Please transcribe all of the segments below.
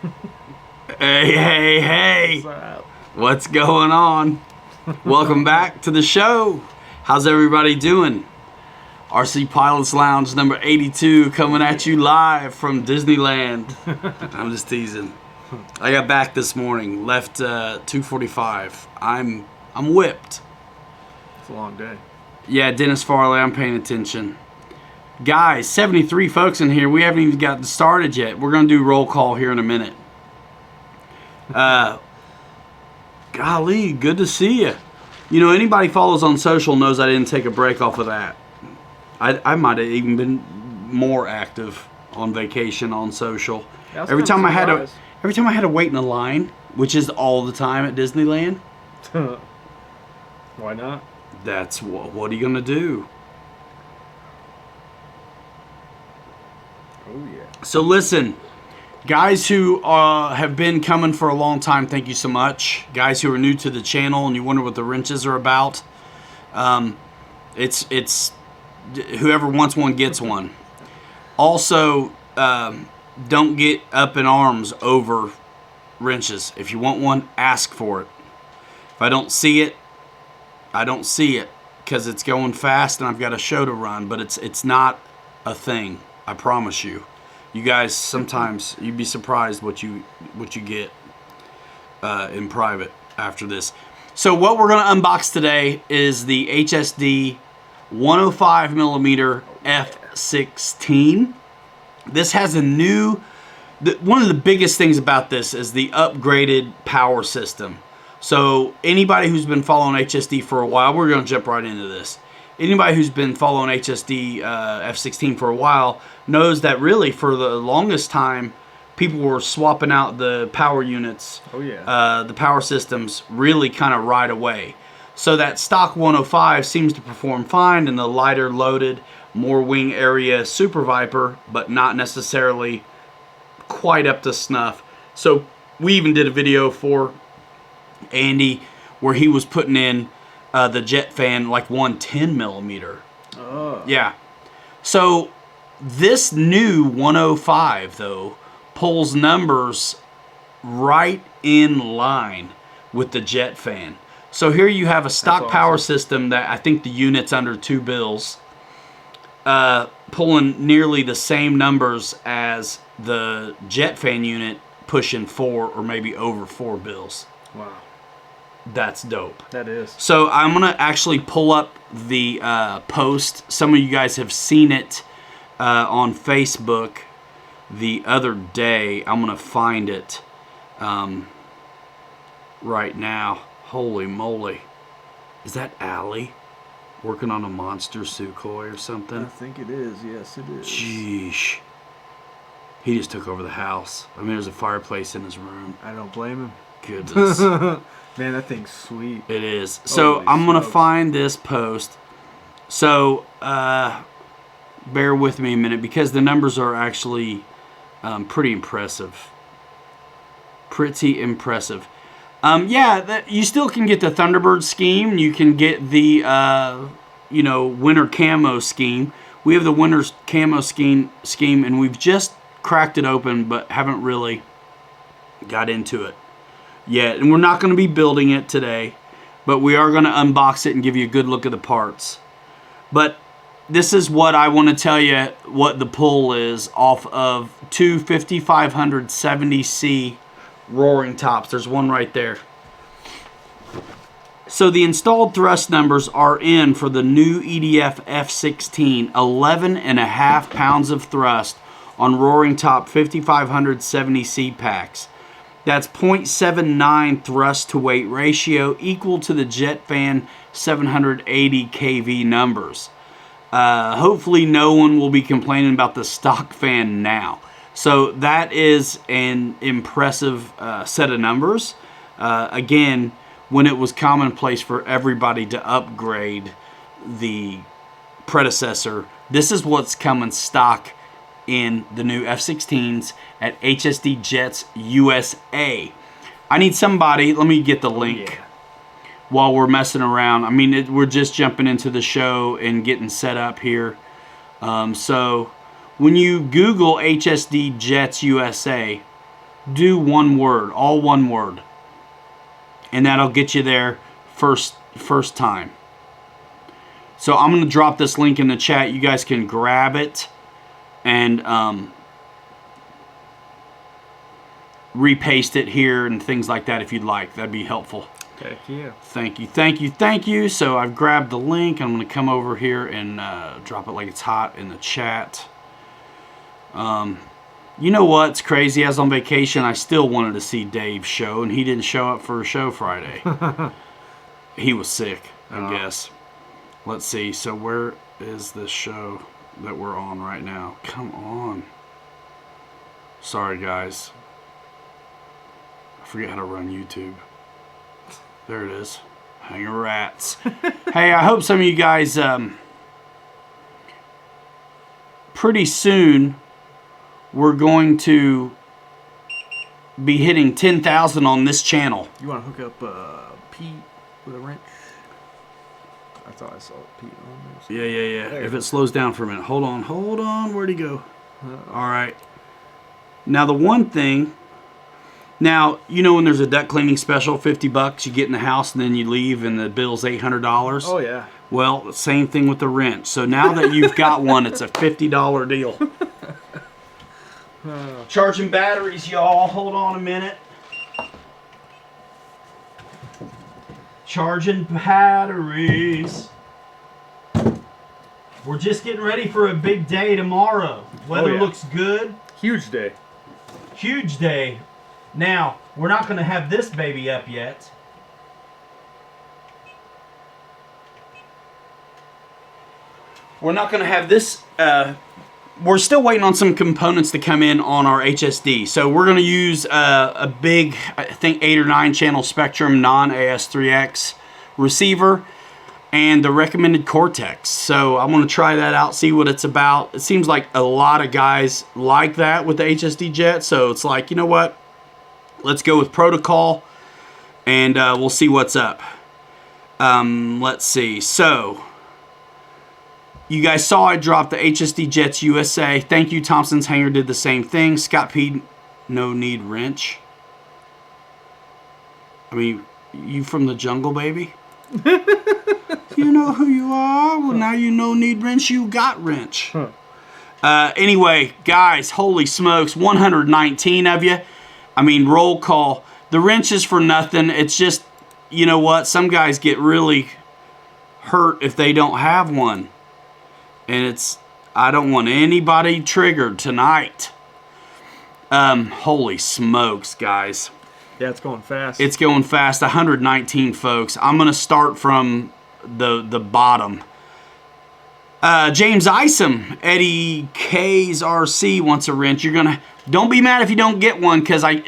Hey, hey, hey. What's up? What's going on? Welcome back to the show. How's everybody doing? RC Pilots Lounge number 82 coming at you live from Disneyland. I'm just teasing. I got back this morning, left 2:45. I'm whipped. It's a long day. Yeah, Dennis Farley, I'm paying attention. Guys, 73 folks in here. We haven't even gotten started yet. We're going to do roll call here in a minute. Golly, good to see you. You know, anybody follows on social knows I didn't take a break off of that. I might have even been more active on vacation on social. Yeah, Every time I had to wait in a line, which is all the time at Disneyland. Why not? That's what are you gonna do? Oh yeah. So listen, guys who have been coming for a long time, thank you so much. Guys who are new to the channel and you wonder what the wrenches are about, it's whoever wants one gets one. Also, don't get up in arms over wrenches. If you want one, ask for it. If I don't see it, I don't see it, because it's going fast and I've got a show to run. But it's not a thing. I promise you. You guys, sometimes you'd be surprised what you get in private after this. So what we're going to unbox today is the HSD 105 millimeter F-16. This has a new. One of the biggest things about this is the upgraded power system. So anybody who's been following HSD for a while, we're going to jump right into this. Anybody who's been following HSD F-16 for a while knows that really for the longest time, people were swapping out the power units, the power systems really kind of right away. So that stock 105 seems to perform fine in the lighter loaded, more wing area Super Viper, but not necessarily quite up to snuff. So we even did a video for Andy where he was putting in the jet fan like 110 millimeter. Oh. Yeah. So this new 105 though pulls numbers right in line with the jet fan. So here you have a stock power system that I think the unit's under 2 bills, pulling nearly the same numbers as the jet fan unit, pushing 4 or maybe over 4 bills. Wow. That's dope. That is. So I'm going to actually pull up the post. Some of you guys have seen it on Facebook the other day. I'm going to find it right now. Holy moly. Is that Allie working on a monster Sukhoi or something? I think it is. Yes, it is. Jeesh. He just took over the house. I mean, there's a fireplace in his room. I don't blame him. Goodness. Man, that thing's sweet. It is. So Holy I'm going to smokes. find this post. So bear with me a minute because the numbers are actually pretty impressive. Pretty impressive. Yeah, you still can get the Thunderbird scheme. You can get the, winter camo scheme. We have the winter camo scheme, and we've just cracked it open, but haven't really got into it yet. And we're not going to be building it today, but we are going to unbox it and give you a good look at the parts. But this is what I want to tell you what the pull is off of two 5570C roaring tops. There's one right there. So the installed thrust numbers are in for the new EDF F-16, 11.5 pounds of thrust on roaring top 5570C packs. That's 0.79 thrust to weight ratio, equal to the jet fan 780 kV numbers. Hopefully no one will be complaining about the stock fan now. So that is an impressive set of numbers. Again, when it was commonplace for everybody to upgrade the predecessor, this is what's coming stock in the new F-16s at HSD Jets USA. I need somebody, let me get the link while we're messing around. I mean, we're just jumping into the show and getting set up here. So when you Google HSD Jets USA, do one word, all one word. And that'll get you there first time. So I'm going to drop this link in the chat. You guys can grab it and repaste it here and things like that if you'd like. That'd be helpful. Heck yeah. Thank you, thank you, thank you. So I've grabbed the link. I'm going to come over here and drop it like it's hot in the chat. You know what's crazy? I was on vacation. I still wanted to see Dave's show, and he didn't show up for a show Friday. He was sick, I guess. Let's see. So where is this show that we're on right now? Come on. Sorry, guys. I forget how to run YouTube. There it is. Hang of rats. Hey, I hope some of you guys pretty soon we're going to be hitting 10,000 on this channel. You want to hook up Pete with a wrench? I thought I saw Pete on there. Yeah. If it slows down for a minute. Hold on. Where'd he go? All right. Now the one thing, now, you know when there's a deck cleaning special, $50, you get in the house and then you leave and the bill's $800? Oh, yeah. Well, the same thing with the wrench. So now that you've got one, it's a $50 deal. Charging batteries, y'all. Hold on a minute. Charging batteries. We're just getting ready for a big day tomorrow. Weather looks good. Huge day. Huge day. Now, we're not going to have this baby up yet. We're not going to have this... we're still waiting on some components to come in on our HSD. So we're going to use a big, I think 8 or 9 channel Spectrum non-AS3X receiver and the recommended Cortex. So I'm going to try that out, see what it's about. It seems like a lot of guys like that with the HSD jet. So it's like, you know what? Let's go with protocol and we'll see what's up. Let's see. So... you guys saw I dropped the HSD Jets USA. Thank you, Thompson's Hanger did the same thing. Scott P, no need wrench. I mean, you from the jungle, baby? You know who you are? Well, now you no need wrench, you got wrench. Anyway, guys, holy smokes, 119 of you. I mean, roll call. The wrench is for nothing. It's just, you know what? Some guys get really hurt if they don't have one. And it's, I don't want anybody triggered tonight. Holy smokes, guys. Yeah, it's going fast. It's going fast. 119 folks. I'm going to start from the bottom. James Isom, Eddie K's RC wants a wrench. You're going to, don't be mad if you don't get one, because I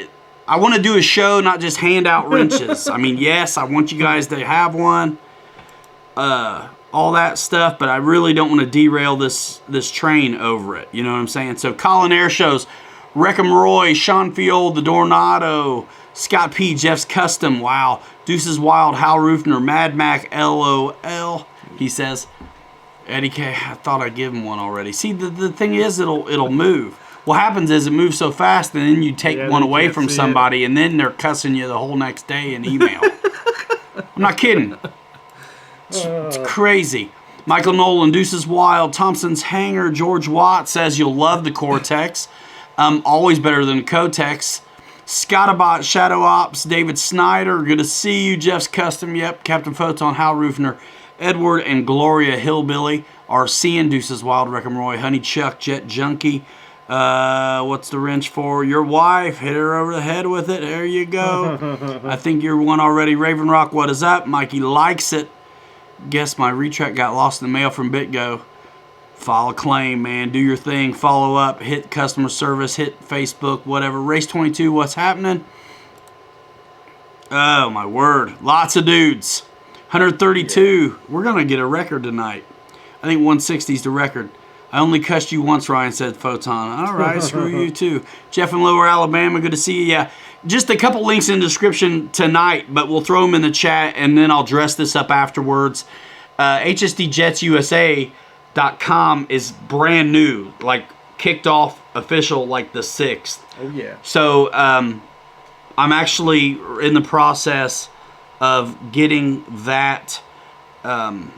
want to do a show, not just hand out wrenches. I mean, yes, I want you guys to have one. All that stuff, but I really don't want to derail this train over it. You know what I'm saying? So Colin Air shows, Wreckham Roy, Sean Field, the Dornado, Scott P, Jeff's Custom, wow, Deuces Wild, Hal Roofner, Mad Mac, LOL. He says, Eddie K, I thought I'd give him one already. See, the thing is, it'll move. What happens is it moves so fast, and then you take one away from somebody, and then they're cussing you the whole next day in email. I'm not kidding. It's crazy. Michael Nolan, Deuces Wild, Thompson's Hanger, George Watt says you'll love the Cortex. Always better than the Cotex. Scottabot, Shadow Ops, David Snyder, good to see you. Jeff's Custom, yep. Captain Photon, Hal Roofner, Edward and Gloria Hillbilly, RC and Deuces Wild, Wreckham Roy, Honey Chuck, Jet Junkie. What's the wrench for? Your wife. Hit her over the head with it. There you go. I think you're one already. Raven Rock, what is up? Mikey likes it. Guess my retract got lost in the mail from BitGo. File a claim, man. Do your thing. Follow up. Hit customer service. Hit Facebook. Whatever. Race 22. What's happening? Oh, my word. Lots of dudes. 132. We're going to get a record tonight. I think 160 is the record. I only cussed you once, Ryan said, Photon. All right, screw you too. Jeff in Lower Alabama, good to see you. Yeah, just a couple links in the description tonight, but we'll throw them in the chat, and then I'll dress this up afterwards. HSDJetsUSA.com is brand new. Like, kicked off official like the 6th. Oh yeah. So I'm actually in the process of getting that on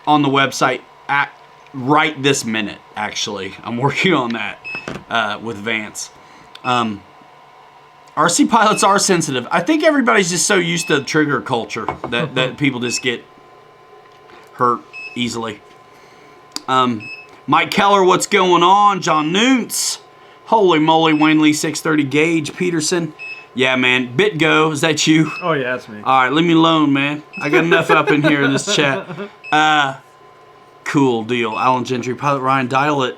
the website right this minute. Actually, I'm working on that with Vance. RC pilots are sensitive. I think everybody's just so used to trigger culture that people just get hurt easily. Mike Keller, what's going on? John Noontz. Holy moly, Wayne Lee 630 Gage Peterson. Yeah, man. BitGo, is that you? Oh yeah, that's me. All right, leave me alone, man. I got enough up in here in this chat. Cool deal. Alan Gentry, Pilot Ryan, dial it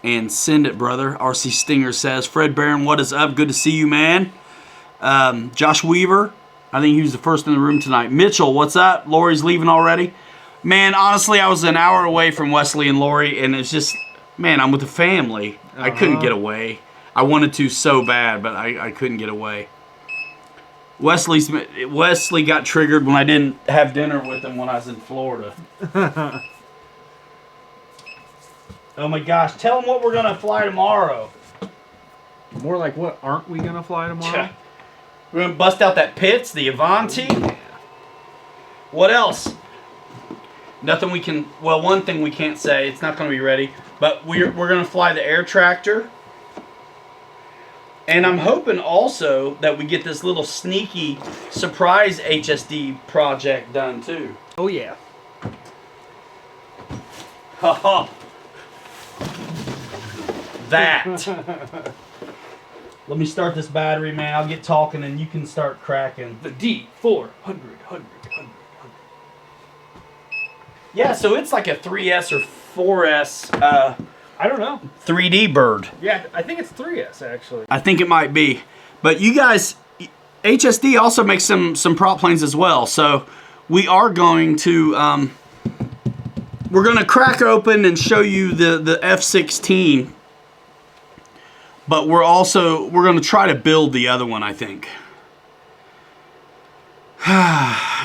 and send it, brother. RC Stinger says, Fred Barron, what is up? Good to see you, man. Josh Weaver, I think he was the first in the room tonight. Mitchell, what's up? Lori's leaving already. Man, honestly, I was an hour away from Wesley and Lori, and it's just, man, I'm with the family. I couldn't get away. I wanted to so bad, but I couldn't get away. Wesley got triggered when I didn't have dinner with him when I was in Florida. Oh my gosh, tell him what we're going to fly tomorrow. More like what aren't we going to fly tomorrow? We're going to bust out that Pitts, the Avanti. Yeah. What else? Nothing we can, well, one thing we can't say, it's not going to be ready, but we're going to fly the Air Tractor. And I'm hoping also that we get this little sneaky surprise HSD project done too. Oh yeah. Haha. That. Let me start this battery, man. I'll get talking and you can start cracking. The D400. Yeah, so it's like a 3S or 4S I don't know. 3D bird. Yeah, I think it's 3S actually. I think it might be. But you guys, HSD also makes some prop planes as well. So we are going to we're going to crack open and show you the F-16. But we're going to try to build the other one, I think.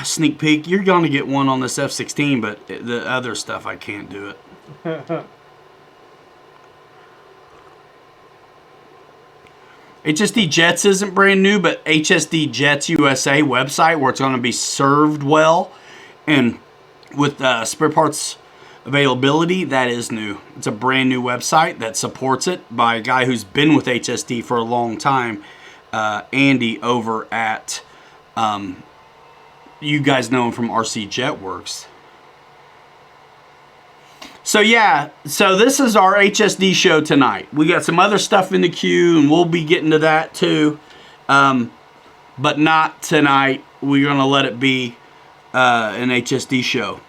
Sneak peek. You're going to get one on this F-16, but the other stuff I can't do it. HSD Jets isn't brand new, but HSD Jets USA website where it's going to be served well and with spare parts availability, that is new. It's a brand new website that supports it by a guy who's been with HSD for a long time, Andy over at, you guys know him from RC Jetworks. So yeah, so this is our HSD show tonight. We got some other stuff in the queue, and we'll be getting to that too. But not tonight. We're going to let it be an HSD show.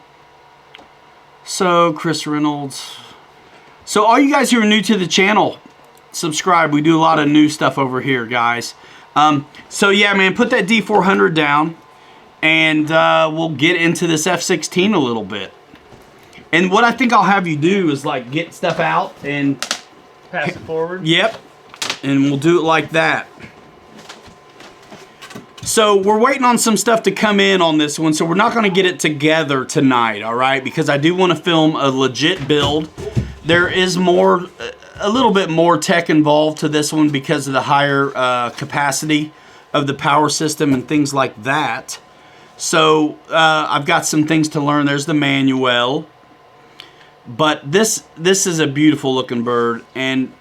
So, Chris Reynolds. So all you guys who are new to the channel, subscribe. We do a lot of new stuff over here, guys. So yeah, man, put that D400 down, and we'll get into this F-16 a little bit. And what I think I'll have you do is like get stuff out and pass it forward. Yep. And we'll do it like that. So we're waiting on some stuff to come in on this one, so we're not going to get it together tonight, all right? Because I do want to film a legit build. There is a little bit more tech involved to this one because of the higher capacity of the power system and things like that. So I've got some things to learn. There's the manual. But this is a beautiful looking bird, and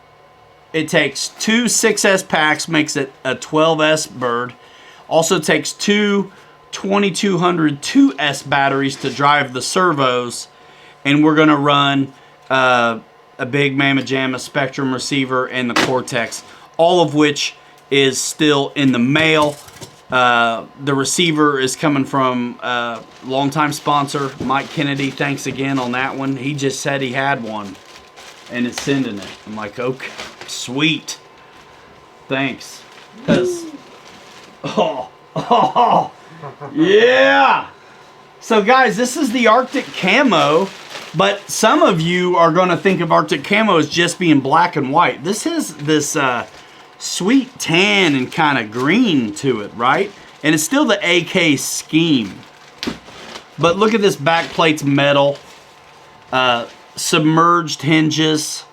it takes two 6S packs, makes it a 12S bird. Also takes two 2200 2S batteries to drive the servos, and we're going to run a big Mamma Jamma Spectrum receiver and the Cortex, all of which is still in the mail. The receiver is coming from a longtime sponsor, Mike Kennedy. Thanks again on that one. He just said he had one and is sending it. I'm like, okay, sweet. Thanks. Because, yeah. So guys, this is the Arctic camo, but some of you are going to think of Arctic camo as just being black and white. This is this sweet tan and kind of green to it, right? And it's still the AK scheme. But look at this back plate's metal. Submerged hinges.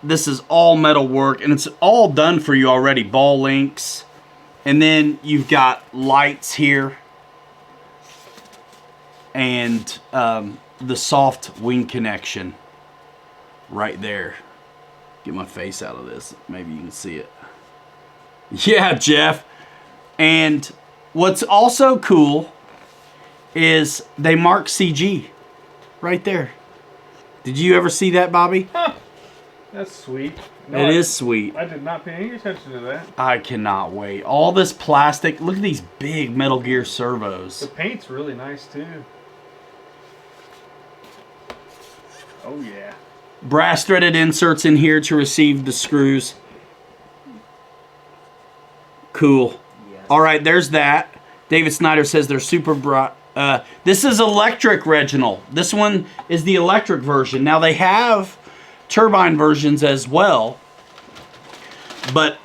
This is all metal work, and it's all done for you already. Ball links. And then you've got lights here. And the soft wing connection right there. Get my face out of this. Maybe you can see it. Yeah, Jeff. And what's also cool is they mark CG right there. Did you ever see that, Bobby? Huh. That's sweet. No, It is sweet. I did not pay any attention to that. I cannot wait. All this plastic. Look at these big Metal Gear servos. The paint's really nice, too. Oh, yeah. Brass threaded inserts in here to receive the screws. Cool. Yes. All right, there's that. David Snyder says they're super bright. This is electric, Reginald. This one is the electric version. Now, they have turbine versions as well. But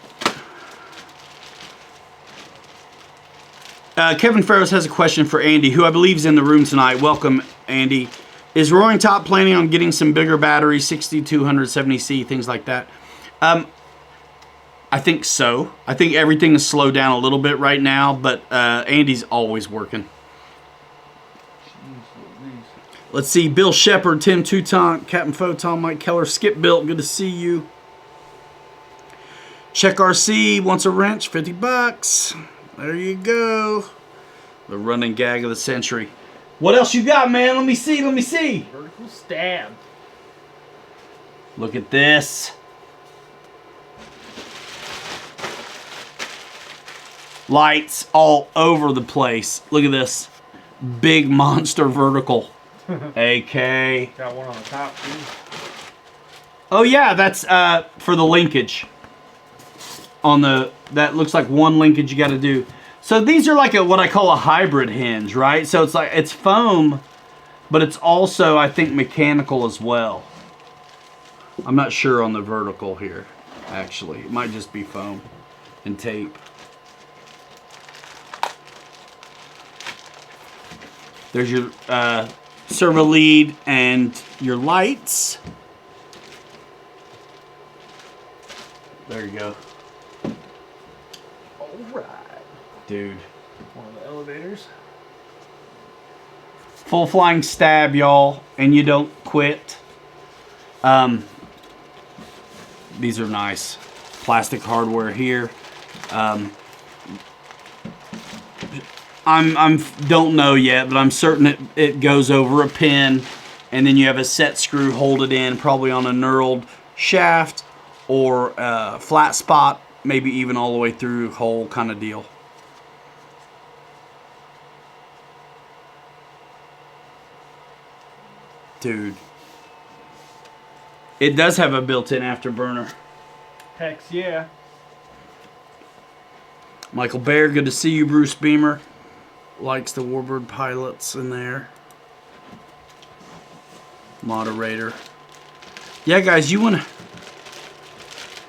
Kevin Farrows has a question for Andy, who I believe is in the room tonight. Welcome, Andy. Is Roaring Top planning on getting some bigger batteries, 6270C, things like that? I think so. I think everything is slowed down a little bit right now, but Andy's always working. Let's see. Bill Shepard, Tim Toutant, Captain Photon, Mike Keller, Skip Built, good to see you. Check RC wants a wrench, $50. There you go. The running gag of the century. What else you got, man? Let me see. Let me see. Vertical stab. Look at this. Lights all over the place. Look at this. Big monster vertical. AK. Got one on the top, too. Oh, yeah. That's for the linkage. That looks like one linkage you got to do. So these are like what I call a hybrid hinge, right? So it's foam, but it's also, I think, mechanical as well. I'm not sure on the vertical here, actually. It might just be foam and tape. There's your servo lead and your lights. There you go. Alright. Dude. One of the elevators. Full flying stab, y'all, and you don't quit. These are nice. Plastic hardware here. I'm don't know yet, but I'm certain it goes over a pin, and then you have a set screw hold it in, probably on a knurled shaft or a flat spot, maybe even all the way through hole kind of deal. Dude. It does have a built-in afterburner. Hex yeah. Michael Baer, good to see you. Bruce Beamer likes the Warbird pilots in there. Moderator. Yeah, guys, you want to...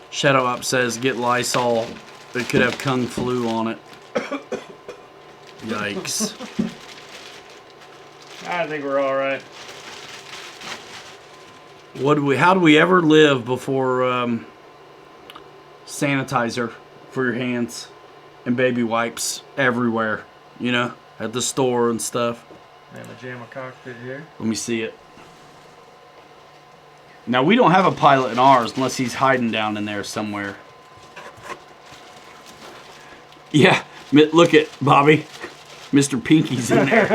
Shadow Up says, get Lysol. It could have Kung Flu on it. Yikes. I think we're all right. How do we ever live before sanitizer for your hands and baby wipes everywhere, you know, at the store and stuff? And a JAMA cockpit here. Let me see it. Now, we don't have a pilot in ours unless he's hiding down in there somewhere. Yeah, look at Bobby. Mr. Pinky's in there.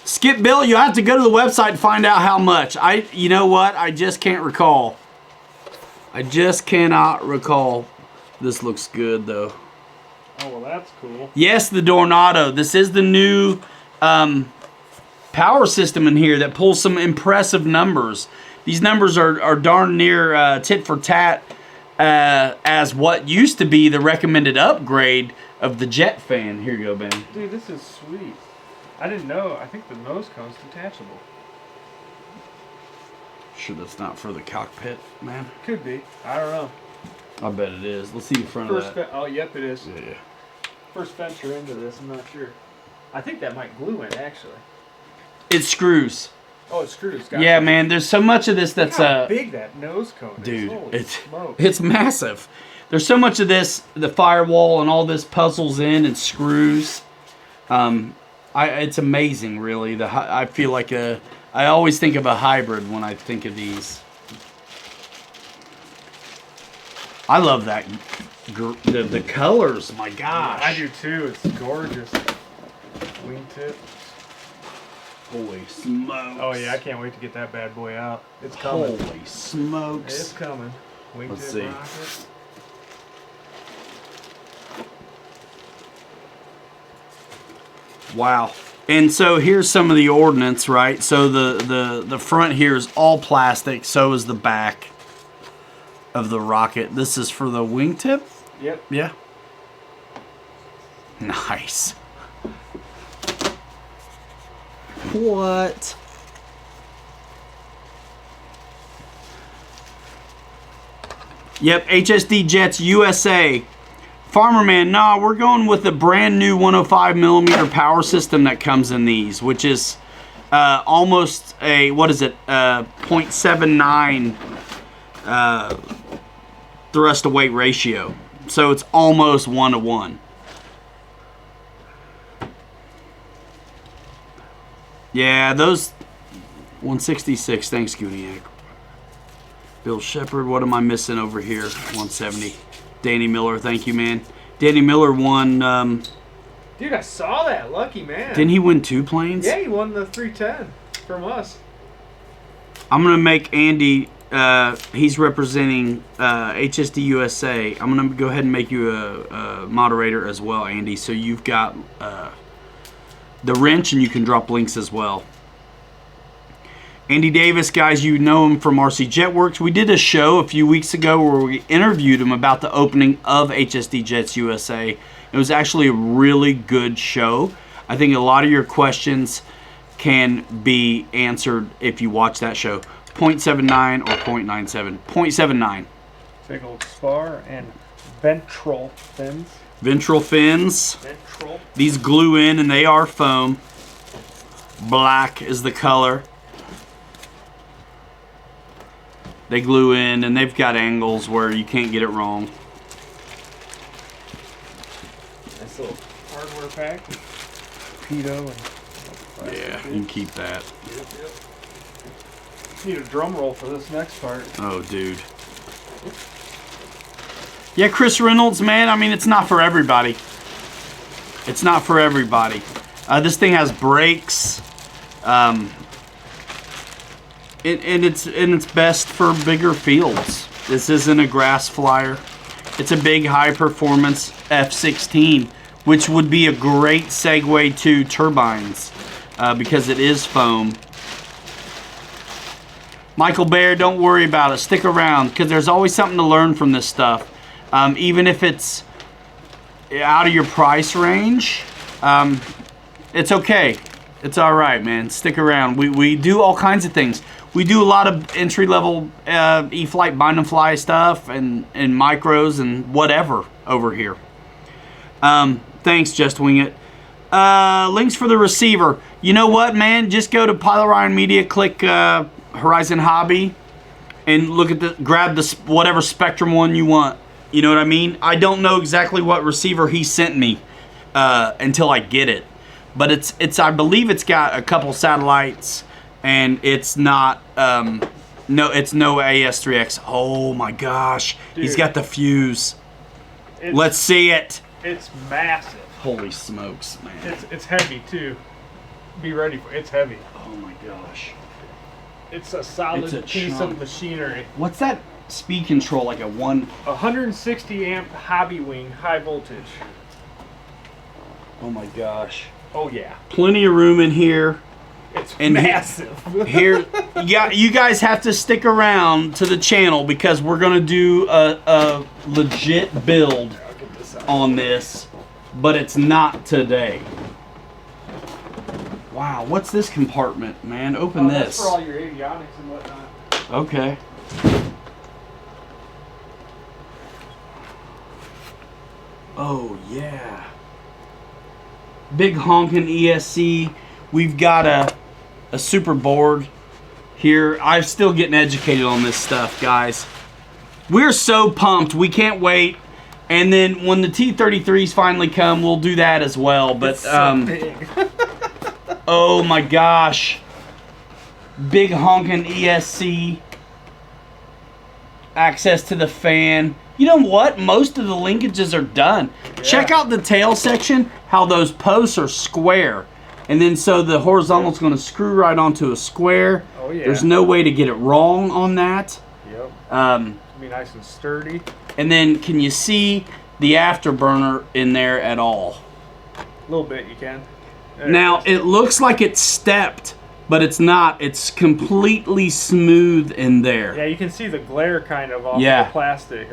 Skip Bill, you have to go to the website and find out how much. You know what? I just can't recall. I just cannot recall. This looks good, though. Oh, well, that's cool. Yes, the Dornado. This is the new power system in here that pulls some impressive numbers. These numbers are darn near tit for tat as what used to be the recommended upgrade of the jet fan. Here you go, Ben. Dude, this is sweet. I didn't know. I think the nose cone's detachable. Sure that's not for the cockpit, man? Could be. I don't know. I bet it is. Let's see the front of that. Oh, yep, it is. Yeah. First venture into this, I'm not sure. I think that might glue in, actually. It screws. Oh, it screws. Gotcha. Yeah, man. There's so much of this that's Look how big that nose cone is. dude, Holy smoke. it's massive. There's so much of this, the firewall and all this puzzles in and screws. It's amazing, really. I feel like I always think of a hybrid when I think of these. I love that. The colors, my gosh. I do too. It's gorgeous. Wingtip. Holy smokes. Oh yeah, I can't wait to get that bad boy out. It's coming. Holy smokes. It's coming. Wingtip Let's see. rocket. Wow. And so here's some of the ordnance, right? So the front here is all plastic. So is the back of the rocket. This is for the wingtip? Yep. Yeah. Nice. What? Yep, HSD Jets USA. Farmer Man, nah, we're going with the brand new 105 millimeter power system that comes in these, which is almost a, what is it, 0.79 thrust to weight ratio. So it's almost 1-to-1. Yeah, those 166. Thanks, Gooniac. Bill Shepard. What am I missing over here? 170. Danny Miller. Thank you, man. Danny Miller won. Dude, I saw that. Lucky man. Didn't he win 2 planes? Yeah, he won the 310 from us. I'm gonna make Andy. He's representing HSD USA. I'm gonna go ahead and make you a moderator as well, Andy. So you've got the wrench, and you can drop links as well. Andy Davis, guys, you know him from RC Jetworks. We did a show a few weeks ago where we interviewed him about the opening of HSD Jets USA. It was actually a really good show. I think a lot of your questions can be answered if you watch that show. 0.79 or 0.97. 0.79. Big old spar and ventral fins. Ventral fins. Ventral. These glue in and they are foam. Black is the color. They glue in and they've got angles where you can't get it wrong. Nice little hardware pack. Torpedo and Yeah, you can keep that. Yep. Need a drum roll for this next part. Oh, dude. Yeah, Chris Reynolds, man, I mean, it's not for everybody. It's not for everybody. This thing has brakes. And it's best for bigger fields. This isn't a grass flyer. It's a big high-performance F-16, which would be a great segue to turbines because it is foam. Michael Baer, don't worry about it. Stick around because there's always something to learn from this stuff. Even if it's out of your price range, it's okay. It's all right, man. Stick around. We do all kinds of things. We do a lot of entry-level E-flite bind and fly stuff and micros and whatever over here. Thanks, Just Wing It. Links for the receiver. You know what, man? Just go to Pilot Ryan Media, click Horizon Hobby, and look at grab the whatever Spectrum one you want. You know what I mean? I don't know exactly what receiver he sent me until I get it. But it's I believe it's got a couple satellites, and it's not it's no AS3X. Oh my gosh, dude, he's got the fuse. Let's see it. It's massive. Holy smokes, man! It's heavy too. Be ready for it. It's heavy. Oh my gosh. It's a solid piece of machinery. What's that speed control? Like a 160 amp hobby wing, high voltage. Oh my gosh. Oh yeah. Plenty of room in here. It's massive. Here, yeah, you guys have to stick around to the channel because we're gonna do a legit build on this, but it's not today. Wow, what's this compartment, man? Open this. That's for all your avionics and whatnot. Okay. Oh yeah. Big honkin' ESC. We've got a a super board here. I'm still getting educated on this stuff, guys. We're so pumped. We can't wait. And then when the T-33s finally come, we'll do that as well. But It's so big. oh my gosh. Big honking ESC. Access to the fan. You know what? Most of the linkages are done. Yeah. Check out the tail section, how those posts are square. And then so the horizontal is going to screw right onto a square. Oh yeah. There's no way to get it wrong on that. Yep. Be nice and sturdy. And then can you see the afterburner in there at all? A little bit you can. Now it looks like it's stepped, but it's not. It's completely smooth in there. Yeah, you can see the glare kind of off the plastic.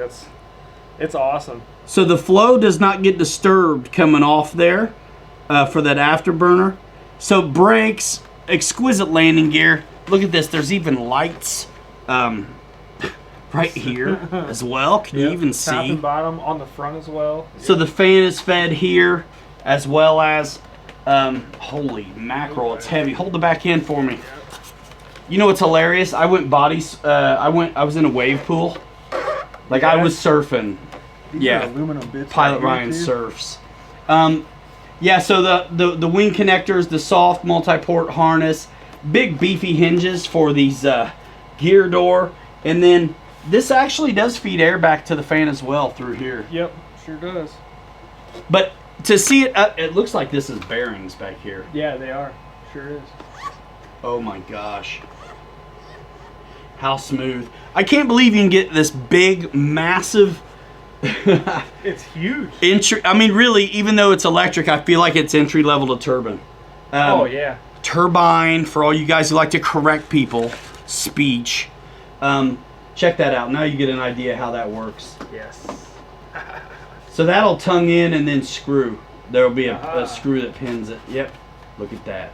It's awesome. So the flow does not get disturbed coming off there for that afterburner. So brakes, exquisite landing gear. Look at this. There's even lights right here as well. Can you even see? Top and bottom on the front as well. So the fan is fed here as well as... holy mackerel, it's heavy. Hold the back end for me. You know what's hilarious? I went I was in a wave pool. Like I was surfing. These are aluminum bits. Pilot Ryan surfs. Yeah, so the wing connectors, the soft multi-port harness, big beefy hinges for these gear door, and then this actually does feed air back to the fan as well through here. Yep, sure does. But to see it, it looks like this is bearings back here. Yeah, they are. Sure is. Oh my gosh. How smooth. I can't believe you can get this big, massive... It's huge. I mean, really, even though it's electric, I feel like it's entry level to turbine. Oh, yeah. Turbine, for all you guys who like to correct people, speech. Check that out. Now you get an idea how that works. Yes. So that'll tongue in and then screw. There will be a screw that pins it. Yep. Look at that.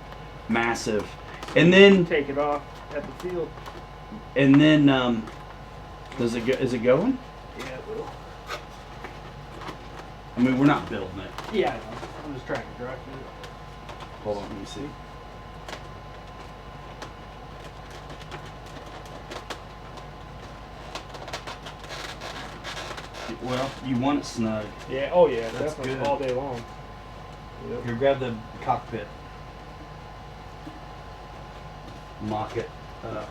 Massive. And then... Take it off at the field. And then, is it going? Yeah, it will. I mean, we're not building it. Yeah, I know. I'm just trying to direct it. Hold on, let me see. Well, you want it snug. Yeah, oh yeah, that's definitely good. All day long. Yep. Here, grab the cockpit. Mock it up.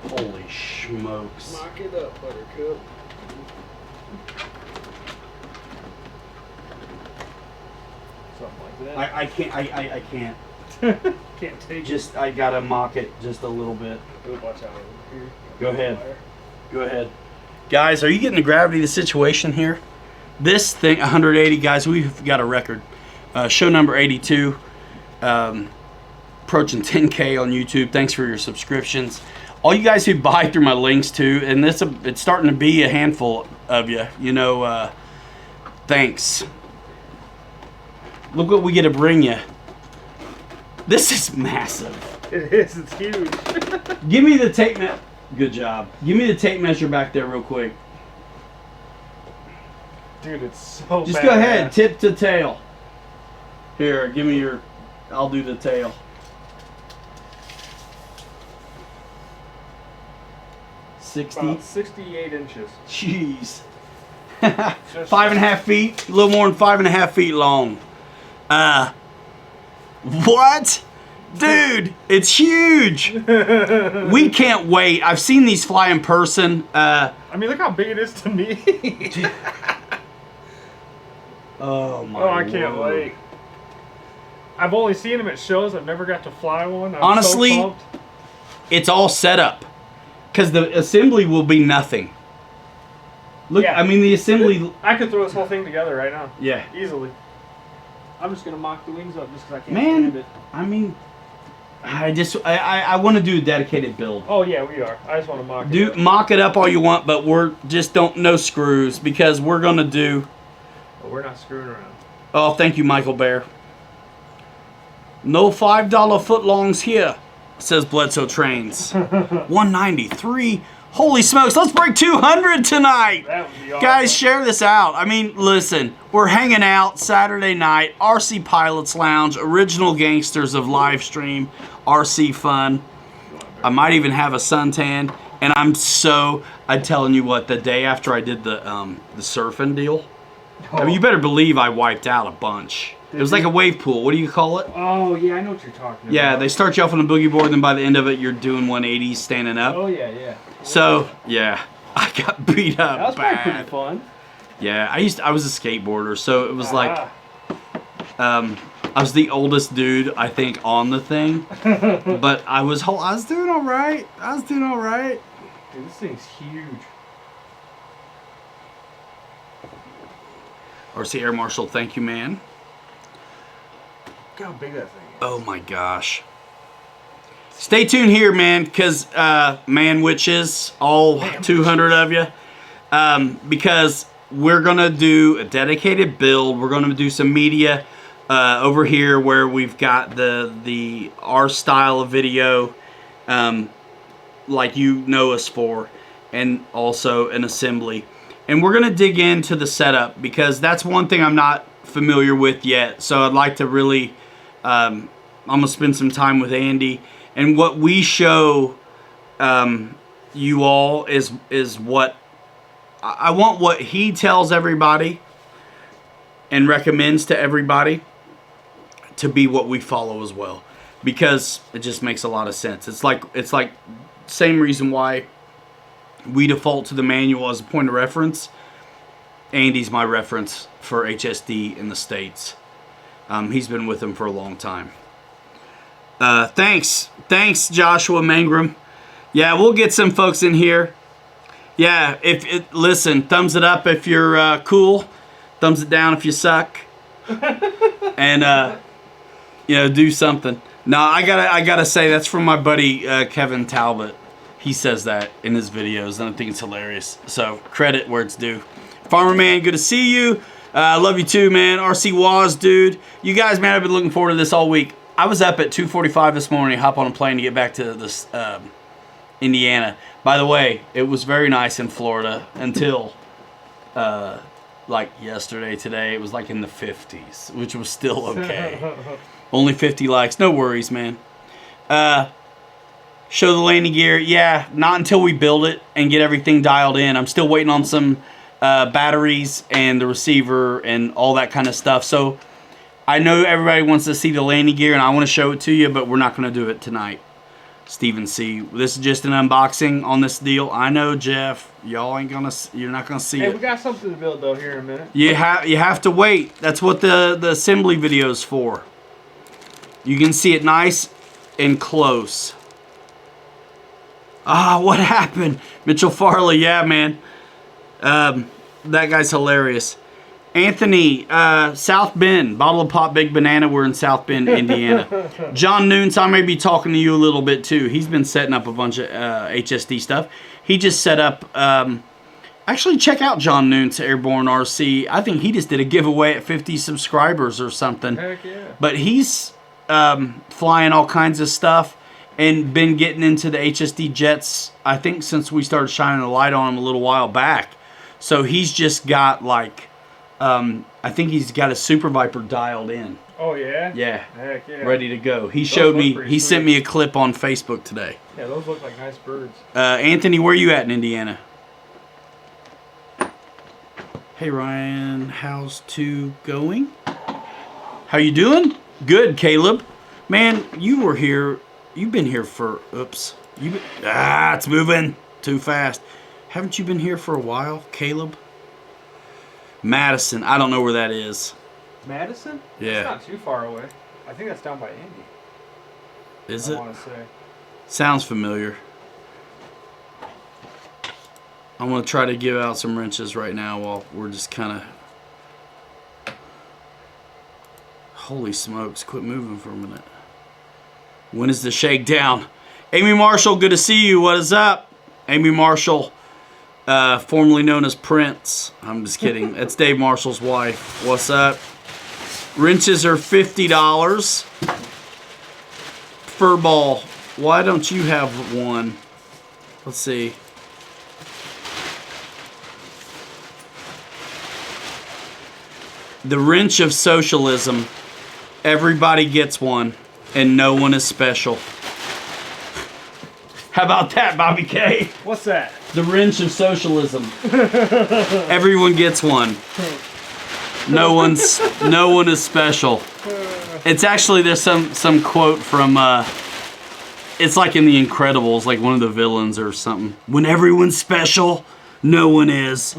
Holy smokes. Mock it up, buttercup. Something like that. I can't. I can't. Can't take just, I gotta mock it just a little bit. Watch out over here. Go ahead. Go ahead. Guys, are you getting the gravity of the situation here? This thing, 180, guys, we've got a record. Show number 82. Approaching 10K on YouTube. Thanks for your subscriptions. All you guys who buy through my links too, and it's starting to be a handful of you. You know, thanks. Look what we get to bring you. This is massive. It is. It's huge. Give me the tape measure. Good job. Give me the tape measure back there real quick. Dude, it's so Just go ahead. Tip to tail. Here, give me your... I'll do the tail. About 68 inches. Jeez. 5.5 feet. A little more than 5.5 feet long. What? Dude, it's huge. We can't wait. I've seen these fly in person. I mean, look how big it is to me. Oh my! Oh, I can't wait. I've only seen them at shows. I've never got to fly one. I'm honestly, so pumped. It's all set up because the assembly will be nothing. Look, yeah. I mean the assembly. I could throw this whole thing together right now. Yeah, easily. I'm just gonna mock the wings up just because I can't stand it. I mean, I want to do a dedicated build. Oh yeah, we are. I just want to mock it up. Mock it up all you want, but we're just no screws because we're gonna do. Well, we're not screwing around. Oh, thank you, Michael Bear. No $5 footlongs here, says Bledsoe Trains. 193 Holy smokes, let's break 200 tonight. That would be awesome. Guys, share this out. I mean, listen, we're hanging out Saturday night, RC Pilots Lounge, original gangsters of live stream, RC fun. I might even have a suntan. And I'm telling you what, the day after I did the surfing deal, I mean, you better believe I wiped out a bunch. It was like a wave pool. What do you call it? Oh, yeah, I know what you're talking about. Yeah, they start you off on a boogie board, then by the end of it, you're doing 180s standing up. Oh, yeah. So, yeah, I got beat up That was bad. probably pretty fun. Yeah, I was a skateboarder, so it was like, I was the oldest dude, I think, on the thing. But I was doing all right. Dude, this thing's huge. RC Air Marshal, thank you, man. Look how big that thing is. Oh my gosh. Stay tuned here, man, because man witches, all 200 of you, because we're going to do a dedicated build. We're going to do some media over here where we've got our style of video like you know us for, and also an assembly. And we're going to dig into the setup because that's one thing I'm not familiar with yet. So I'd like to really, I'm going to spend some time with Andy. And what we show you all is what, I want what he tells everybody and recommends to everybody to be what we follow as well. Because it just makes a lot of sense. It's like same reason why we default to the manual as a point of reference. Andy's my reference for HSD in the States. He's been with them for a long time. Thanks Joshua Mangrum. Yeah, we'll get some folks in here. Yeah, listen, thumbs it up if you're cool. Thumbs it down if you suck. And do something. No, I gotta say that's from my buddy Kevin Talbot. He says that in his videos, and I think it's hilarious. So credit where it's due. Farmer Man, good to see you. I love you too, man. RC Waz, dude. You guys, man, I've been looking forward to this all week. I was up at 2:45 this morning, hop on a plane to get back to this Indiana. By the way, it was very nice in Florida until like yesterday. Today it was like in the 50s, which was still okay. Only 50 likes. No worries, man. Show the landing gear. Yeah, not until we build it and get everything dialed in. I'm still waiting on some batteries and the receiver and all that kind of stuff. So I know everybody wants to see the landing gear and I want to show it to you, but we're not going to do it tonight. Stephen C. This is just an unboxing on this deal. I know, Jeff. Y'all ain't gonna. You're not gonna see it. Hey, we got something to build though here in a minute. You have to wait. That's what the assembly video is for. You can see it nice and close. Ah, what happened? Mitchell Farley, yeah, man. That guy's hilarious. Anthony, South Bend, Bottle of Pop Big Banana. We're in South Bend, Indiana. John Noons, I may be talking to you a little bit too. He's been setting up a bunch of HSD stuff. He just set up, actually check out John Noons, Airborne RC. I think he just did a giveaway at 50 subscribers or something. Heck yeah. But he's flying all kinds of stuff and been getting into the HSD jets, I think, since we started shining a light on him a little while back. So he's just got like, I think he's got a Super Viper dialed in. Oh yeah? Yeah. Heck yeah. Ready to go. He showed me, he sent me a clip on Facebook today. Yeah, those look like nice birds. Anthony, where are you at in Indiana? Hey Ryan, how's two going? How you doing? Good, Caleb. Man, you were here. You've been here for, oops. It's moving too fast. Haven't you been here for a while, Caleb? Madison, I don't know where that is. Madison? Yeah. It's not too far away. I think that's down by Indy. Is it? I want to say. Sounds familiar. I'm going to try to give out some wrenches right now while we're just kind of... Holy smokes, quit moving for a minute. When is the shakedown? Amy Marshall, good to see you. What is up? Amy Marshall, formerly known as Prince. I'm just kidding. That's Dave Marshall's wife. What's up? Wrenches are $50. Furball, why don't you have one? Let's see. The wrench of socialism. Everybody gets one, and no one is special. How about that, Bobby K? What's that? The wrench of socialism. Everyone gets one. No one is special. It's actually, there's some quote from it's like in The Incredibles, like one of the villains or something. When everyone's special, no one is.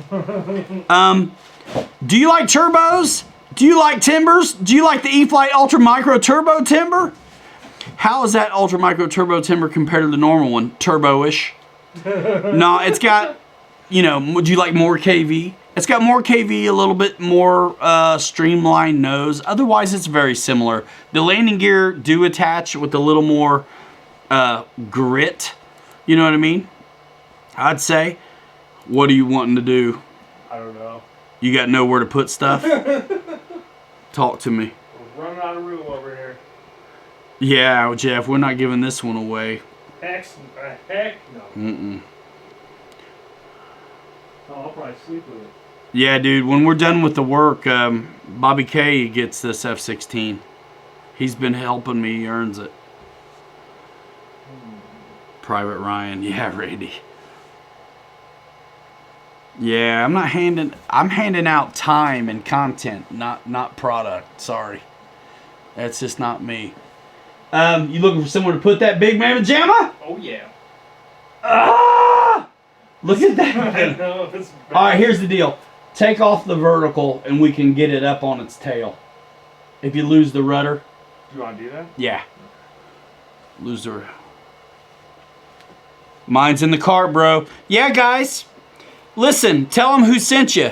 Do you like turbos? Do you like timbers? Do you like the E-Flite Ultra Micro Turbo timber? How is that Ultra Micro Turbo timber compared to the normal one? Turbo-ish. No, it's got, you know, would you like more KV? It's got more KV, a little bit more streamlined nose. Otherwise, it's very similar. The landing gear do attach with a little more grit. You know what I mean? I'd say. What are you wanting to do? I don't know. You got nowhere to put stuff? Talk to me. We're running out of room over here. Yeah, Jeff, we're not giving this one away. Heck no. Mm-mm. Oh, I'll probably sleep with it. Yeah, dude, when we're done with the work, Bobby K gets this F-16. He's been helping me. He earns it. Private Ryan. Yeah, Randy. Yeah, I'm handing out time and content, not product. Sorry. That's just not me. You looking for someone to put that big mamma jamma? Oh, yeah. Ah! Look at that. I know, it's bad. All right, here's the deal. Take off the vertical and we can get it up on its tail. If you lose the rudder. Do you want to do that? Yeah. Lose the... Mine's in the cart, bro. Yeah, guys. Listen, tell them who sent you.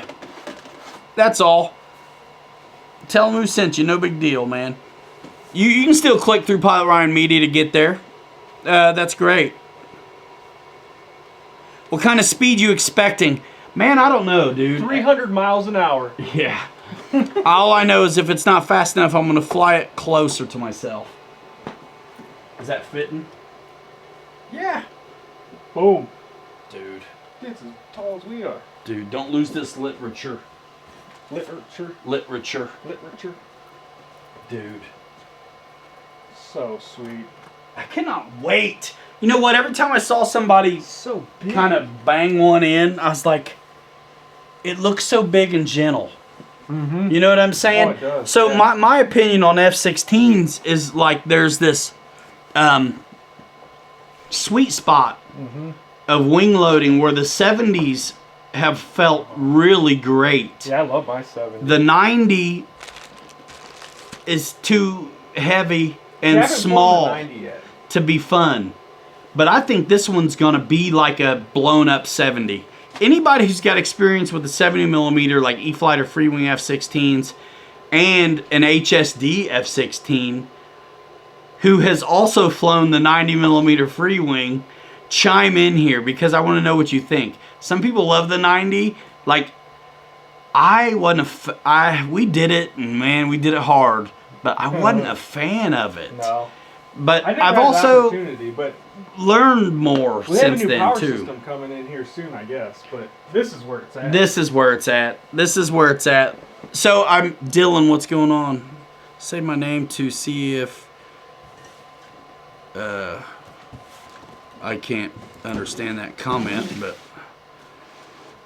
That's all. Tell them who sent you. No big deal, man. You can still click through Pilot Ryan Media to get there. That's great. What kind of speed you expecting? Man, I don't know, dude. 300 miles an hour. Yeah. All I know is if it's not fast enough, I'm going to fly it closer to myself. Is that fitting? Yeah. Boom. Dude. It's as tall as we are. Dude, don't lose this literature. Literature. Literature. Literature. Dude. So sweet. I cannot wait. You know what? Every time I saw somebody So big. kind of bang one in, I was like, it looks so big and gentle. Mm-hmm. You know what I'm saying? Oh, it does. So yeah. my opinion on F-16s is like there's this sweet spot of wing loading where the 70s have felt really great. Yeah, I love my 70. The 90 is too heavy and I haven't small flown the 90 yet. to be fun. But I think this one's going to be like a blown up 70. Anybody who's got experience with the 70mm like E-Flite or Free Wing F-16s and an HSD F-16 who has also flown the 90mm Free Wing, chime in here because I want to know what you think. Some people love the 90. Like, I wasn't we did it, and man, we did it hard. But I wasn't a fan of it. No. But I never I've had the also opportunity, but learned more we have a since new then power too. system coming in here soon, I guess. But this is where it's at. This is where it's at. This is where it's at. So I'm Dylan. What's going on? Say my name to see if I can't understand that comment. But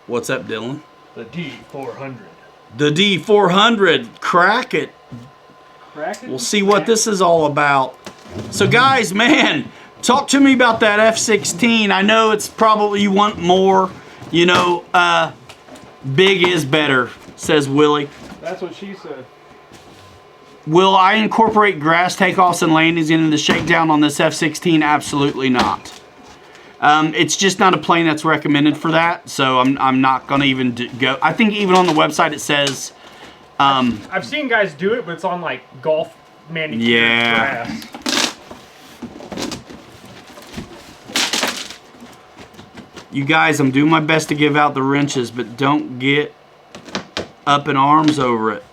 what's up, Dylan? The D400. The D400. Crack it. Kraken? We'll see what this is all about. So guys, man, talk to me about that F-16. I know it's probably you want more. You know, big is better, says Willie. That's what she said. Will I incorporate grass takeoffs and landings into the shakedown on this F-16? Absolutely not. It's just not a plane that's recommended for that, so I'm not going to even go. I think even on the website it says... I've seen guys do it, but it's on like golf manicured Yeah. grass. You guys, I'm doing my best to give out the wrenches, but don't get up in arms over it.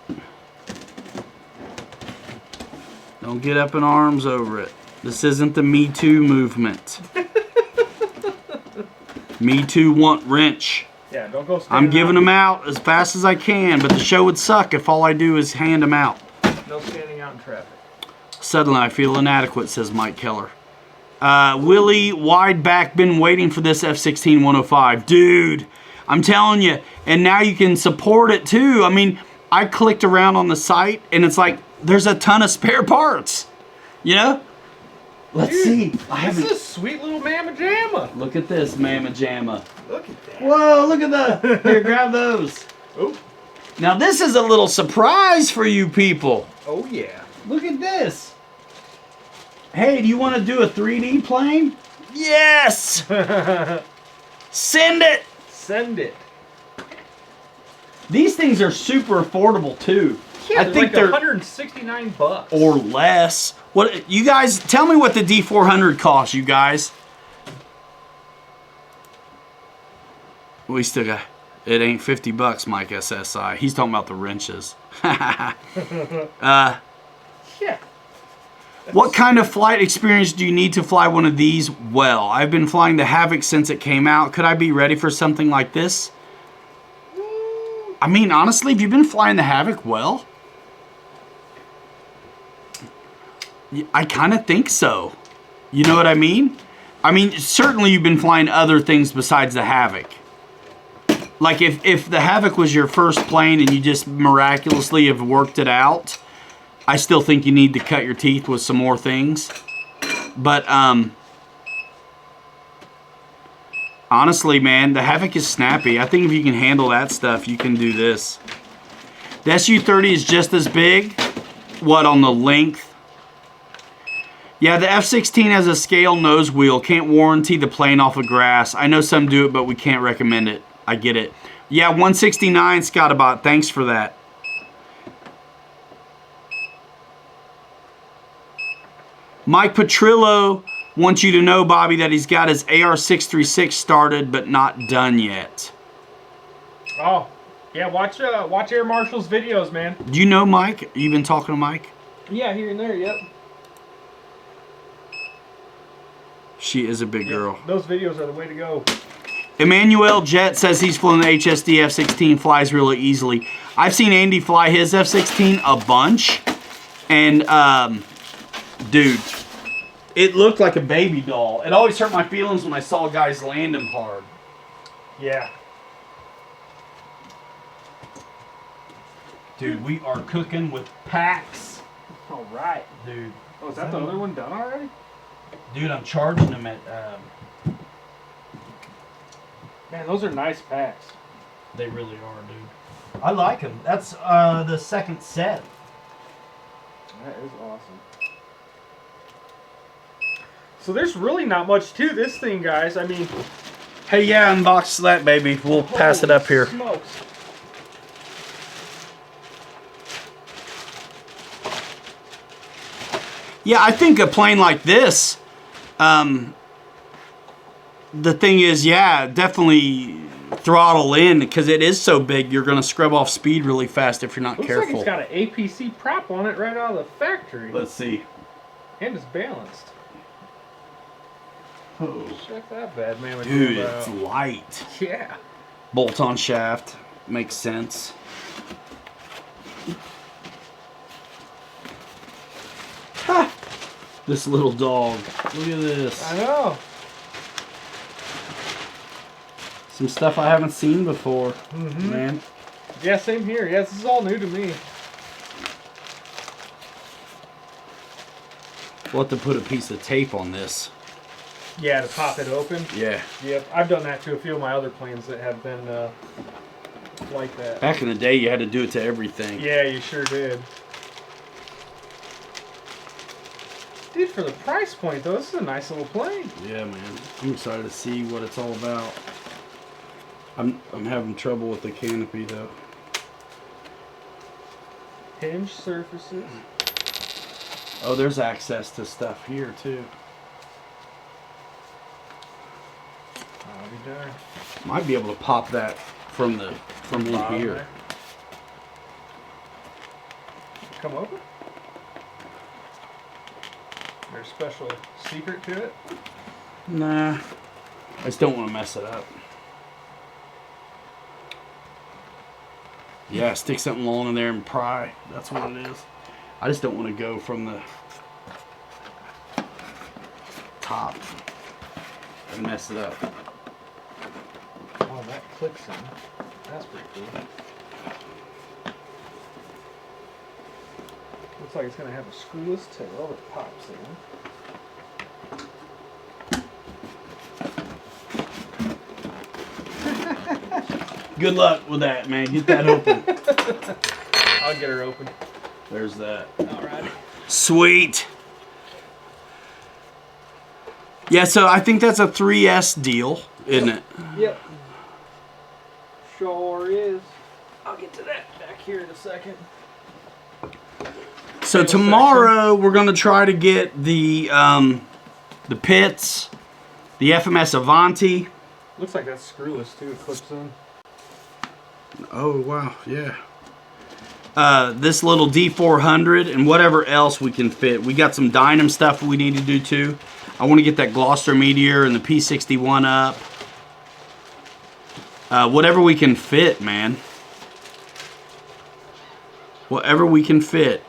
Don't get up in arms over it. This isn't the Me Too movement. Me Too want wrench. Yeah, don't go. I'm giving them out as fast as I can, but the show would suck if all I do is hand them out. No standing out in traffic. Suddenly I feel inadequate, says Mike Keller. Willie, wide back, been waiting for this F-16 105. Dude, I'm telling you. And now you can support it too. I mean, I clicked around on the site and it's like, there's a ton of spare parts. You know? Let's see. This is a sweet little mamma jamma. Look at this mamma jamma. Look at that. Whoa, look at the. Here, grab those. Oh. Now this is a little surprise for you people. Oh yeah. Look at this. Hey, do you want to do a 3D plane? Yes! Send it! Send it. These things are super affordable too. Yeah, I think like they're $169 or less. What you guys tell me what the D400 costs, you guys? We still got it ain't $50, Mike SSI. He's talking about the wrenches. Yeah. What kind of flight experience do you need to fly one of these well? I've been flying the Havoc since it came out. Could I be ready for something like this? I mean, honestly, have you been flying the Havoc well? I kind of think so. You know what I mean? I mean, certainly you've been flying other things besides the Havoc. Like if the Havoc was your first plane and you just miraculously have worked it out, I still think you need to cut your teeth with some more things. But, honestly, man, the Havoc is snappy. I think if you can handle that stuff, you can do this. The SU-30 is just as big. What, on the length? Yeah, the F-16 has a scale nose wheel. Can't warranty the plane off of grass. I know some do it, but we can't recommend it. I get it. Yeah, 169, Scottabot. Thanks for that. Mike Petrillo wants you to know, Bobby, that he's got his AR-636 started but not done yet. Oh, yeah. Watch Air Marshal's videos, man. Do you know Mike? You've been talking to Mike? Yeah, here and there. Yep. She is a big girl. Those videos are the way to go. Emmanuel Jet says he's flown the HSD F-16, flies really easily. I've seen Andy fly his F-16 a bunch, and dude, it looked like a baby doll. It always hurt my feelings when I saw guys land him hard. Yeah. Dude, we are cooking with packs. All right. Dude. Oh, is that the other one done already? Dude, I'm charging them at... Man, those are nice packs. They really are, dude. I like them. That's the second set. That is awesome. So there's really not much to this thing, guys. I mean... Hey, yeah, unbox that, baby. We'll pass it up here. Smokes. Yeah, I think a plane like this, the thing is, yeah, definitely throttle in because it is so big. You're going to scrub off speed really fast if you're not careful. Looks like it's got an APC prop on it right out of the factory. Let's see. And it's balanced. Oh. Check that bad man. Dude, it's light. Yeah. Bolt-on shaft. Makes sense. Ha! This little dog. Look at this. I know. Some stuff I haven't seen before, man. Yeah, same here. Yeah, this is all new to me. We'll have to put a piece of tape on this. Yeah, to pop it open. Yeah. Yep, I've done that to a few of my other planes that have been like that. Back in the day, you had to do it to everything. Yeah, you sure did. Dude, for the price point, though, this is a nice little plane. Yeah, man. I'm excited to see what it's all about. I'm having trouble with the canopy, though. Hinge surfaces. Oh, there's access to stuff here, too. I'll be darned. Might be able to pop that from in here. There. Come over. There's a special secret to it? Nah. I just don't want to mess it up. Yeah, stick something long in there and pry. That's what it is. I just don't want to go from the top and mess it up. Oh, that clicks in. That's pretty cool. Looks like it's going to have a screwless tail that pops in. Good luck with that, man. Get that open. I'll get her open. There's that. Alrighty. Sweet. Yeah, so I think that's a 3S deal, isn't it? Yep. Sure is. I'll get to that back here in a second. So tomorrow we're gonna try to get the pits, the FMS Avanti. Looks like that's screwless too. It clips in. Oh wow, yeah. This little D400 and whatever else we can fit. We got some Dynam stuff we need to do too. I want to get that Gloucester Meteor and the P61 up. Whatever we can fit, man. Whatever we can fit.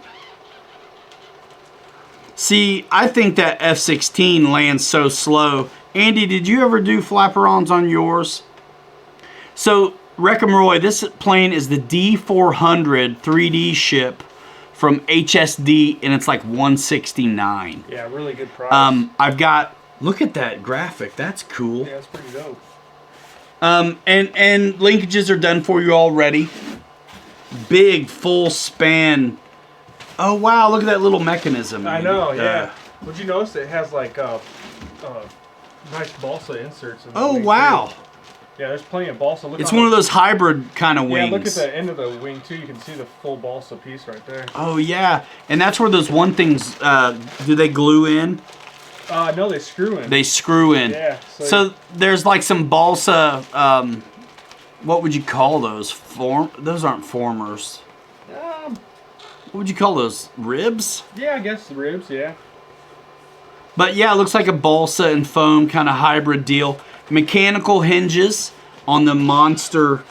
See, I think that F-16 lands so slow. Andy, did you ever do flaperons on yours? So, Roy, this plane is the D400 3D ship from HSD, and it's like $169. Yeah, really good price. I've got, look at that graphic. That's cool. Yeah, it's pretty dope. And linkages are done for you already. Big, full span. Oh, wow, look at that little mechanism. I know, yeah. Would you notice it has like nice balsa inserts in the wing, wow. too. Yeah, there's plenty of balsa. Look It's on one of those hybrid kind of wings. Yeah, look at the end of the wing too. You can see the full balsa piece right there. Oh, yeah. And that's where those one things, do they glue in? No, they screw in. They screw in. Yeah. So there's like some balsa, what would you call those? Those aren't formers. What would you call those? Ribs? Yeah, I guess the ribs, yeah. But yeah, it looks like a balsa and foam kind of hybrid deal. Mechanical hinges on the monster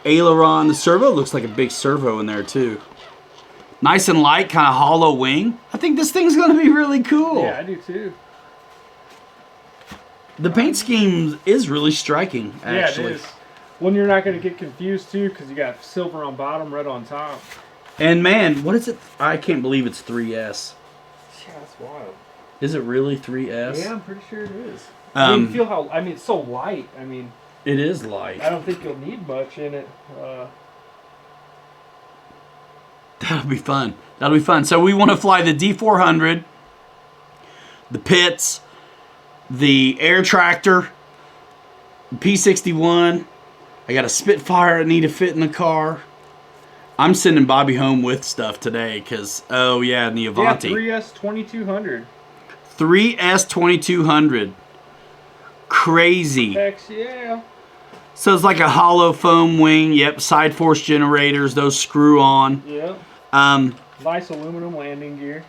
aileron. The servo looks like a big servo in there too. Nice and light, kind of hollow wing. I think this thing's going to be really cool. Yeah, I do too. The paint scheme is really striking, actually. Yeah, it is. One you're not going to get confused too, because you got silver on bottom, red on top. And man, what is it? I can't believe it's 3S. Yeah, that's wild. Is it really 3S? Yeah, I'm pretty sure it is. I mean, feel how? I mean, it's so light. I mean, it is light. I don't think you'll need much in it. That'll be fun. That'll be fun. So we want to fly the D400, the pits, the air tractor, the P61. I got a Spitfire I need to fit in the car. I'm sending Bobby home with stuff today because, oh yeah, and the Avanti. Yeah, 3S 2200. 3S 2200. Crazy. Heck yeah. So it's like a hollow foam wing. Yep, side force generators. Those screw on. Yep. Nice aluminum landing gear.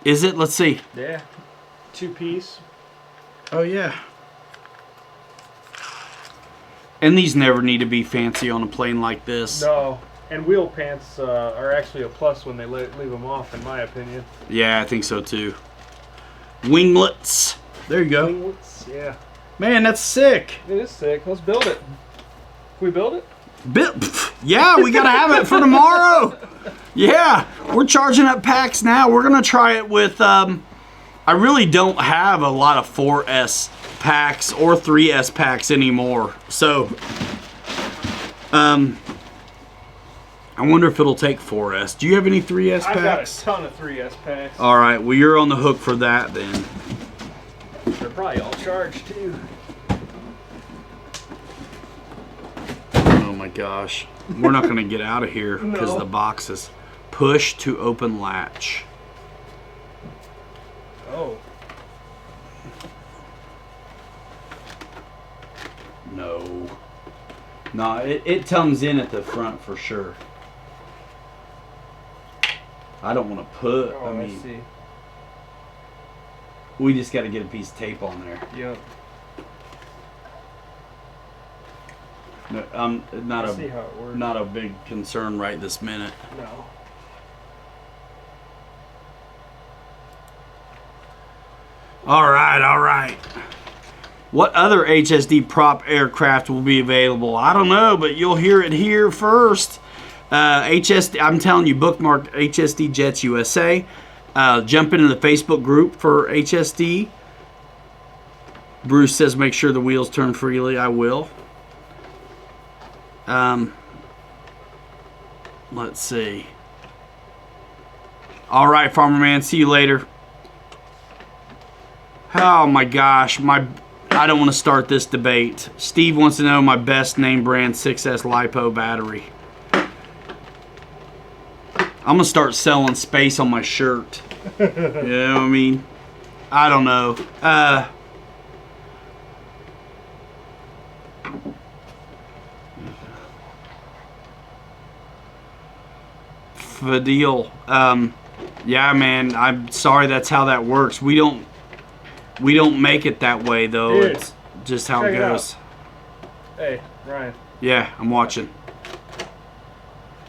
Is it? Let's see. Yeah. 2-piece. Oh yeah. And these never need to be fancy on a plane like this. No. And wheel pants are actually a plus when they leave them off, in my opinion. Yeah, I think so too. Winglets. There you go. Winglets, yeah. Man, that's sick. It is sick. Let's build it. Can we build it? Yeah, we gotta have it for tomorrow. Yeah, we're charging up packs now. We're gonna try it with. I really don't have a lot of 4S packs or 3S packs anymore. So, I wonder if it'll take 4S. Do you have any 3S packs? I've got a ton of 3S packs. All right, well you're on the hook for that then. They're probably all charged too. Oh my gosh. We're not going to get out of here because the box is push to open latch. Oh. No. No, it comes in at the front for sure. I don't want to put, Oh, I see. We just got to get a piece of tape on there. Yep. No, I'm not Let's see how it works. not a big concern right this minute. No. All right. What other HSD prop aircraft will be available? I don't know, but you'll hear it here first. HSD, I'm telling you, bookmark HSD Jets USA. Jump into the Facebook group for HSD. Bruce says make sure the wheels turn freely. I will. Let's see. All right, Farmer Man. See you later. Oh my gosh, I don't want to start this debate. Steve wants to know my best name brand 6S LiPo battery. I'm gonna start selling space on my shirt. You know what I mean? I don't know. Fadil. Yeah, man. I'm sorry. That's how that works. We don't make it that way, though. Dude, it's just how it check it goes. Hey, Ryan. Yeah, I'm watching.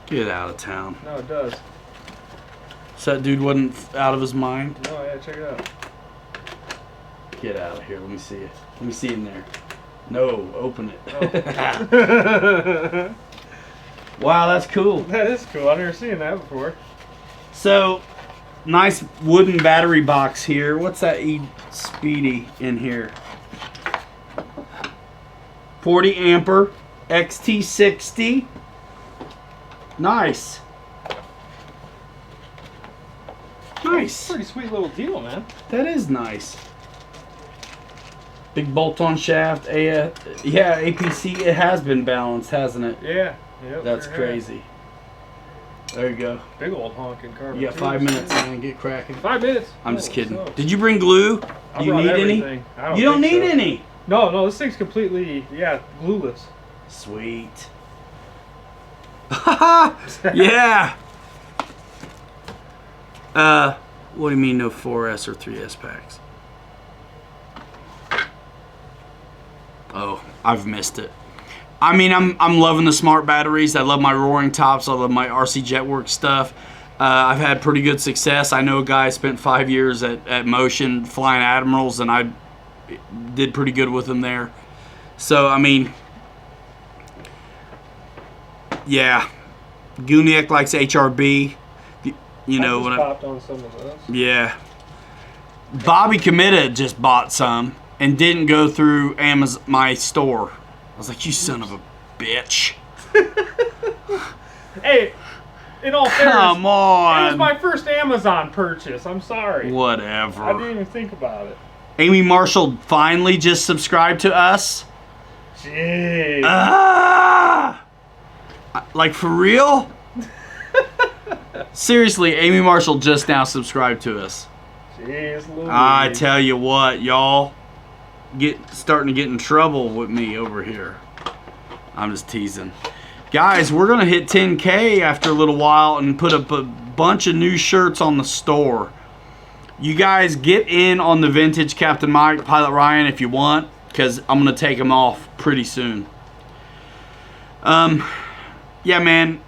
Get out of town. No, it does. So that dude wasn't out of his mind? No, yeah, check it out. Get out of here. Let me see it. Let me see in there. No, open it. Oh. Wow, that's cool. That is cool. I've never seen that before. So, nice wooden battery box here. What's that Speedy in here? 40 ampere XT60. Nice. Nice. Pretty sweet little deal, man. That is nice. Big bolt-on shaft. Yeah, APC. It has been balanced, hasn't it? Yeah. Yep, That's sure crazy. There you go. Big old honking carbon. You got 5 minutes, man. Get cracking. 5 minutes? I'm just kidding. So. Did you bring glue? I Do you brought need everything. any? I You don't think need so. any. No, this thing's completely, glueless. Sweet. Yeah. What do you mean no 4S or 3S packs? Oh, I've missed it. I mean, I'm loving the smart batteries. I love my Roaring Tops. I love my RC Jetworks stuff. I've had pretty good success. I know a guy spent 5 years at Motion flying Admirals, and I did pretty good with them there. So, I mean, yeah. Guniak likes HRB. You know I what just popped on some of those. Yeah. Bobby Committa just bought some and didn't go through Amazon, my store. I was like, you son of a bitch. Hey, in all fairness, Come on. it was my first Amazon purchase. I'm sorry. Whatever. I didn't even think about it. Amy Marshall finally just subscribed to us. Jeez. Like, for real? Seriously, Amy Marshall just now subscribed to us. Jeez Louise. I tell you what, y'all starting to get in trouble with me over here. I'm just teasing. Guys, we're going to hit 10K after a little while and put up a bunch of new shirts on the store. You guys get in on the vintage Captain Mike, Pilot Ryan if you want, because I'm going to take them off pretty soon. Yeah, man,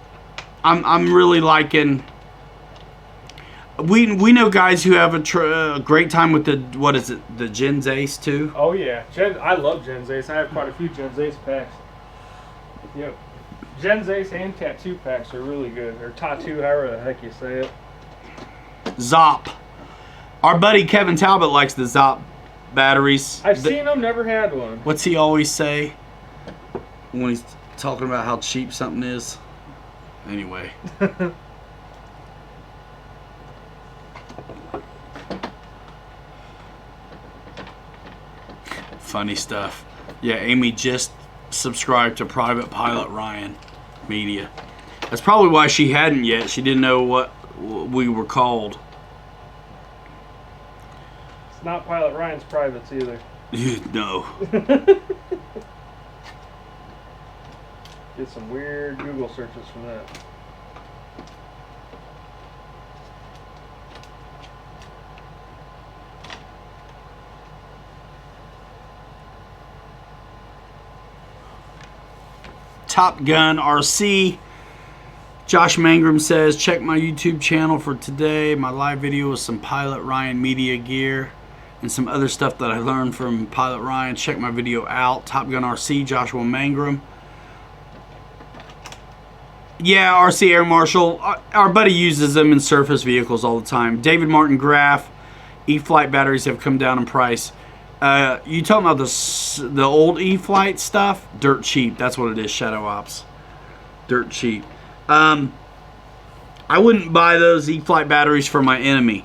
I'm really liking. We know guys who have a great time with the, what is it, the Gens Ace too? Oh yeah, I love Gens Ace. I have quite a few Gens Ace packs. Yep. Gens Ace and Tattoo packs are really good. Or Tattoo, however the heck you say it. Zop. Our buddy Kevin Talbot likes the Zop batteries. I've seen them, never had one. What's he always say when he's talking about how cheap something is? Anyway. Funny stuff. Yeah, Amy just subscribed to Private Pilot Ryan Media. That's probably why she hadn't yet. She didn't know what we were called. It's not Pilot Ryan's privates either. No. Get some weird Google searches from that. Top Gun RC. Josh Mangrum says, check my YouTube channel for today. My live video with some Pilot Ryan media gear and some other stuff that I learned from Pilot Ryan. Check my video out. Top Gun RC, Joshua Mangrum. Yeah, RC Air Marshal. Our buddy uses them in surface vehicles all the time. David Martin Graff. E-Flight batteries have come down in price. You talking about the old E-Flight stuff? Dirt cheap. That's what it is, Shadow Ops. Dirt cheap. I wouldn't buy those E-Flight batteries for my enemy.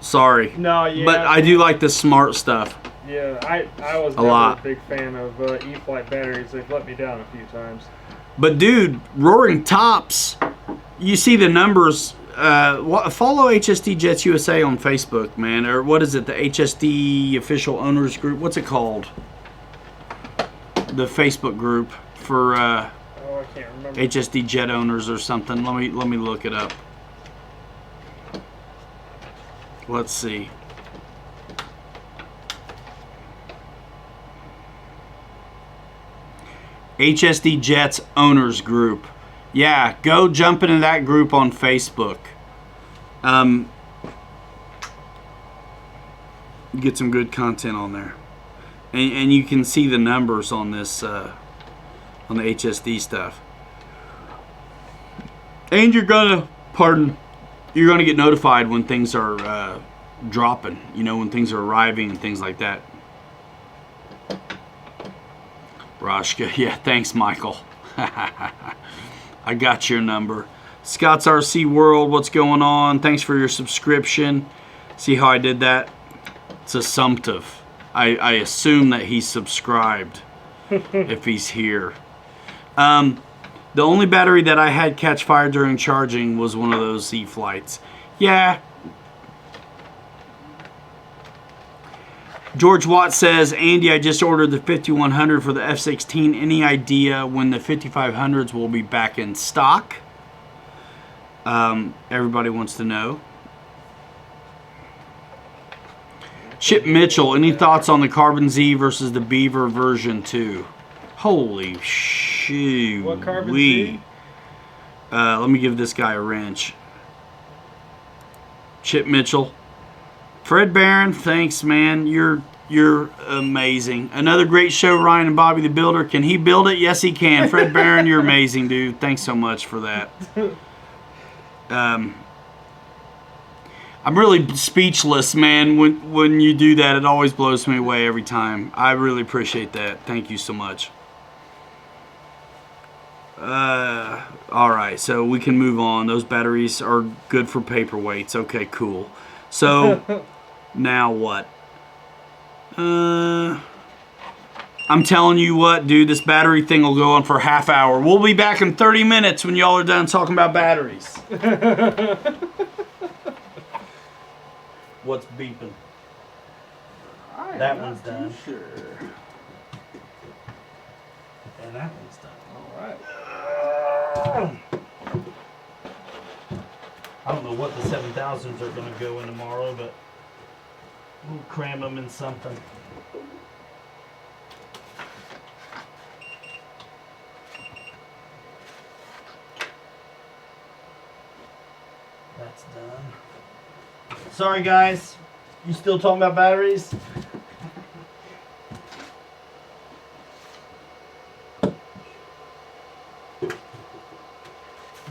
Sorry. No, yeah. But I do like the smart stuff. Yeah, I was never a big fan of E-Flight batteries. They've let me down a few times. But dude, Roaring Tops, you see the numbers. Follow HSD Jets USA on Facebook, man. Or what is it? The HSD Official Owners Group. What's it called? The Facebook group for I can't remember. HSD Jet Owners or something. Let me look it up. Let's see. HSD Jets Owners Group. Yeah, go jump into that group on Facebook. Get some good content on there. And you can see the numbers on this, on the HSD stuff. And you're gonna get notified when things are dropping. You know, when things are arriving and things like that. Roshka, yeah, thanks, Michael. I got your number. Scott's RC World, what's going on? Thanks for your subscription. See how I did that? It's assumptive. I assume that he's subscribed if he's here. The only battery that I had catch fire during charging was one of those E-Flights. Yeah. George Watt says, Andy, I just ordered the 5100 for the F-16. Any idea when the 5500s will be back in stock? Everybody wants to know. Chip Mitchell, any thoughts on the Carbon Z versus the Beaver version 2? Holy shoot. What Carbon Z? Let me give this guy a wrench. Chip Mitchell. Fred Barron, thanks, man. You're amazing. Another great show, Ryan and Bobby the Builder. Can he build it? Yes, he can. Fred Barron, you're amazing, dude. Thanks so much for that. I'm really speechless, man. When you do that, it always blows me away every time. I really appreciate that. Thank you so much. All right, so we can move on. Those batteries are good for paperweights. Okay, cool. So now what? I'm telling you what, dude, this battery thing will go on for a half hour. We'll be back in 30 minutes when y'all are done talking about batteries. What's beeping? That one's done. Sure. And that one's done. All right. I don't know what the 7000s are going to go in tomorrow, but we'll cram them in something. That's done. Sorry, guys. You still talking about batteries?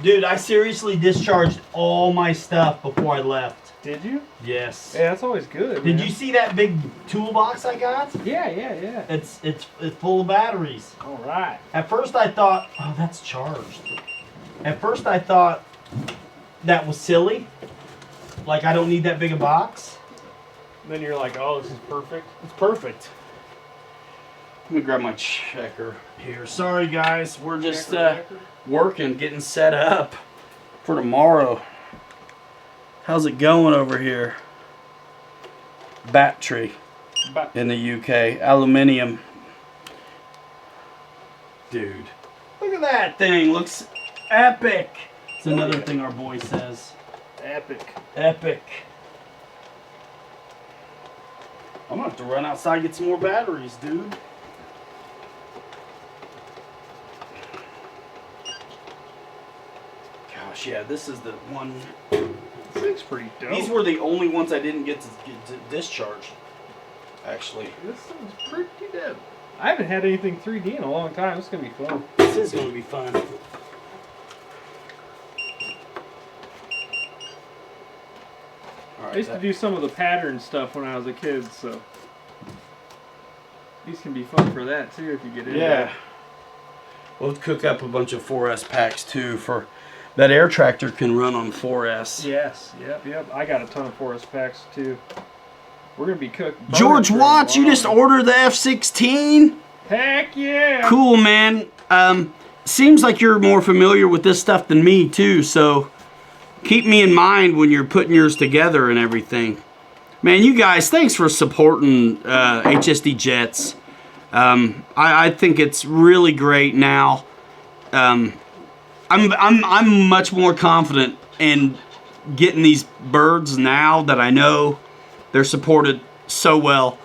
Dude, I seriously discharged all my stuff before I left. Did you? Yes. Yeah, that's always good. Did man. you see that big toolbox I got? Yeah. It's full of batteries. All right. At first I thought, oh, that's charged. At first I thought that was silly. Like, I don't need that big a box. Then you're like, oh, this is perfect. It's perfect. Let me grab my checker here. Sorry, guys. We're just Checker. working, getting set up for tomorrow. How's it going over here? Battery in the UK. Aluminium. Dude. Look at that thing. Looks epic. It's another thing our boy says. Epic. Epic. I'm gonna have to run outside and get some more batteries, dude. gosh, yeah, this is the one. This thing's pretty dope. These were the only ones I didn't get to discharge, actually. This thing's pretty dope. I haven't had anything 3D in a long time. This is going to be fun. This is going to be fun. All right, I used to do some of the pattern stuff when I was a kid, so these can be fun for that too if you get into it. We'll cook up a bunch of 4S packs too. For that air tractor can run on 4S. Yes, yep. I got a ton of 4S packs too. We're gonna be cooking. George Watts, you just ordered the F-16? Heck yeah! Cool, man. Seems like you're more familiar with this stuff than me too, so keep me in mind when you're putting yours together and everything. Man, you guys, thanks for supporting HSD Jets. I think it's really great now. I'm much more confident in getting these birds now that I know they're supported so well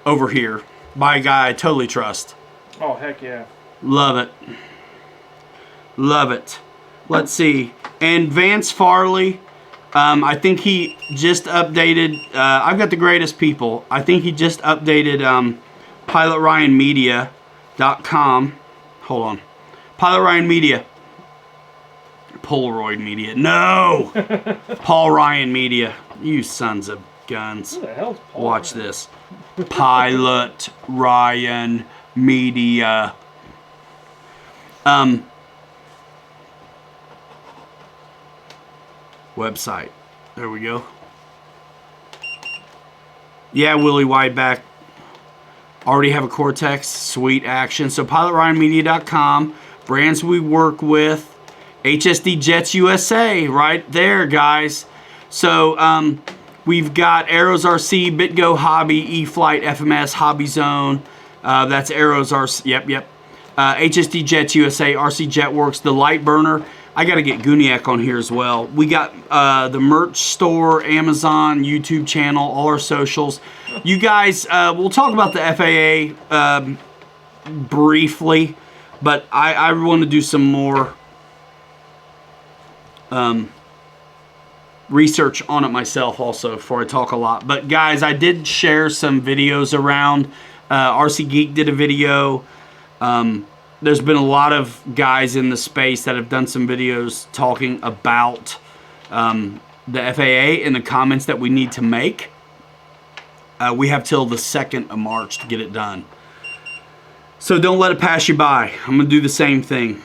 over here by a guy I totally trust. Oh, heck yeah. Love it. Love it. Let's see. And Vance Farley, I think he just updated, I've got the greatest people. I think he just updated PilotRyanMedia.com. Hold on. Pilot Ryan Media. Polaroid Media. No! Paul Ryan Media. You sons of guns. Who the hell's Paul Watch Ryan? this. Pilot Ryan Media. Website. There we go. Yeah, Willie Wideback. Already have a Cortex. Sweet action. So PilotRyanMedia.com. Brands we work with. HSD Jets USA. Right there, guys. So we've got Arrows RC, BitGo Hobby, E-Flight, FMS, Hobby Zone. That's Arrows RC. Yep. HSD Jets USA, RC Jetworks, the Light Burner. I got to get Guniac on here as well. We got the merch store, Amazon, YouTube channel, all our socials. You guys, we'll talk about the FAA briefly, but I want to do some more research on it myself also before I talk a lot. But guys, I did share some videos around. RC Geek did a video. There's been a lot of guys in the space that have done some videos talking about the FAA and the comments that we need to make. We have till the 2nd of March to get it done. So don't let it pass you by. I'm going to do the same thing.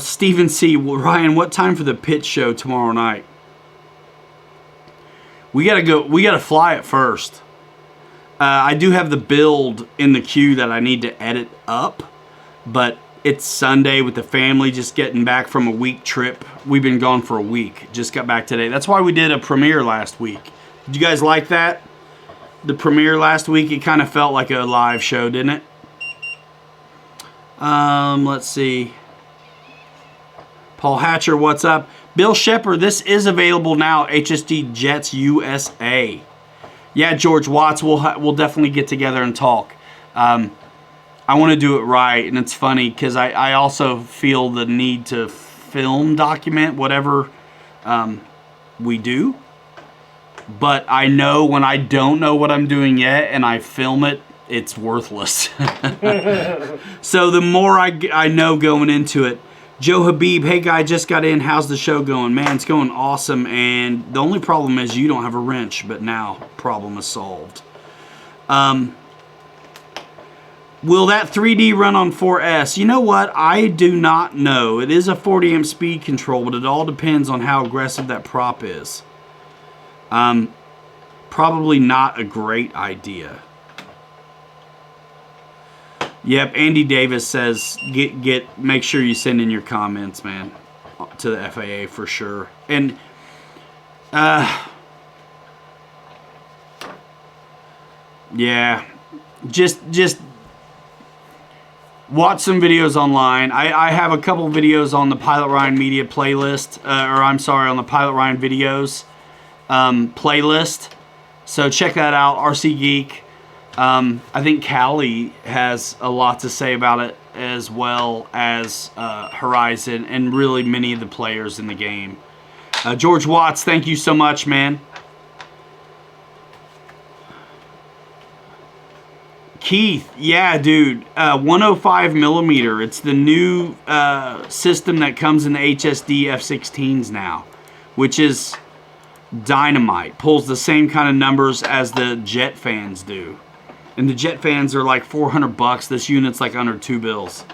Stephen C. Well, Ryan, what time for the pitch show tomorrow night? We got to go. We got to fly it first. I do have the build in the queue that I need to edit up, but it's Sunday with the family, just getting back from a week trip. We've been gone for a week. Just got back today. That's why we did a premiere last week. Did you guys like that? The premiere last week, it kind of felt like a live show, didn't it? Let's see. Paul Hatcher, what's up? Bill Shepard, this is available now, HSD Jets USA. Yeah, George Watts, we'll definitely get together and talk. I want to do it right, and it's funny because I also feel the need to film document whatever we do. But I know when I don't know what I'm doing yet and I film it, it's worthless. So the more I know going into it. Joe Habib, hey guy, just got in. How's the show going? Man, it's going awesome. And the only problem is you don't have a wrench, but now problem is solved. Will that 3D run on 4S? You know what? I do not know. It is a 40 amp speed control, but it all depends on how aggressive that prop is. Probably not a great idea. Yep, Andy Davis says make sure you send in your comments, man, to the FAA for sure. And yeah, just watch some videos online. I have a couple videos on the Pilot Ryan Media playlist, on the Pilot Ryan videos playlist. So check that out, RC Geek. I think Callie has a lot to say about it, as well as Horizon and really many of the players in the game. George Watts, thank you so much, man. Keith, yeah, dude, 105 millimeter. It's the new system that comes in the HSD F-16s now, which is dynamite. Pulls the same kind of numbers as the jet fans do. And the jet fans are like $400. This unit's like under $2.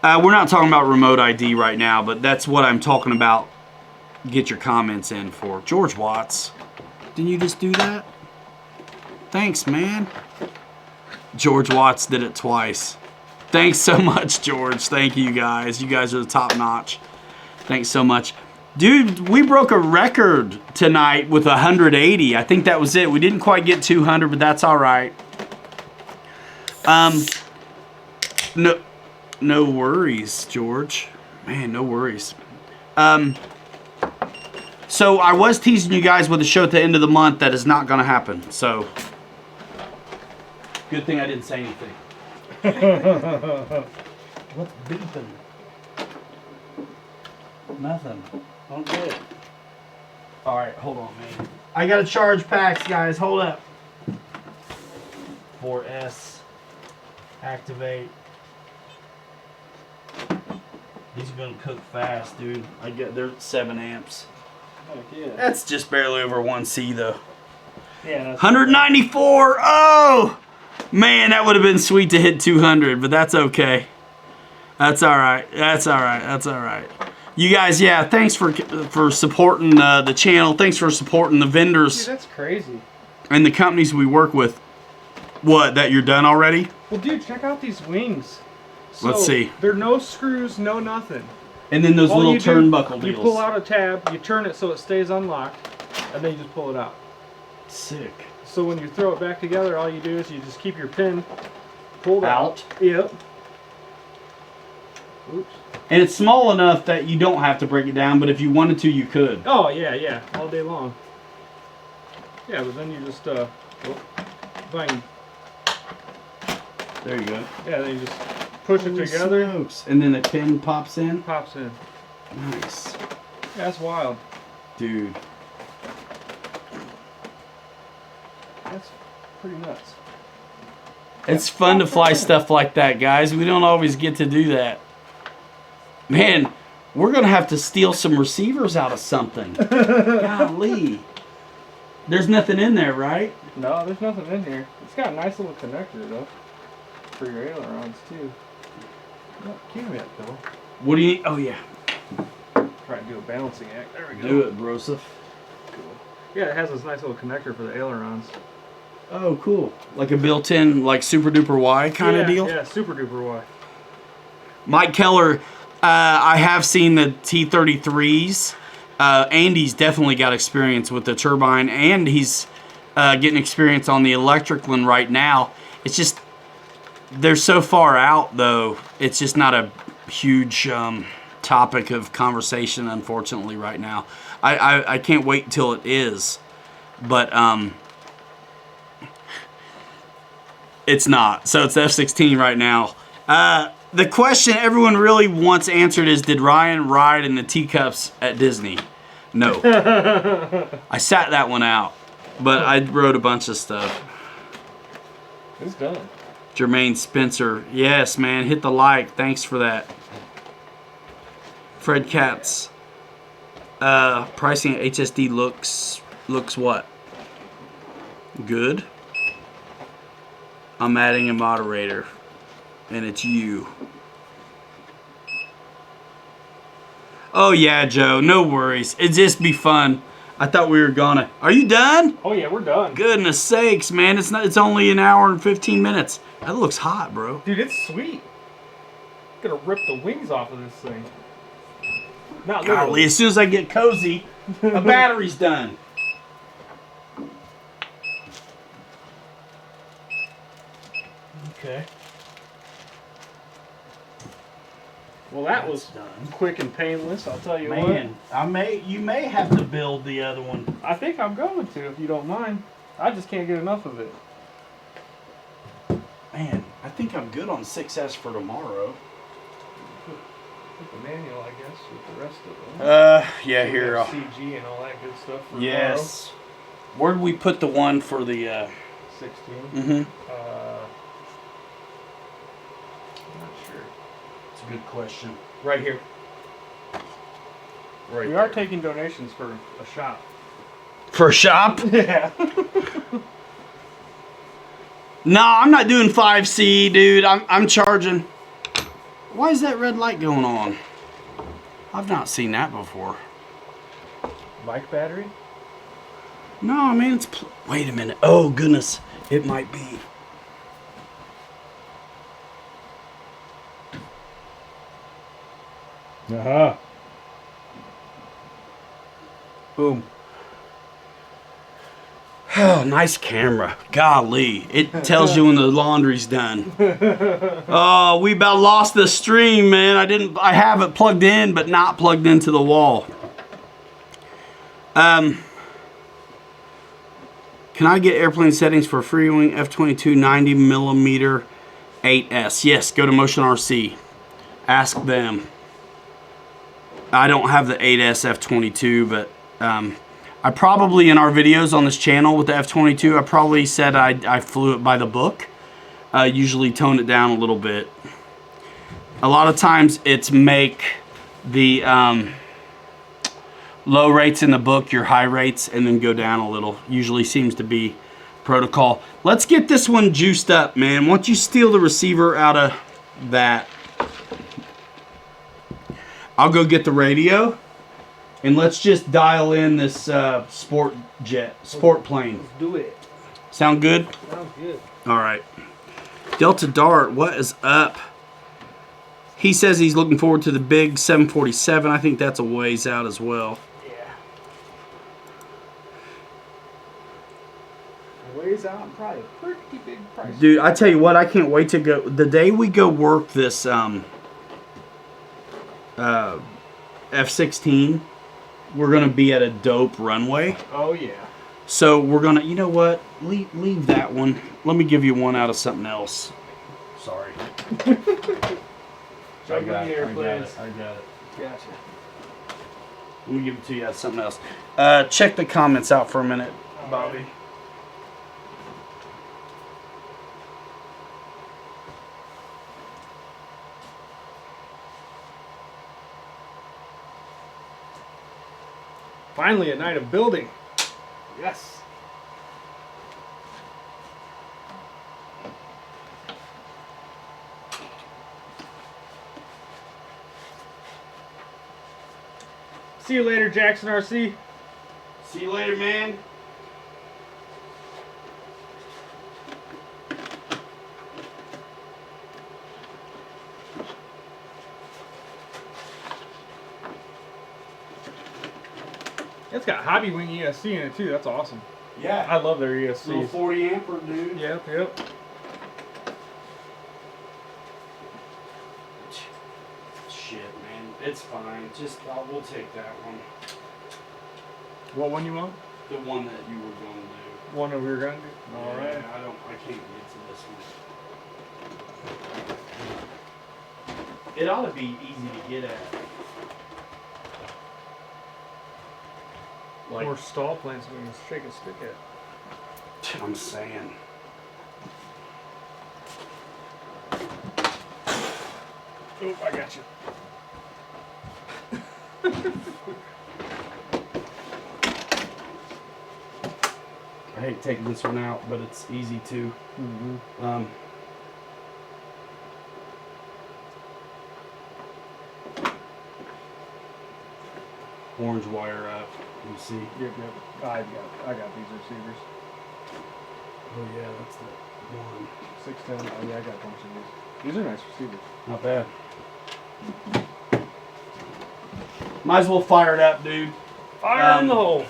We're not talking about remote ID right now, but that's what I'm talking about. Get your comments in for. George Watts, didn't you just do that? Thanks, man. George Watts did it twice. Thanks so much, George. Thank you, guys. You guys are the top notch. Thanks so much. Dude, we broke a record tonight with 180. I think that was it. We didn't quite get 200, but that's all right. No worries, George. Man, no worries. So I was teasing you guys with a show at the end of the month. That is not going to happen. So good thing I didn't say anything. What's beeping? Nothing. Don't get it. All right, hold on, man. I got to charge packs, guys. Hold up. 4S. Activate. These are gonna cook fast, dude. They're 7 amps. Heck yeah. That's just barely over 1C though. Yeah. That's 194. Oh man, that would have been sweet to hit 200, but that's okay. That's all right. That's all right. That's all right. You guys, yeah. Thanks for supporting the channel. Thanks for supporting the vendors. Dude, that's crazy. And the companies we work with. What? That you're done already? Well, dude, check out these wings. So, let's see. There are no screws, no nothing. And then those little turnbuckle deals. You pull out a tab, you turn it so it stays unlocked, and then you just pull it out. Sick. So when you throw it back together, all you do is you just keep your pin pulled out. Yep. Oops. And it's small enough that you don't have to break it down, but if you wanted to, you could. Oh, yeah, all day long. Yeah, but then you just, bang. There you go. Yeah, then you just push it together. Smokes. And then the pin pops in? Pops in. Nice. Yeah, that's wild. Dude. That's pretty nuts. It's fun to fly stuff like that, guys. We don't always get to do that. Man, we're going to have to steal some receivers out of something. Golly. There's nothing in there, right? No, there's nothing in here. It's got a nice little connector, though. For your ailerons, too. Cue it, though. What do you need? Oh, yeah. Try to do a balancing act. There we go. Do it, Broseph. Cool. Yeah, it has this nice little connector for the ailerons. Oh, cool. Like a built-in, like Super Duper Y kind of deal? Yeah, Super Duper Y. Mike Keller, I have seen the T-33s. Andy's definitely got experience with the turbine, and he's getting experience on the electric one right now. It's just, they're so far out, though. It's just not a huge topic of conversation, unfortunately, right now. I can't wait until it is, but it's not. So it's the F-16 right now. The question everyone really wants answered is, did Ryan ride in the teacups at Disney? No. I sat that one out, but I wrote a bunch of stuff. It's done. Jermaine Spencer. Yes, man. Hit the like. Thanks for that. Fred Katz. Pricing at HSD looks what? Good. I'm adding a moderator. And it's you. Oh yeah, Joe. No worries. It'd just be fun. I thought we were gonna. Are you done? Oh yeah, we're done. Goodness sakes, man. It's not. It's only an hour and 15 minutes. That looks hot, bro. Dude, it's sweet. I'm gonna rip the wings off of this thing. Not literally. Golly, as soon as I get cozy, a battery's done. Okay. Well, that was done. quick and painless. I'll tell you Man, you may have to build the other one. what. I think I'm going to, if you don't mind. I just can't get enough of it. I think I'm good on 6S for tomorrow. With the manual, I guess, with the rest of them. Yeah, So here. CG and all that good stuff for yes. Where'd we put the one for the? tomorrow. 16. Mm-hmm. I'm not sure. It's a good question. Right here. Right. We are taking donations for a shop. For a shop? Yeah. No, I'm not doing 5C, dude. I'm charging. Why is that red light going on? I've not seen that before. Bike battery? No, I mean it's. Wait a minute. Oh goodness, it might be. Boom. Oh, nice camera. Golly. It tells you when the laundry's done. Oh, we about lost the stream, man. I have it plugged in, but not plugged into the wall. Can I get airplane settings for Freewing F-22 90mm 8S? Yes, go to Motion RC. Ask them. I don't have the 8S F-22, but I probably, in our videos on this channel with the F-22, I probably said I flew it by the book. Usually tone it down a little bit. A lot of times it's make the low rates in the book your high rates and then go down a little. Usually seems to be protocol. Let's get this one juiced up, man. Once you steal the receiver out of that, I'll go get the radio. And let's just dial in this sport plane. Let's do it. Sound good? Sounds good. All right. Delta Dart, what is up? He says he's looking forward to the big 747. I think that's a ways out as well. Yeah. Ways out and probably a pretty big price. Dude, I tell you what, I can't wait to go. The day we go work this F-16, we're going to be at a dope runway. Oh, yeah. So we're going to, you know what? Leave that one. Let me give you one out of something else. Sorry. I got it. Gotcha. Let me give it to you out of something else. Check the comments out for a minute, Bobby. Finally, a night of building. Yes. See you later, Jackson RC. See you later, man. It's got Hobby Wing ESC in it too. That's awesome. Yeah. I love their ESCs. Little 40 amper, dude. Yep. Shit, man. It's fine. Just, we'll take that one. What one you want? The one that you were going to do. One that we were gonna do. All right. I can't get to this one. It ought to be easy to get at. Like, More stall planes we can shake a stick at. I'm saying. Oh, I got you. I hate taking this one out, but it's easy to. Mm-hmm. Orange wire up. You see? Yep. I got these receivers. Oh yeah, that's the one. 610. Oh yeah, I got a bunch of these. These are nice receivers. Not bad. Might as well fire it up, dude. Fire in the hole.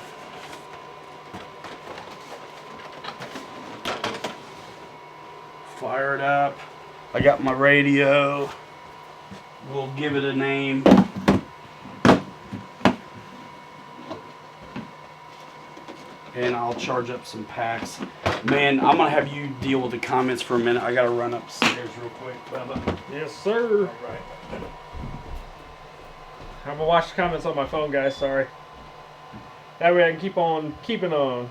Fire it up. I got my radio. We'll give it a name. and I'll charge up some packs. Man, I'm gonna have you deal with the comments for a minute. I gotta run upstairs real quick, Bubba. Yes, sir. All right. I'm gonna watch the comments on my phone, guys. Sorry. That way I can keep on keeping on.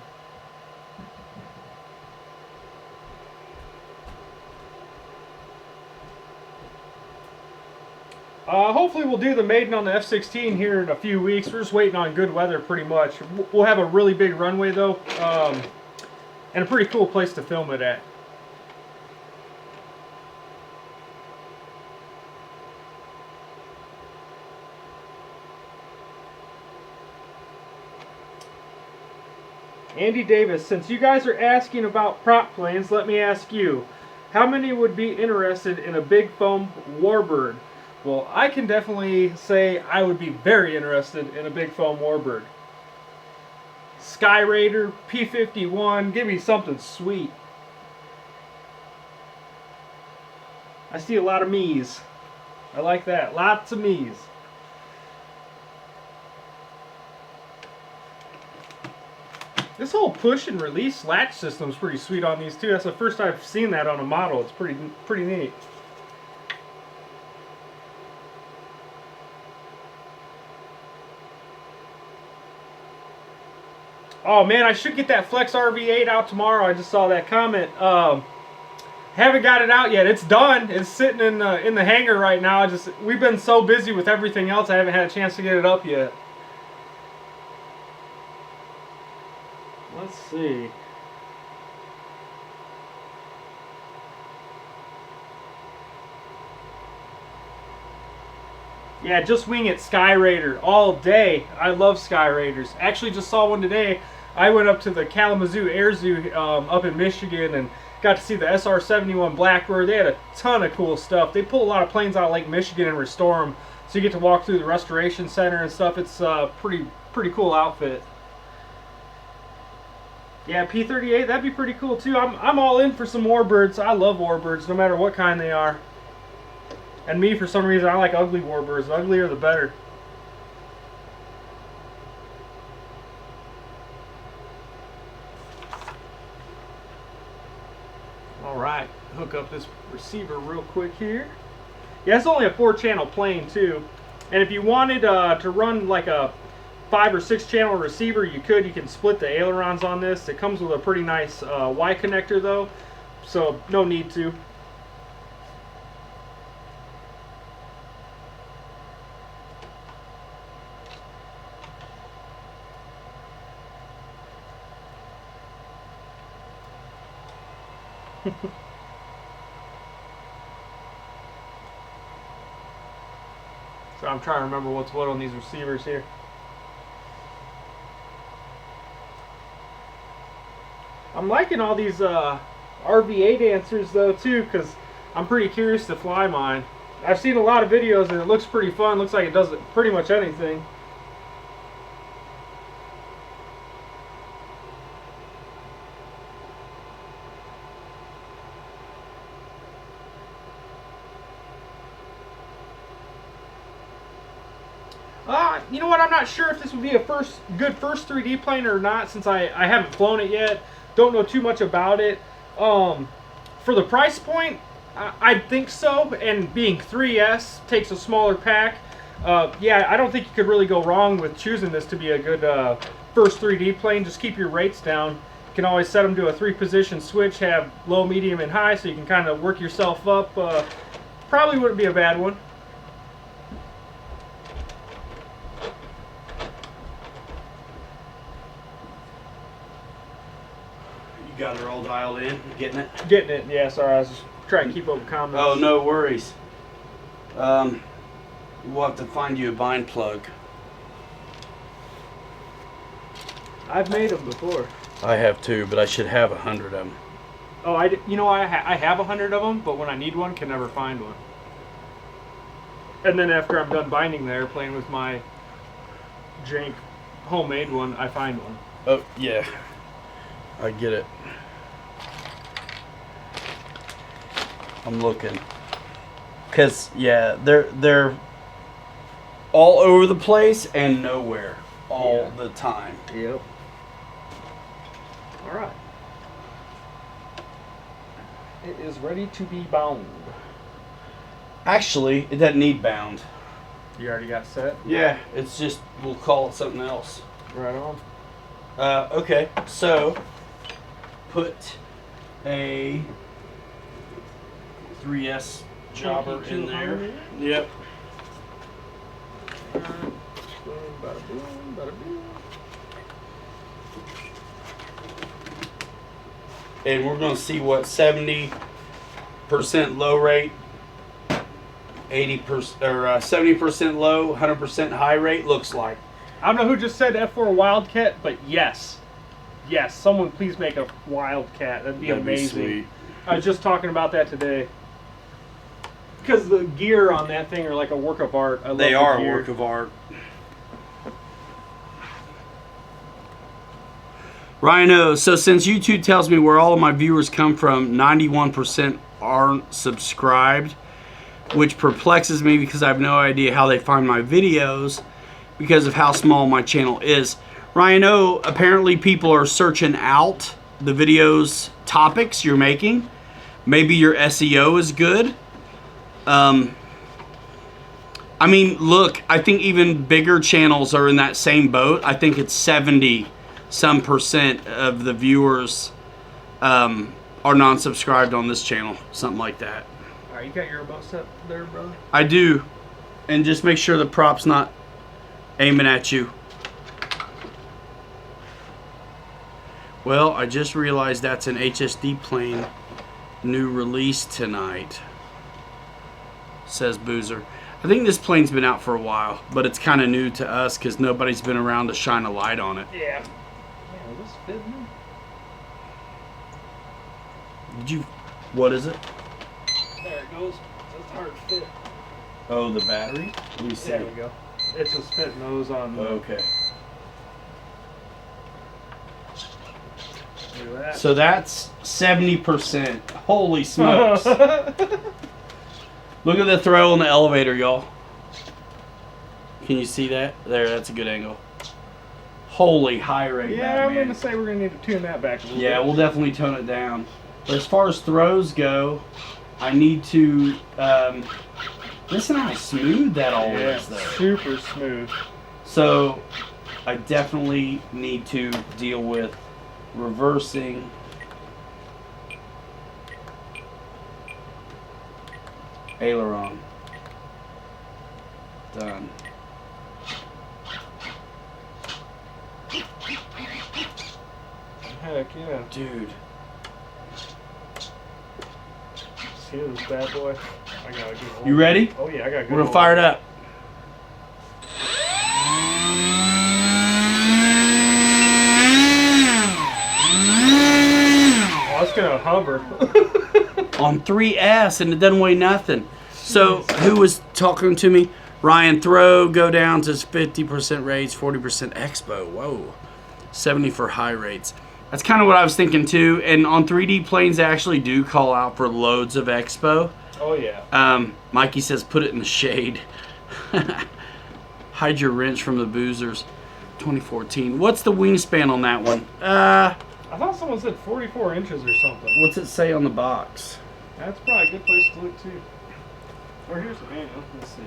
Hopefully we'll do the maiden on the F-16 here in a few weeks. We're just waiting on good weather pretty much. We'll have a really big runway though, and a pretty cool place to film it at. Andy Davis, since you guys are asking about prop planes, let me ask you, how many would be interested in a big foam warbird? Well, I can definitely say I would be very interested in a big foam warbird. Sky Raider, P-51, give me something sweet. I see a lot of me's. I like that, lots of me's. This whole push and release latch system is pretty sweet on these too. That's the first I've seen that on a model. It's pretty neat. Oh man, I should get that Flex RV8 out tomorrow. I just saw that comment. Haven't got it out yet. It's done. It's sitting in the hangar right now. We've been so busy with everything else, I haven't had a chance to get it up yet. Let's see. Yeah, just wing it, Sky Raider all day. I love Sky Raiders. Actually, just saw one today. I went up to the Kalamazoo Air Zoo up in Michigan and got to see the SR-71 Blackbird. They had a ton of cool stuff. They pull a lot of planes out of Lake Michigan and restore them, so you get to walk through the restoration center and stuff. It's a pretty cool outfit. Yeah, P-38, that'd be pretty cool too. I'm all in for some warbirds. I love warbirds, no matter what kind they are. And me, for some reason, I like ugly warbirds. The uglier the better. Alright, hook up this receiver real quick here. Yeah, it's only a 4-channel plane too. And if you wanted to run like a 5 or 6 channel receiver, you could. You can split the ailerons on this. It comes with a pretty nice Y connector though, so no need to. So I'm trying to remember what's what on these receivers here. I'm liking all these RV8 answers though too, because I'm pretty curious to fly mine. I've seen a lot of videos and it looks pretty fun. Looks like it does pretty much anything. You know what, I'm not sure if this would be a good first 3D plane or not, since I haven't flown it yet. Don't know too much about it. For the price point, I'd think so, and being 3S takes a smaller pack. Yeah, I don't think you could really go wrong with choosing this to be a good first 3D plane. Just keep your rates down. You can always set them to a 3-position switch, have low, medium, and high, so you can kind of work yourself up. Probably wouldn't be a bad one. You got her all dialed in, getting it? Getting it, yeah, sorry, I was just trying to keep up with comments. Oh, no worries. We'll have to find you a bind plug. I've made them before. I have too, but I should have 100 of them. Oh, you know, I have 100 of them, but when I need one, can never find one. And then after I'm done binding the airplane with my jank homemade one, I find one. Oh, yeah. I get it. I'm looking. Because, yeah, they're all over the place and nowhere all the time. Yep. All right. It is ready to be bound. Actually, it doesn't need bound. You already got set? Yeah, it's just, we'll call it something else. Right on. Okay, so put a 3S jobber in there. Yep. Boom, bada boom, bada boom. And we're going to see what 70% low rate, 80% or 70% low, 100% high rate looks like. I don't know who just said F4 Wildcat, but yes. Yes, someone please make a Wildcat. That'd be amazing. Sweet. I was just talking about that today. Because the gear on that thing are like a work of art. I love They the are a gear. work of art. Rhino, so since YouTube tells me where all of my viewers come from, 91% aren't subscribed, which perplexes me because I have no idea how they find my videos because of how small my channel is. Rhino, apparently people are searching out the videos topics you're making. Maybe your SEO is good. I mean, look, I think even bigger channels are in that same boat. I think it's 70% of the viewers are non-subscribed on this channel, something like that. All right, you got your remote set there, brother? I do, and just make sure the prop's not aiming at you. Well, I just realized that's an HSD plane new release tonight, says Boozer. I think this plane's been out for a while, but it's kind of new to us because nobody's been around to shine a light on it. Yeah. Man, will this fit me? Did you, what is it? There it goes. It's hard to fit. Oh, the battery? Let me see. There we go. It's just fitting those on. Okay. Look at that. So that's 70%. Holy smokes. Look at the throw on the elevator, y'all. Can you see that? There, that's a good angle. Holy high rate, Yeah, I'm man. going to say we're going to need to tune that back a little bit. Yeah, we'll definitely tone it down. But as far as throws go, I need to listen how smooth that all is, though. Super smooth. So I definitely need to deal with reversing. Aileron. Done. Heck yeah. Dude. See this bad boy? I got a good one. You ready? Oh yeah, I got a good We're gonna fire it up. Oh, it's gonna hover. On 3S and it doesn't weigh nothing. So who was talking to me? Ryan, throw, go down to 50% rates, 40% expo. Whoa. 70 for high rates. That's kind of what I was thinking too. And on 3D planes, they actually do call out for loads of expo. Oh yeah. Mikey says put it in the shade. Hide your wrench from the boozers. 2014. What's the wingspan on that one? I thought someone said 44 inches or something. What's it say on the box? That's probably a good place to look too. Or here's the manual. Let's see.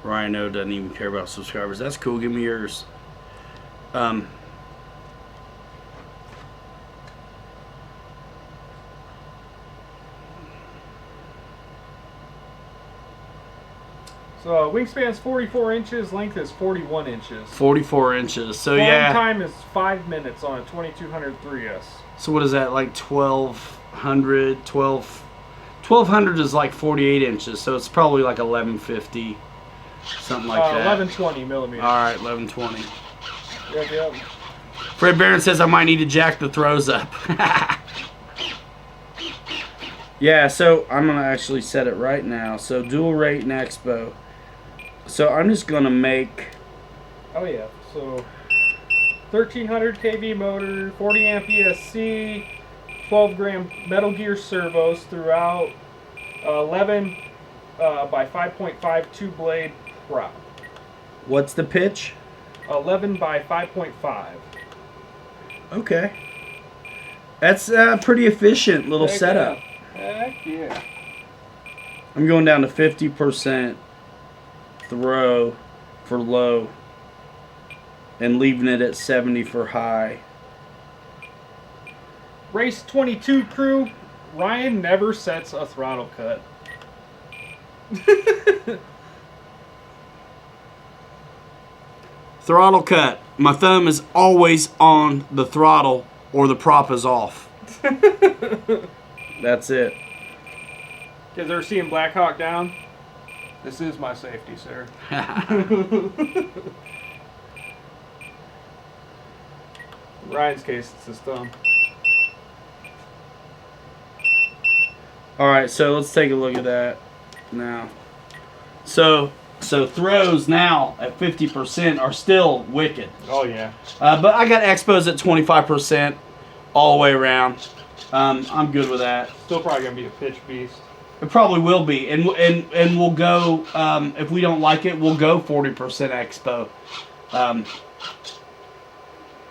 Rhino doesn't even care about subscribers. That's cool. Give me yours. So wingspan is 44 inches, length is 41 inches. 44 inches. So Flying yeah. time is 5 minutes on a 2200 3S. So what is that, like 1200, 1200 is like 48 inches, so it's probably like 1150, something like that. 1120 millimeters. All right, 1120. Yep. Fred Barron says I might need to jack the throws up. Yeah, so I'm going to actually set it right now. So dual rate and expo. So I'm just going to make... Oh yeah, so 1300 kV motor, 40 amp ESC, 12 gram Metal Gear servos throughout, 11 by 5.5 two-blade prop. What's the pitch? 11 by 5.5. Okay. That's a pretty efficient little Heck setup. Yeah. Heck yeah. I'm going down to 50% throw for low and leaving it at 70 for high. Race 22 crew, Ryan never sets a throttle cut. Throttle cut. My thumb is always on the throttle or the prop is off. That's it. You guys ever seen Black Hawk Down? This is my safety, sir. In Ryan's case, it's his thumb. All right, so let's take a look at that now. So throws now at 50% are still wicked. Oh, yeah. But I got expos at 25% all the way around. I'm good with that. Still probably going to be a pitch beast. It probably will be, and we'll go. If we don't like it, we'll go 40% expo.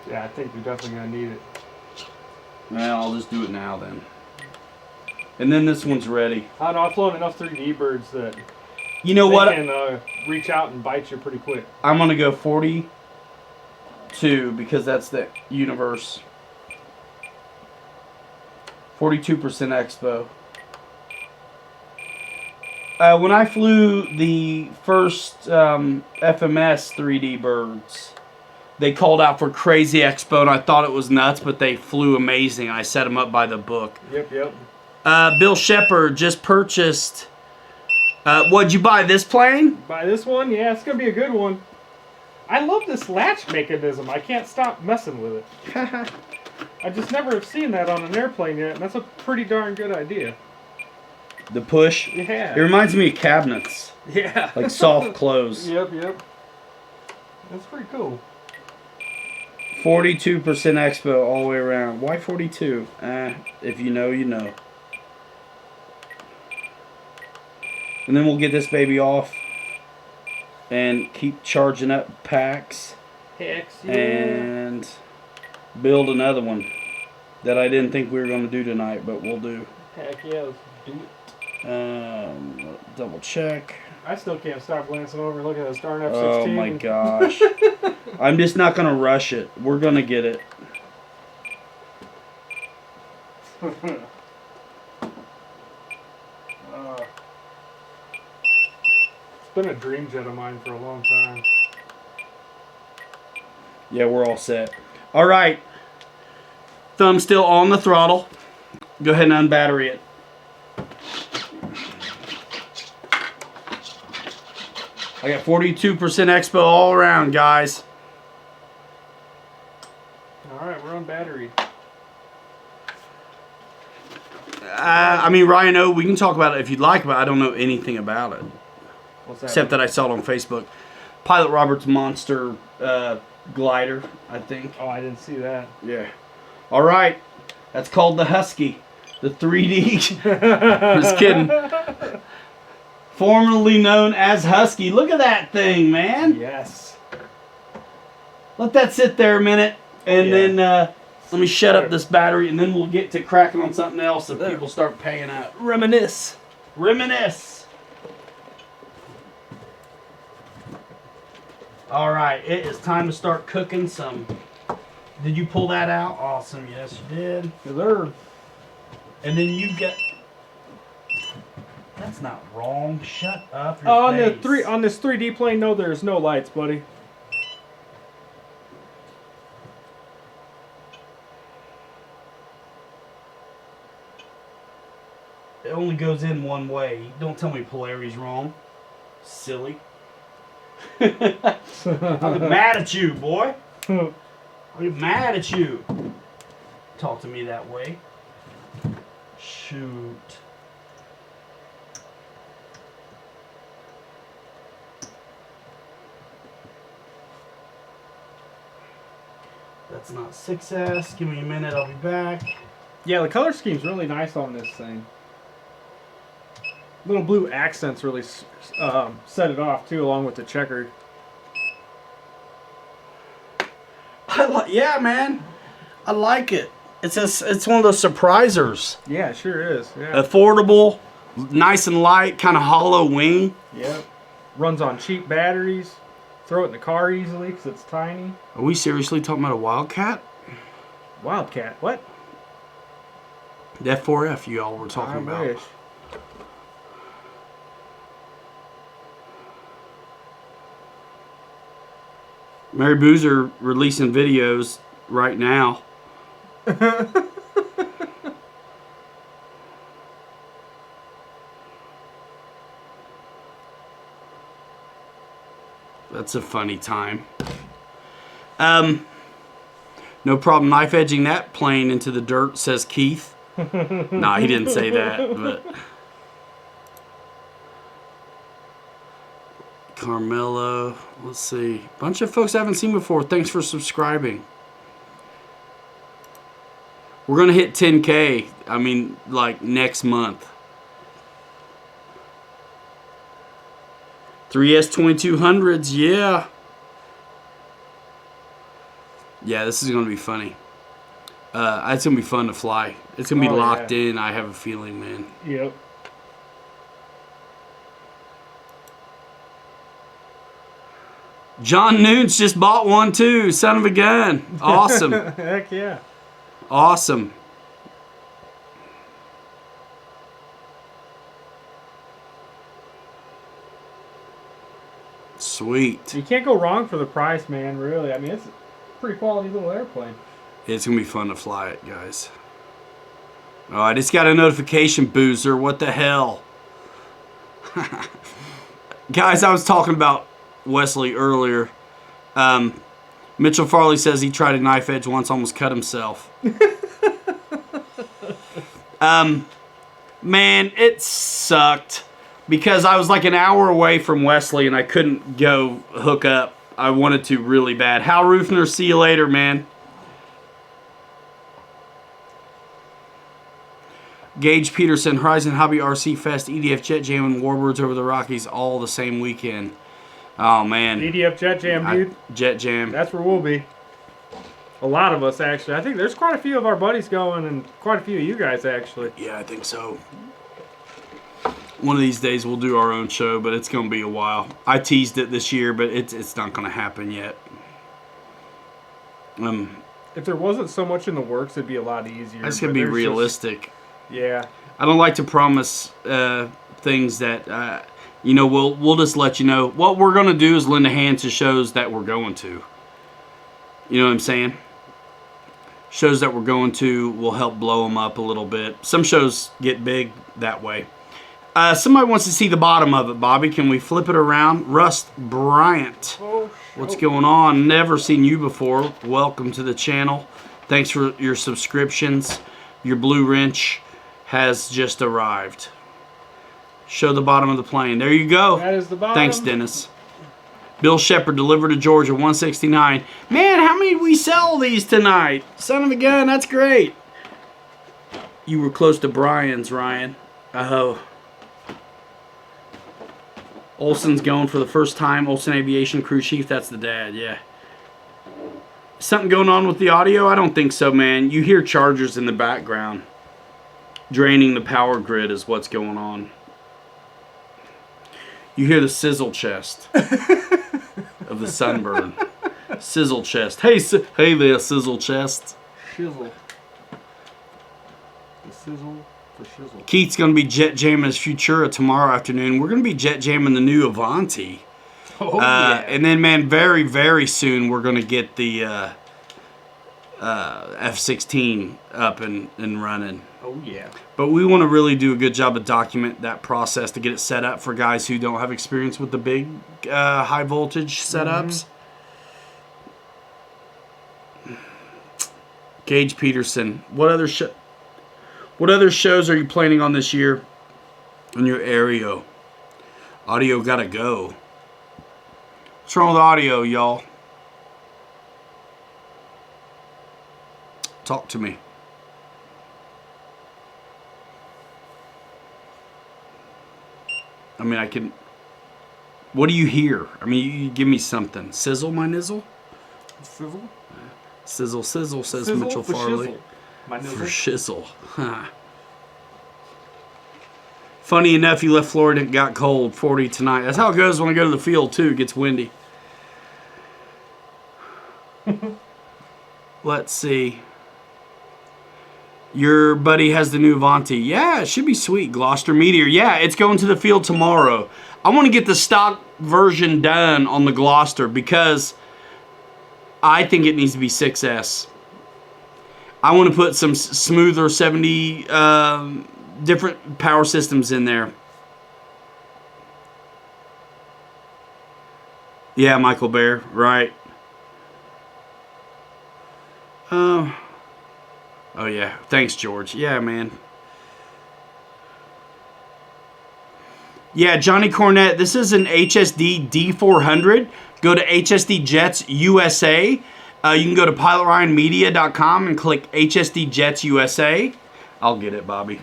Yeah, I think we're definitely going to need it. Well, I'll just do it now then. And then this one's ready. I don't know, I've flown enough 3D birds that You know they what? can reach out and bite you pretty quick. I'm gonna go 42 because that's the universe. 42% expo. When I flew the first FMS 3D birds, they called out for crazy expo, and I thought it was nuts, but they flew amazing. I set them up by the book. Yep. Bill Shepard just purchased. What'd you buy? This plane? Buy this one? Yeah, it's going to be a good one. I love this latch mechanism. I can't stop messing with it. I just never have seen that on an airplane yet, and that's a pretty darn good idea. The push? Yeah. It reminds me of cabinets. Yeah. Like soft close. Yep. That's pretty cool. 42% expo all the way around. Why 42? If you know, you know. And then we'll get this baby off and keep charging up packs. Heck yeah. And build another one that I didn't think we were going to do tonight, but we'll do. Heck yeah, let's do it. Double check. I still can't stop glancing over and looking at this darn F-16. Oh my gosh. I'm just not going to rush it. We're going to get it. It's been a dream jet of mine for a long time. Yeah, we're all set. All right. Thumb still on the throttle. Go ahead and unbattery it. I got 42% expo all around, guys. All right, we're on battery. I mean, Ryan O, we can talk about it if you'd like, but I don't know anything about it. What's that? Except that I saw it on Facebook. Pilot Robert's Monster glider, I think. Oh, I didn't see that. Yeah. All right. That's called the Husky. The 3D. Just kidding. Formerly known as Husky. Look at that thing, man. Yes. Let that sit there a minute. And then let me shut up this battery. And then we'll get to cracking on something else if people start paying up. Reminisce. All right. It is time to start cooking some. Did you pull that out? Awesome. Yes, you did. There. And then you get... That's not wrong. Shut up your On face. on this 3D plane, no, there's no lights, buddy. It only goes in one way. Don't tell me polarity's wrong. Silly. I'm mad at you, boy. I'm mad at you. Talk to me that way. Shoot. That's not 6S. Give me a minute. I'll be back. Yeah, the color scheme's really nice on this thing. Little blue accents really set it off too, along with the checkered. Yeah, man. I like it. It's one of those surprisers. Yeah, it sure is. Yeah. Affordable, nice and light, kind of hollow wing. Yep. Runs on cheap batteries. Throw it in the car easily because it's tiny. Are we seriously talking about a Wildcat? Wildcat. What? The F4F you all were talking about. Wish. Mary Boozer releasing videos right now. That's a funny time. No problem knife edging that plane into the dirt, says Keith. Nah, he didn't say that, but Carmelo, let's see. Bunch of folks I haven't seen before. Thanks for subscribing. We're gonna hit 10K. I mean, like next month. 3S2200s, yeah. Yeah, this is gonna be funny. It's gonna be fun to fly. It's gonna be locked in. I have a feeling, man. Yep. John Nunes just bought one too. Son of a gun. Awesome. Heck yeah. Awesome. Sweet. You can't go wrong for the price, man, really. I mean, it's a pretty quality little airplane. It's going to be fun to fly it, guys. Oh, I just got a notification, Boozer. What the hell? Guys, I was talking about Wesley earlier. Mitchell Farley says he tried a knife edge once, almost cut himself. Man, it sucked. Because I was like an hour away from Wesley and I couldn't go hook up. I wanted to really bad. Hal Rufner, see you later, man. Gage Peterson, Horizon Hobby RC Fest, EDF Jet Jam, and Warbirds over the Rockies all the same weekend. Oh, man. EDF Jet Jam, dude. Jet Jam. That's where we'll be. A lot of us, actually. I think there's quite a few of our buddies going and quite a few of you guys, actually. Yeah, I think so. One of these days we'll do our own show, but it's going to be a while. I teased it this year, but it's not going to happen yet. If there wasn't so much in the works, it'd be a lot easier. It's going to be realistic. Yeah. I don't like to promise things that, we'll just let you know. What we're going to do is lend a hand to shows that we're going to. You know what I'm saying? Shows that we're going to will help blow them up a little bit. Some shows get big that way. Somebody wants to see the bottom of it, Bobby. Can we flip it around? Rust Bryant. What's going on? Never seen you before. Welcome to the channel. Thanks for your subscriptions. Your blue wrench has just arrived. Show the bottom of the plane. There you go. That is the bottom. Thanks, Dennis. Bill Shepard delivered to Georgia, 169. Man, how many did we sell these tonight? Son of a gun, that's great. You were close to Brian's, Ryan. Oh. Olson's going for the first time. Olson Aviation Crew Chief, that's the dad, yeah. Something going on with the audio? I don't think so, man. You hear chargers in the background. Draining the power grid is what's going on. You hear the sizzle chest of the sunburn. Sizzle chest. Hey there, sizzle chest. Shizzle. The sizzle for shizzle. Keith's going to be jet jamming his Futura tomorrow afternoon. We're going to be jet jamming the new Avanti. Oh, yeah. And then, man, very, very soon we're going to get the F-16 up and running. Oh, yeah. But we want to really do a good job of document that process to get it set up for guys who don't have experience with the big high voltage setups. Gage Peterson, what other shows are you planning on this year in your area? Audio gotta go. What's wrong with audio, y'all? Talk to me. I mean, I can... What do you hear? I mean, you give me something. Sizzle my nizzle? Sizzle? Sizzle, sizzle, says Sizzle Mitchell for Farley. shizzle. My nizzle. For shizzle. Huh. Funny enough, you left Florida and it got cold. 40 tonight. That's how it goes when I go to the field, too. It gets windy. Let's see. Your buddy has the new Avanti. Yeah, it should be sweet. Gloucester Meteor. Yeah, it's going to the field tomorrow. I want to get the stock version done on the Gloucester because I think it needs to be 6S. I want to put some smoother 70 different power systems in there. Yeah, Michael Bear, right. Oh yeah, thanks George. Yeah, man. Yeah, Johnny Cornette, this is an HSD D400. Go to HSD Jets USA. You can go to pilotryanmedia.com and click HSD Jets USA. I'll get it, Bobby.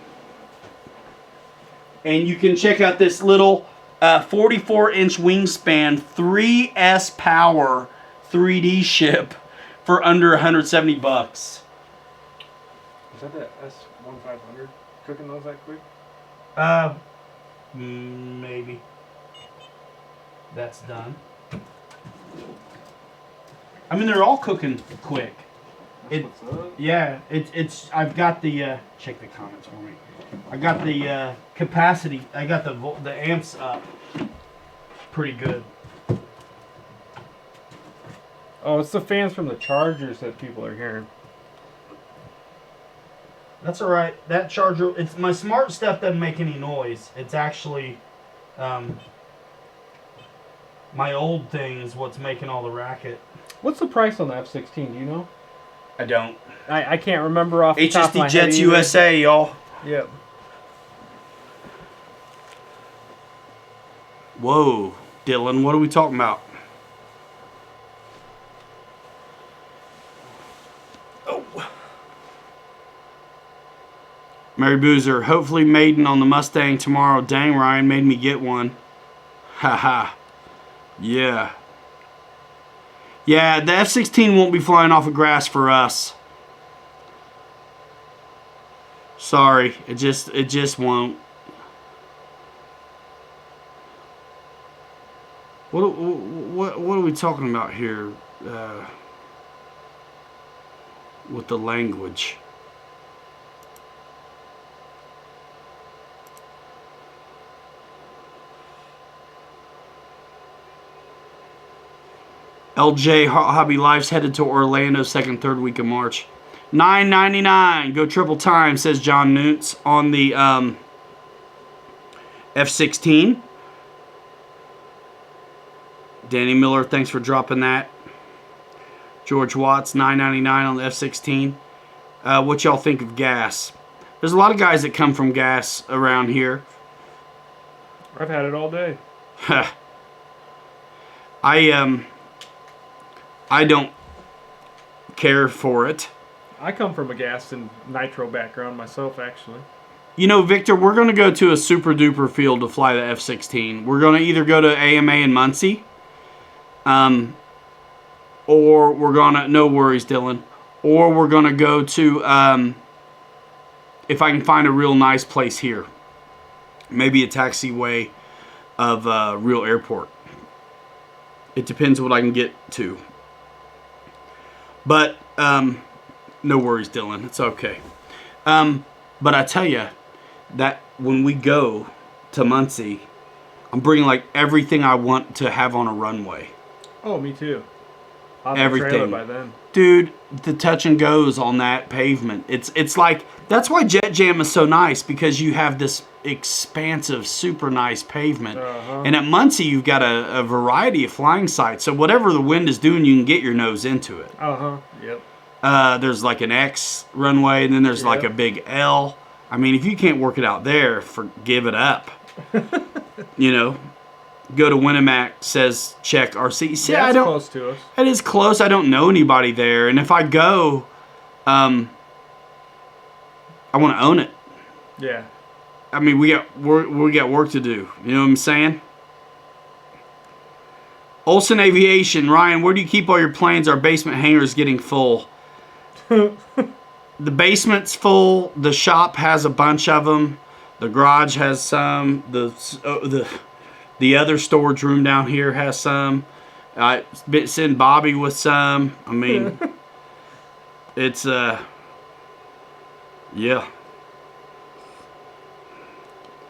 And you can check out this little 44-inch wingspan 3S Power 3D ship for under $170. Is that the S1500 cooking those that quick? Maybe. That's done. I mean, they're all cooking quick. What's up? Yeah, it's. I've got the. Check the comments for me. I got the capacity. I got the amps up. Pretty good. Oh, it's the fans from the Chargers that people are hearing. That's all right. That charger. It's my smart stuff doesn't make any noise. It's actually, my old thing is what's making all the racket. What's the price on the F-16? Do you know? I don't. I can't remember off the top of my HSD head Jets either. USA, y'all. Yep. Whoa, Dylan, what are we talking about? Oh. Mary Boozer, hopefully maiden on the Mustang tomorrow. Dang, Ryan made me get one. Haha. Yeah. Yeah, the F-16 won't be flying off of grass for us. Sorry, it just won't. What are we talking about here with the language? LJ Hobby Life's headed to Orlando second, third week of March. $9.99. Go triple time, says John Newts on the F-16. Danny Miller, thanks for dropping that. George Watts, $9.99 on the F-16. What y'all think of gas? There's a lot of guys that come from gas around here. I've had it all day. I don't care for it. I come from a gas and nitro background myself, actually. You know, Victor, we're going to go to a super duper field to fly the F-16. We're going to either go to AMA in Muncie, or we're going to, no worries, Dylan, or we're going to go to, if I can find a real nice place here, maybe a taxiway of a real airport. It depends what I can get to. But, no worries, Dylan. It's okay. But I tell you that when we go to Muncie, I'm bringing like everything I want to have on a runway. Oh, me too. I'll have a trailer by then. Dude, the touch and goes on that pavement. It's like, that's why Jet Jam is so nice, because you have this expansive, super nice pavement. And at Muncie, you've got a variety of flying sites. So whatever the wind is doing, you can get your nose into it. Yep. There's like an X runway, and then there's like a big L. I mean, if you can't work it out there, give it up. You know, go to Winnemac, says check RC. See, yeah, it's close to us. It is close. I don't know anybody there, and if I go, I want to own it. Yeah. I mean, we got work to do. You know what I'm saying? Olson Aviation, Ryan, where do you keep all your planes? Our basement hangar is getting full. The basement's full. The shop has a bunch of them. The garage has some. The other storage room down here has some. I send Bobby with some. I mean, it's yeah.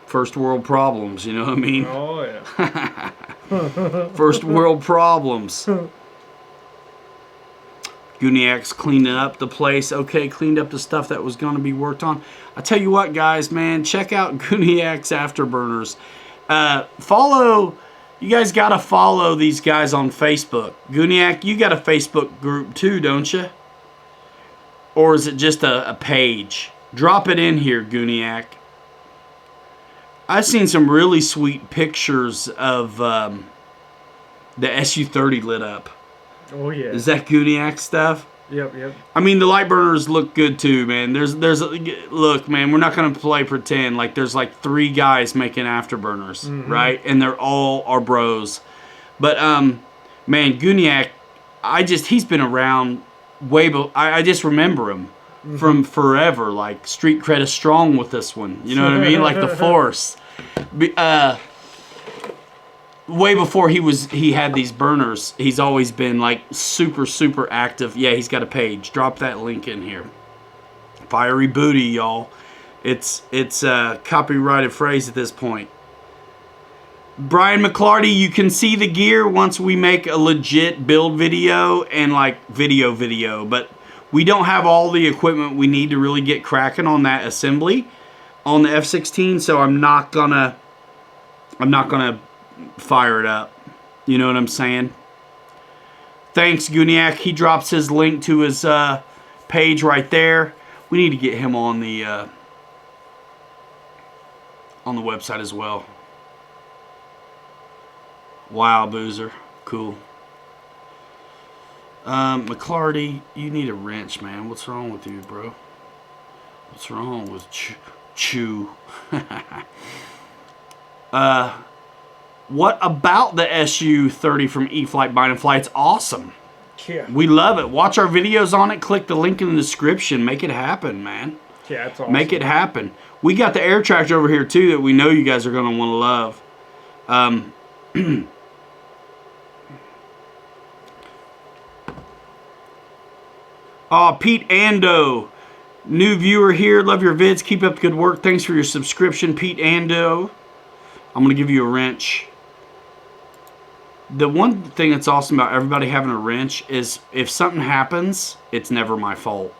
First world problems, you know what I mean? Oh yeah. First world problems. Guniac's cleaning up the place. Okay, cleaned up the stuff that was going to be worked on. I tell you what, guys, man, check out Guniac's Afterburners. Follow, you guys got to follow these guys on Facebook. Guniac, you got a Facebook group too, don't you? Or is it just a page? Drop it in here, Guniac. I've seen some really sweet pictures of the SU-30 lit up. Oh yeah. Is that Guniac stuff? Yep. I mean, the light burners look good too, man. Look, man, we're not gonna play pretend. Like, there's like 3 guys making afterburners, right? And they're all our bros. But man, Guniac, he's been around way. I just remember him from forever. Like, street cred is strong with this one. You know what I mean? Like the Force. Way before he had these burners, he's always been like super active. Yeah, he's got a page. Drop that link in here. Fiery booty, y'all. It's a copyrighted phrase at this point. Brian McClarty, you can see the gear once we make a legit build video and like video, but we don't have all the equipment we need to really get cracking on that assembly on the F-16, so I'm not gonna fire it up. You know what I'm saying? Thanks, Guniac. He drops his link to his page right there. We need to get him on the website as well. Wow, Boozer. Cool. McClarty, you need a wrench, man. What's wrong with you, bro? What's wrong with Chew? What about the SU-30 from E-Flight Bind and Fly? It's awesome. Yeah. We love it. Watch our videos on it. Click the link in the description. Make it happen, man. Yeah, it's awesome. Make it happen. We got the air tractor over here, too, that we know you guys are going to want to love. Oh, Pete Ando. New viewer here. Love your vids. Keep up the good work. Thanks for your subscription, Pete Ando. I'm going to give you a wrench. The one thing that's awesome about everybody having a wrench is if something happens, it's never my fault.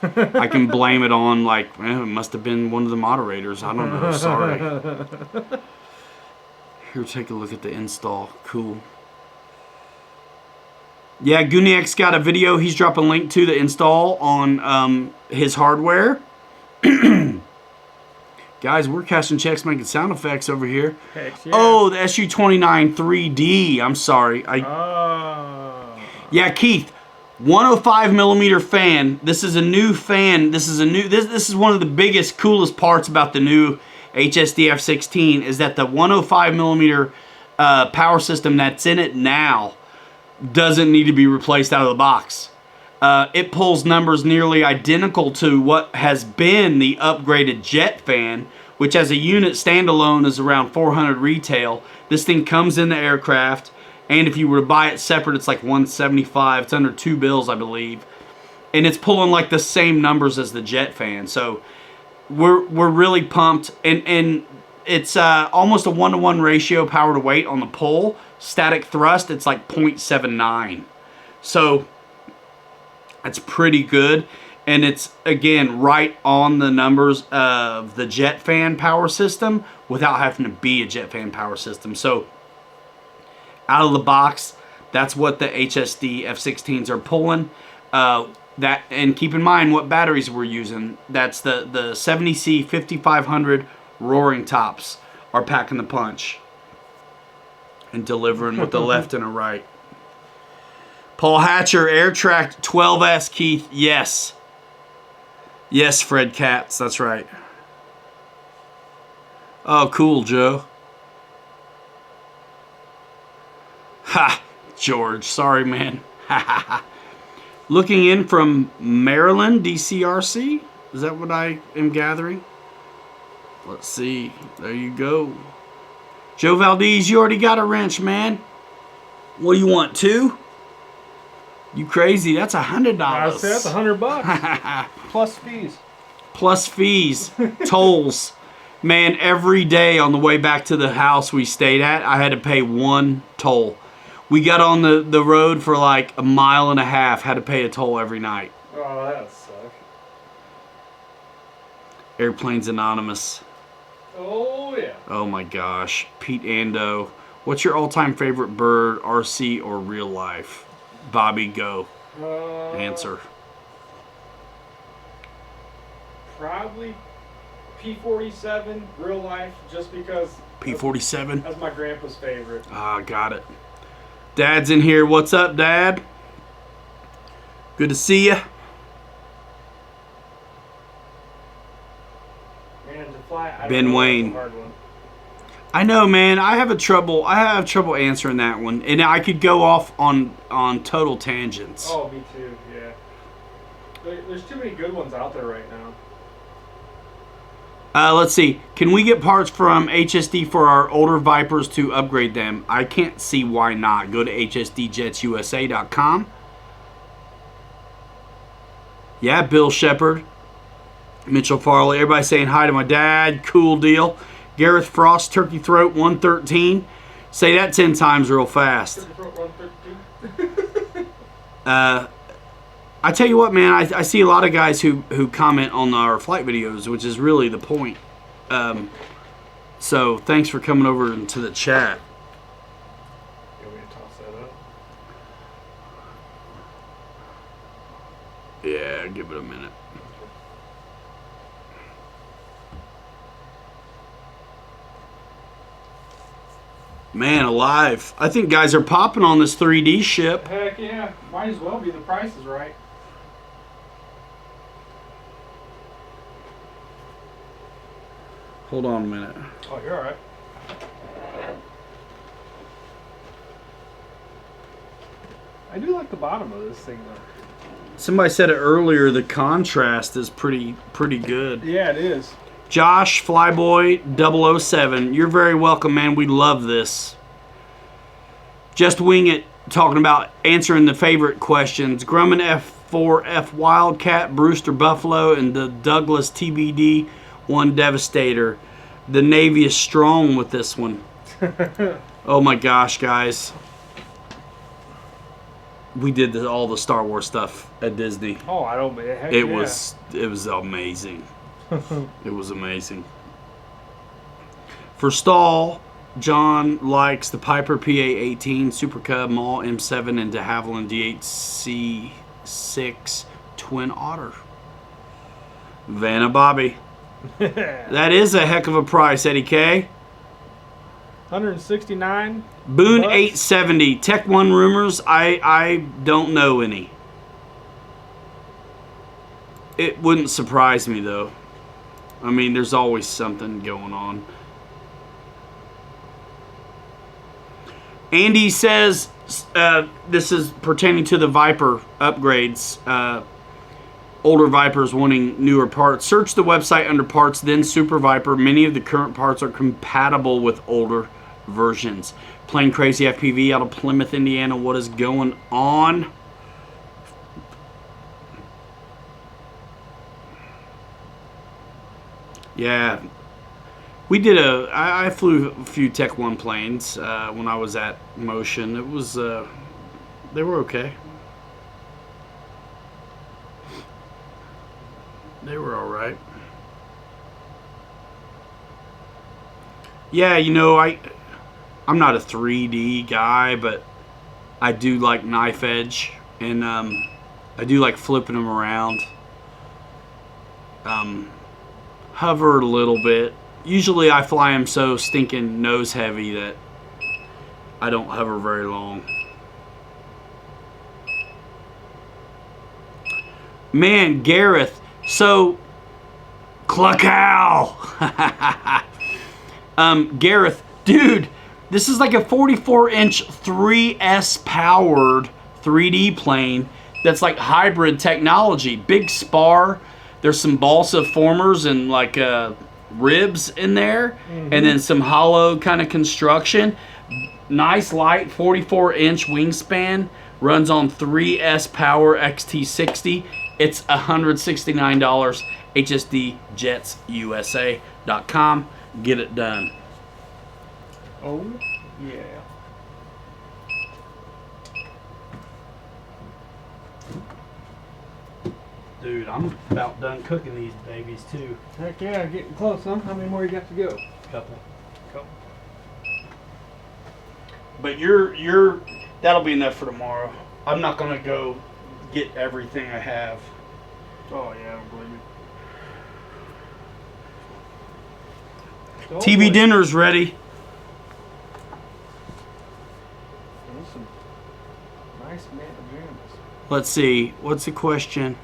I can blame it on, like, it must have been one of the moderators. I don't know. Sorry. Here, take a look at the install. Cool. Yeah, Guniac's got a video he's dropping a link to the install on his hardware. Guys, we're cashing checks, making sound effects over here. Heck yeah. Oh, the SU-29 3D. I'm sorry. Yeah, Keith, 105 millimeter fan. This is a new fan. This is one of the biggest, coolest parts about the new HSD F-16 is that the 105 millimeter power system that's in it now doesn't need to be replaced out of the box. It pulls numbers nearly identical to what has been the upgraded jet fan, which as a unit standalone is around 400 retail. This thing comes in the aircraft, and if you were to buy it separate, it's like 175. It's under $2, I believe. And it's pulling like the same numbers as the jet fan. So we're really pumped. And it's almost a 1-to-1 ratio power to weight on the pull. Static thrust, it's like 0.79. So that's pretty good, and it's, again, right on the numbers of the jet fan power system without having to be a jet fan power system. So out of the box, that's what the HSD F-16s are pulling. And keep in mind what batteries we're using. That's the 70C 5500 roaring tops are packing the punch and delivering with the left and a right. Paul Hatcher, Airtrack 12S, Keith. Yes. Yes, Fred Katz. That's right. Oh, cool, Joe. Ha, George. Sorry, man. Looking in from Maryland, DCRC. Is that what I am gathering? Let's see. There you go. Joe Valdez, you already got a wrench, man. What do you want, 2? You crazy? That's $100. I say that's $100 plus fees. Plus fees, tolls. Man, every day on the way back to the house we stayed at, I had to pay 1 toll. We got on the road for like a mile and a half, had to pay a toll every night. Oh, that sucks. Airplanes Anonymous. Oh, yeah. Oh my gosh. Pete Ando. What's your all-time favorite bird, RC or real life? Bobby, go. Answer. Probably P-47, real life, just because... P-47? That's my grandpa's favorite. Ah, got it. Dad's in here. What's up, Dad? Good to see you. Man, to fly, I Ben don't know, Wayne. that's a hard one. I know, man. I have trouble answering that one, and I could go off on total tangents. Oh, me too. Yeah. There's too many good ones out there right now. Let's see. Can we get parts from HSD for our older Vipers to upgrade them? I can't see why not. Go to hsdjetsusa.com. Yeah, Bill Shepard, Mitchell Farley. Everybody saying hi to my dad. Cool deal. Gareth Frost, Turkey Throat 113. Say that 10 times real fast. Turkey Throat 113. I tell you what, man, I see a lot of guys who comment on our flight videos, which is really the point. So thanks for coming over into the chat. You want me to toss that up? Yeah, give it a minute. Man alive. I think guys are popping on this 3D ship. Heck yeah. Might as well be. The price is right. Hold on a minute. Oh, you're alright. I do like the bottom of this thing, though. Somebody said it earlier, the contrast is pretty good. Yeah, it is. Josh Flyboy 007, you're very welcome, man. We love this. Just Wing It, talking about answering the favorite questions. Grumman F4F Wildcat, Brewster Buffalo, and the Douglas TBD 1 Devastator. The Navy is strong with this one. Oh my gosh, guys. We did all the Star Wars stuff at Disney. Oh, I don't. Heck It yeah. was amazing. It was amazing. For stall, John likes the Piper PA-18, Super Cub, Maul M7, and de Havilland D8C6 Twin Otter. Vanna Bobby. That is a heck of a price, Eddie K. 169. Boone bucks. 870. Tech 1 rumors, I don't know any. It wouldn't surprise me, though. I mean, there's always something going on. Andy says, this is pertaining to the Viper upgrades. Older Vipers wanting newer parts. Search the website under parts, then Super Viper. Many of the current parts are compatible with older versions. Plane Crazy FPV out of Plymouth, Indiana. What is going on? Yeah, we did I flew a few Tech 1 planes when I was at Motion. It was, they were okay. They were all right. Yeah, you know, I'm not a 3D guy, but I do like knife edge, and I do like flipping them around. Hover a little bit. Usually I fly them so stinking nose heavy that I don't hover very long. Man, Gareth, so Cluckow. Gareth, dude, this is like a 44-inch 3S powered 3D plane that's like hybrid technology. Big spar. There's some balsa formers and like ribs in there, and then some hollow kind of construction. Nice light 44-inch wingspan. Runs on 3S Power XT60. It's $169. HSDJetsUSA.com. Get it done. Oh, yeah. Dude, I'm about done cooking these babies too. Heck yeah, getting close, huh? How many more you got to go? Couple. But you're that'll be enough for tomorrow. I'm not gonna go get everything I have. Oh yeah, I don't believe you. TV dinner's ready. There's some nice man pajamas. Let's see. What's the question?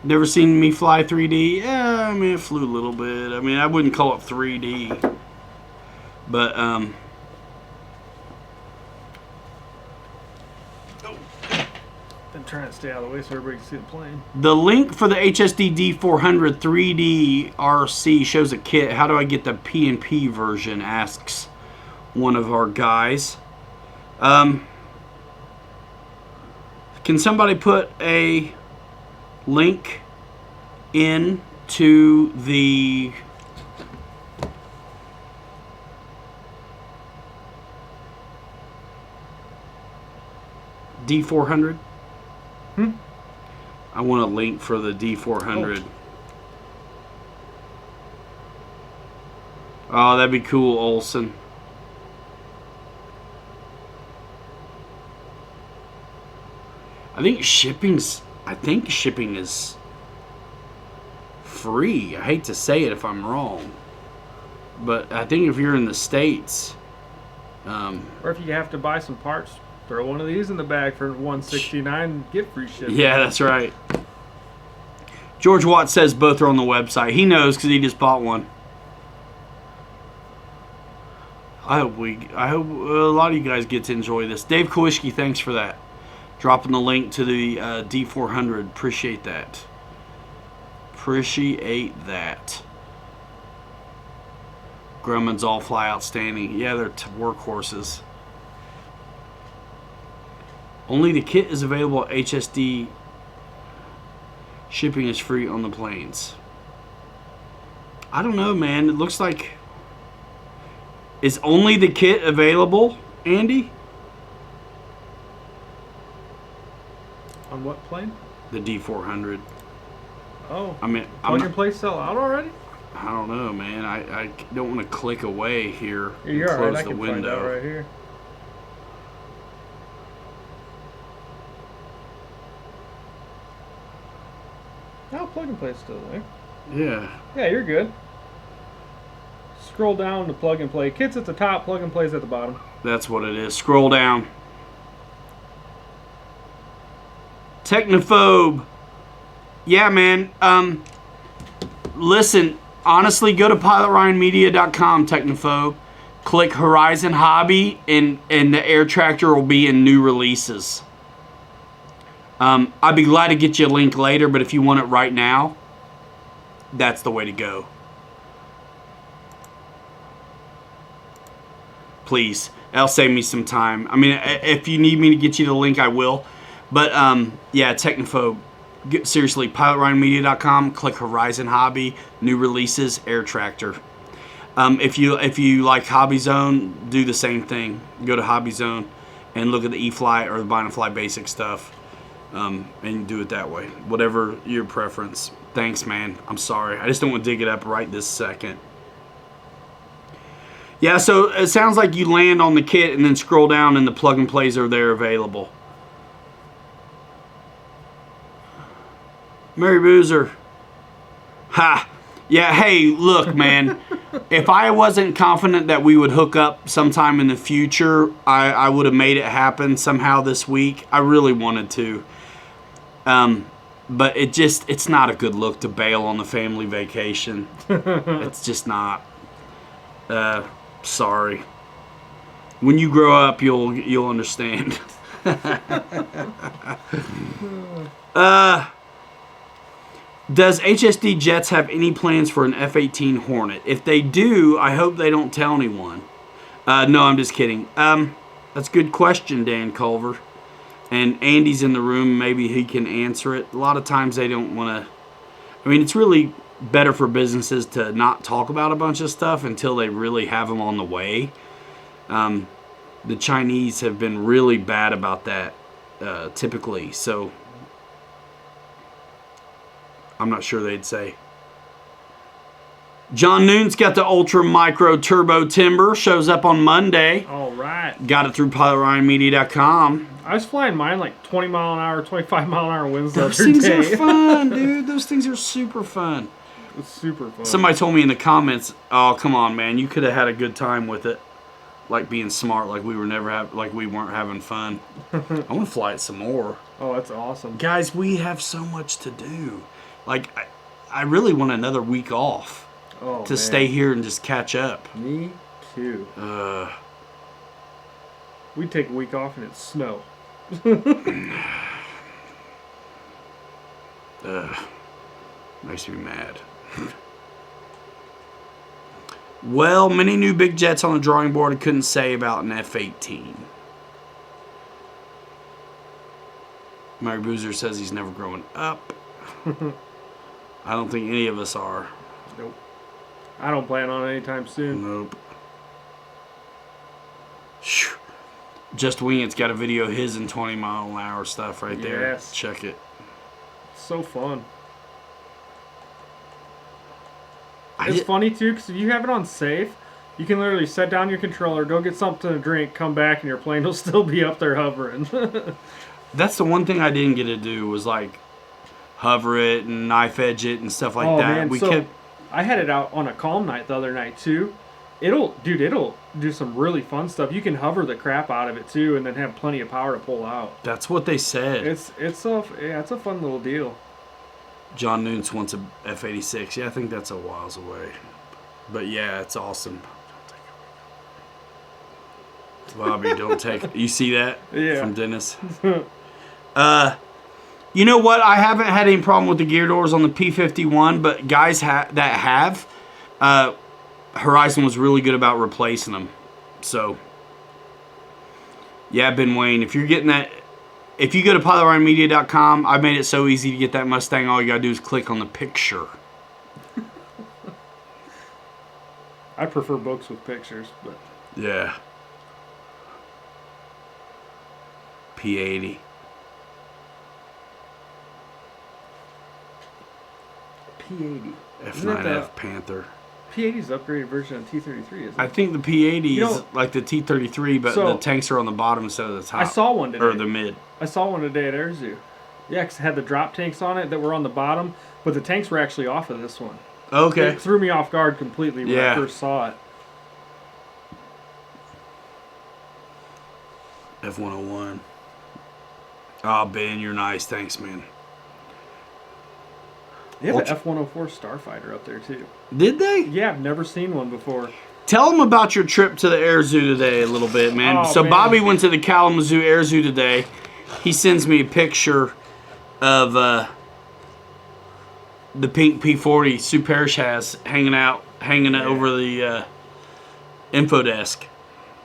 Never seen me fly 3D? Yeah, I mean, it flew a little bit. I mean, I wouldn't call it 3D. But, Been trying to stay out of the way so everybody can see the plane. the link for the HSD D400 3D RC shows a kit. How do I get the P&P version? Asks one of our guys. Can somebody put a link into the D400? I want a link for the D400. Oh, that'd be cool, Olson. I think shipping is free. I hate to say it if I'm wrong, but I think if you're in the States, Or if you have to buy some parts, throw one of these in the bag for $169 and get free shipping. yeah, that's right. George Watt says both are on the website. He knows because he just bought one. I hope a lot of you guys get to enjoy this. Dave Kowishki, thanks for that. Dropping the link to the D400. Appreciate that. Appreciate that. Grumman's all fly outstanding. Yeah, they're workhorses. Only the kit is available at HSD. Shipping is free on the planes. I don't know, man. It looks like... Is only the kit available, Andy? On what plane? The D400. Oh. I mean, Plug and play sell out already? I don't know, man. I don't want to click away here and You're close alright, I the can window. find out right here. No, plug and play's still there. Yeah. Yeah, you're good. Scroll down to plug and play. Kit's at the top, plug and play's at the bottom. That's what it is. Scroll down. Technophobe. Yeah, man. Listen, honestly, go to pilotryanmedia.com, Technophobe. Click Horizon Hobby, and the air tractor will be in new releases. I'd be glad to get you a link later, but if you want it right now, that's the way to go. Please, that'll save me some time. I mean, if you need me to get you the link, I will. But yeah, Technophobe. Seriously, pilotryanmedia.com. Click Horizon Hobby, new releases, air tractor. If you like Hobby Zone, do the same thing. Go to Hobby Zone and look at the E-Fly or the Bind and Fly basic stuff, and do it that way. Whatever your preference. Thanks, man. I'm sorry. I just don't want to dig it up right this second. Yeah, so it sounds like you land on the kit and then scroll down and the plug and plays are there available. Mary Boozer. Ha. Yeah, hey, look, man. If I wasn't confident that we would hook up sometime in the future, I would have made it happen somehow this week. I really wanted to. But it's not a good look to bail on the family vacation. It's just not. Sorry. When you grow up, you'll understand. Does HSD Jets have any plans for an F-18 Hornet? If they do, I hope they don't tell anyone. No, I'm just kidding. That's a good question, Dan Culver. And Andy's in the room. Maybe he can answer it. A lot of times they don't want to... I mean, it's really better for businesses to not talk about a bunch of stuff until they really have them on the way. The Chinese have been really bad about that, typically. So, I'm not sure they'd say. John Noon's got the Ultra Micro Turbo Timber. Shows up on Monday. All right. Got it through PilotRyanMedia.com. I was flying mine like 20 mile an hour, 25 mile an hour winds the Those other things day. are fun, dude. Those things are super fun. It's super fun. Somebody told me in the comments, "Oh, come on, man, you could have had a good time with it, like being smart, like we weren't having fun." I want to fly it some more. Oh, that's awesome, guys. We have so much to do. Like, I really want another week off to stay here and just catch up. Me too. We take a week off and it's snow. Makes me mad. Well, many new big jets on the drawing board I couldn't say about an F-18. Mary Boozer says he's never growing up. I don't think any of us are. Nope. I don't plan on it anytime soon. Nope. Just Wing It's got a video of his in 20 mile an hour stuff right there. Yes. Check it. So fun. It's funny too, because if you have it on safe, you can literally set down your controller, go get something to drink, come back, and your plane will still be up there hovering. That's the one thing I didn't get to do was like hover it and knife edge it and stuff like that. Man. I had it out on a calm night the other night too. It'll do some really fun stuff. You can hover the crap out of it too, and then have plenty of power to pull out. That's what they said. It's a fun little deal. John Noons wants a F-86. Yeah, I think that's a whiles away. But yeah, it's awesome. Bobby, don't take it. You see that? Yeah. From Dennis? You know what? I haven't had any problem with the gear doors on the P-51, but guys that have, Horizon was really good about replacing them. So, yeah, Ben Wayne, if you're getting that... If you go to PilotRyanMedia.com, I made it so easy to get that Mustang. All you got to do is click on the picture. I prefer books with pictures, but... Yeah. P-80. P-80. F9F Panther. P-80's the upgraded version of T-33, isn't it? I think the P-80 is like the T-33, but the tanks are on the bottom instead of the top. I saw one today. Or the mid. I saw one today at Air Zoo. Yeah, because it had the drop tanks on it that were on the bottom, but the tanks were actually off of this one. Okay. It threw me off guard completely when I first saw it. F-101. Oh, Ben, you're nice. Thanks, man. They have an F-104 Starfighter up there, too. Did they? Yeah, I've never seen one before. Tell them about your trip to the Air Zoo today a little bit, man. Oh, so man. Bobby went to the Kalamazoo Air Zoo today. He sends me a picture of the pink P-40 Sue Parrish has hanging over the info desk.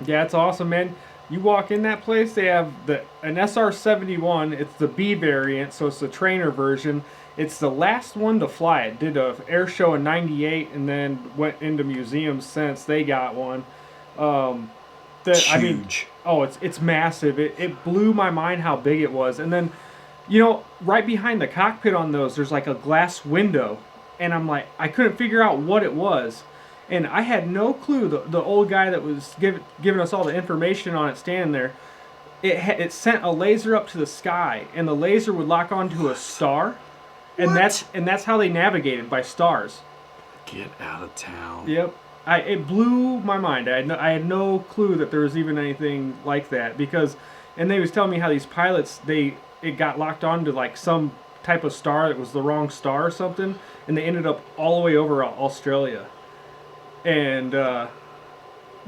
Yeah, it's awesome, man. You walk in that place, they have an SR-71. It's the B variant, so it's the trainer version. It's the last one to fly. It did an air show in '98 and then went into museums since. They got one. It's huge. It's massive. It blew my mind how big it was. And then, you know, right behind the cockpit on those, there's like a glass window. And I'm like, I couldn't figure out what it was. And I had no clue. The old guy that was giving us all the information on it standing there, it sent a laser up to the sky. And the laser would lock onto a star. And that's how they navigated, by stars. Get out of town. Yep. It blew my mind. I had no clue that there was even anything like that, and they was telling me how these pilots it got locked onto like some type of star that was the wrong star or something, and they ended up all the way over Australia. And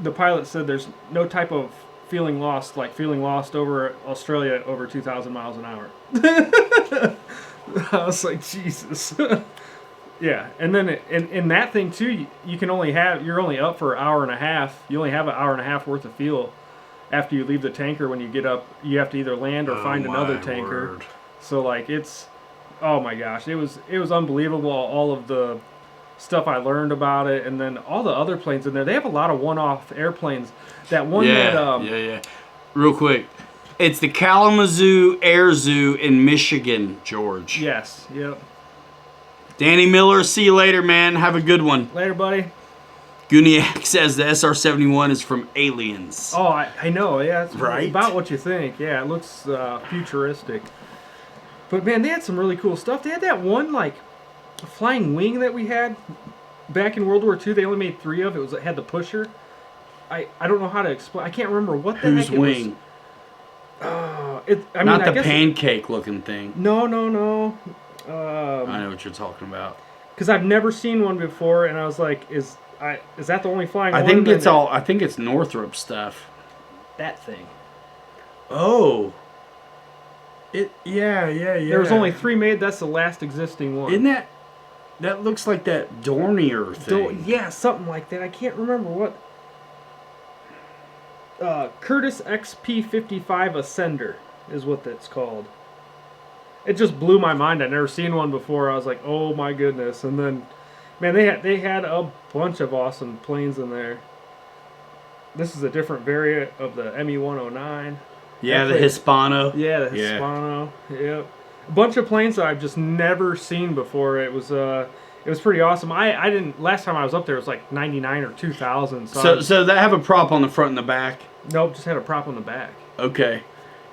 the pilot said there's no type of feeling lost like feeling lost over Australia over 2,000 miles an hour. I was like, Jesus. Yeah, and then in that thing too, you can only have, you're only up for an hour and a half. You only have an hour and a half worth of fuel after you leave the tanker. When you get up, you have to either land or find another tanker. Word. So like it's, oh my gosh, it was unbelievable. All of the stuff I learned about it, and then all the other planes in there. They have a lot of one-off airplanes. That one yeah. Real quick, it's the Kalamazoo Air Zoo in Michigan, George. Yes. Yep. Danny Miller, see you later, man. Have a good one. Later, buddy. Guniak says the SR-71 is from Aliens. Oh, I know. Yeah, it's right? about what you think. Yeah, it looks futuristic. But man, they had some really cool stuff. They had that one like flying wing that we had back in World War II. They only made 3 of. It had the pusher. I don't know how to explain. I can't remember what the Whose heck it wing? Was. Not the pancake-looking thing. No. I know what you're talking about. Because I've never seen one before, and I was like, is that the only flying one? I think it's Northrop stuff. That thing. Oh. Yeah. There was only 3 made. That's the last existing one. Isn't that looks like that Dornier thing? Yeah, something like that. I can't remember what. Curtiss XP-55 Ascender is what that's called. It just blew my mind. I'd never seen one before. I was like, oh my goodness. And then, man, they had a bunch of awesome planes in there. This is a different variant of the ME-109. Yeah, the Hispano. Yeah, the Hispano. Yep. A bunch of planes that I've just never seen before. It was pretty awesome. I didn't, last time I was up there it was like 99 or 2000. So they have a prop on the front and the back? Nope, just had a prop on the back. Okay.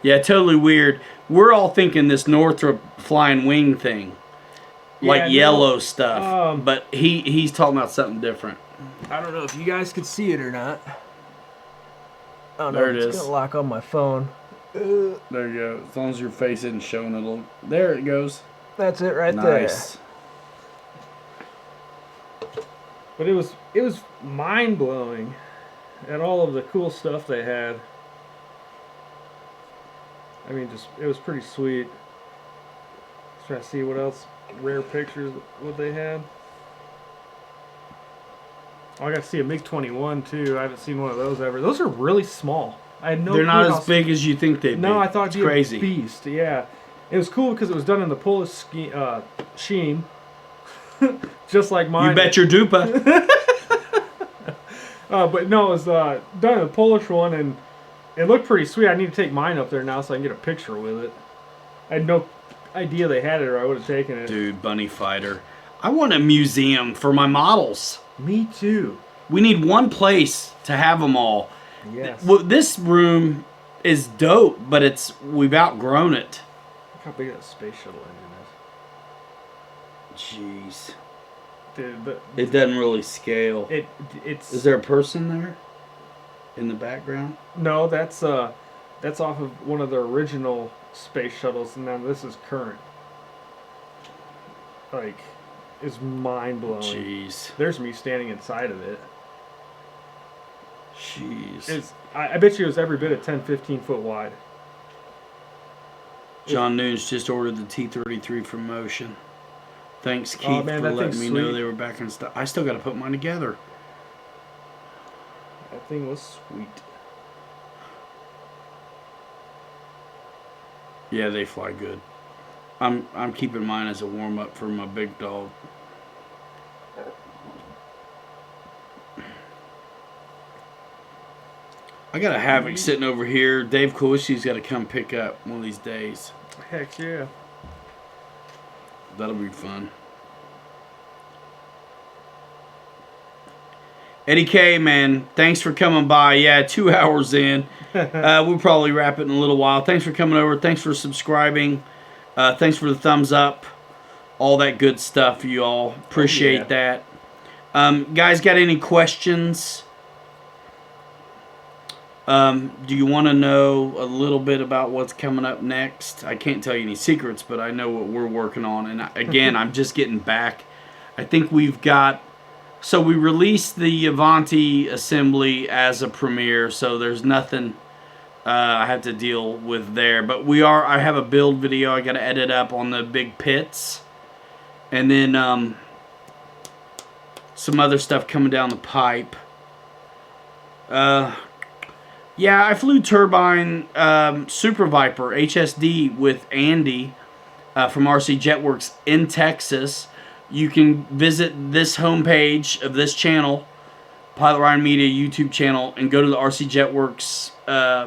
Yeah, totally weird. We're all thinking this Northrop flying wing thing. Like yellow stuff. But he's talking about something different. I don't know if you guys could see it or not. Oh, no, there it it's is. going to lock on my phone. There you go. As long as your face isn't showing, it'll... There it goes. That's it right Nice. But it was mind-blowing at all of the cool stuff they had. I mean, it was pretty sweet. Let's try to see what else, rare pictures, what they had. Oh, I got to see a MiG-21 too. I haven't seen one of those ever. Those are really small. I had no They're clue not how as big as you think they'd be. No, I thought it's it'd be crazy. A beast. Yeah, it was cool because it was done in the Polish sheen, just like mine. You bet your dupa. But no, it was done in the Polish one, and it looked pretty sweet. I need to take mine up there now so I can get a picture with it. I had no idea they had it, or I would have taken it. Dude, Bunny Fighter. I want a museum for my models. Me too. We need one place to have them all. Yes. Well, this room is dope, but we've outgrown it. Look how big that space shuttle engine is. Jeez. Dude, it doesn't really scale. It's. Is there a person there in the background? No, that's off of one of the original space shuttles, and now this is current. Like, it's mind blowing. Jeez. There's me standing inside of it. Jeez. I bet you it was every bit of 10, 15 foot wide. John Noon's just ordered the T-33 from Motion. Thanks, Keith, oh, man, for letting me know sweet. they were back in stock. I still got to put mine together. That thing was sweet. Yeah, they fly good. I'm keeping mine as a warm up for my big dog. I got a Havoc sitting over here. Dave Colishi's got to come pick up one of these days. Heck yeah. That'll be fun. Eddie K, man, thanks for coming by. Yeah, 2 hours in. We'll probably wrap it in a little while. Thanks for coming over. Thanks for subscribing. Thanks for the thumbs up. All that good stuff, you all. Appreciate that. Guys, got any questions? Do you want to know a little bit about what's coming up next? I can't tell you any secrets, but I know what we're working on. And again, I'm just getting back. I think we've got So we released the Avanti assembly as a premiere, so there's nothing I have to deal with there. But I have a build video I got to edit up on the big pits. And then some other stuff coming down the pipe. Yeah, I flew turbine Super Viper HSD with Andy from RC Jetworks in Texas. You can visit this homepage of this channel, Pilot Ryan Media YouTube channel, and go to the RC Jetworks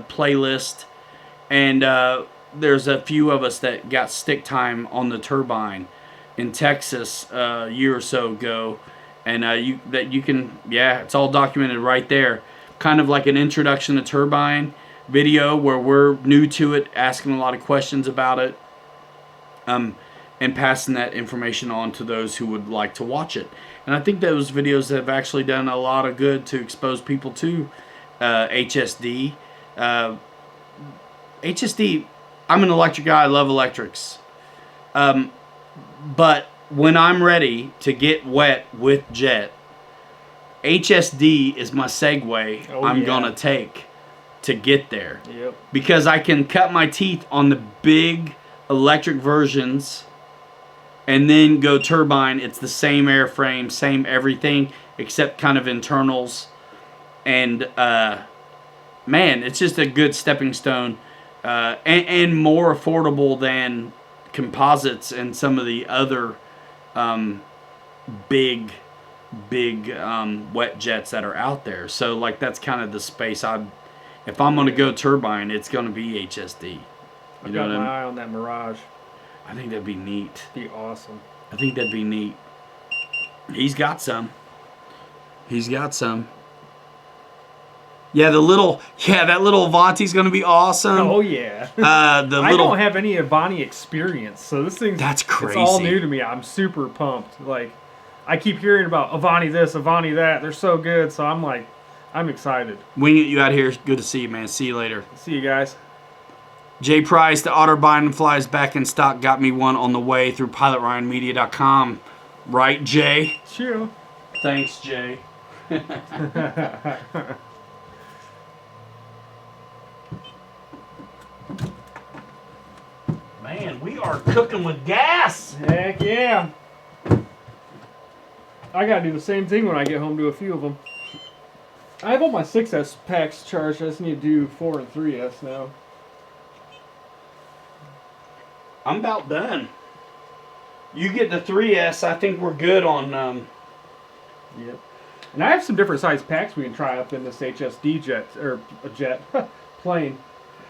playlist. And there's a few of us that got stick time on the turbine in Texas a year or so ago. And it's all documented right there. Kind of like an introduction to turbine video where we're new to it, asking a lot of questions about it, and passing that information on to those who would like to watch it. And I think those videos have actually done a lot of good to expose people to HSD. HSD, I'm an electric guy, I love electrics. But when I'm ready to get wet with jet, HSD is my segue I'm going to take to get there. Yep. Because I can cut my teeth on the big electric versions and then go turbine. It's the same airframe, same everything, except kind of internals. And, man, it's just a good stepping stone and more affordable than composites and some of the other big wet jets that are out there. So like that's kind of the space if I'm going to go turbine, it's going to be HSD. I've got my eye on that Mirage. I think that'd be neat. Be awesome. I think that'd be neat. He's got some. Yeah, that little Avanti's going to be awesome. Oh yeah. I don't have any Avanti experience, so this thing that's crazy. It's all new to me. I'm super pumped. Like I keep hearing about Avanti this, Avanti that. They're so good, so I'm excited. We get you out here. Good to see you, man. See you later. See you guys. Jay Price, the Otterbein flies back in stock. Got me one on the way through pilotryanmedia.com. Right, Jay? Sure. Thanks, Jay. Man, we are cooking with gas. Heck yeah. I gotta do the same thing when I get home to a few of them. I have all my 6S packs charged. I just need to do 4 and 3S now. I'm about done. You get the 3S, I think we're good on... Yep. And I have some different size packs we can try up in this HSD jet, or a jet, plane.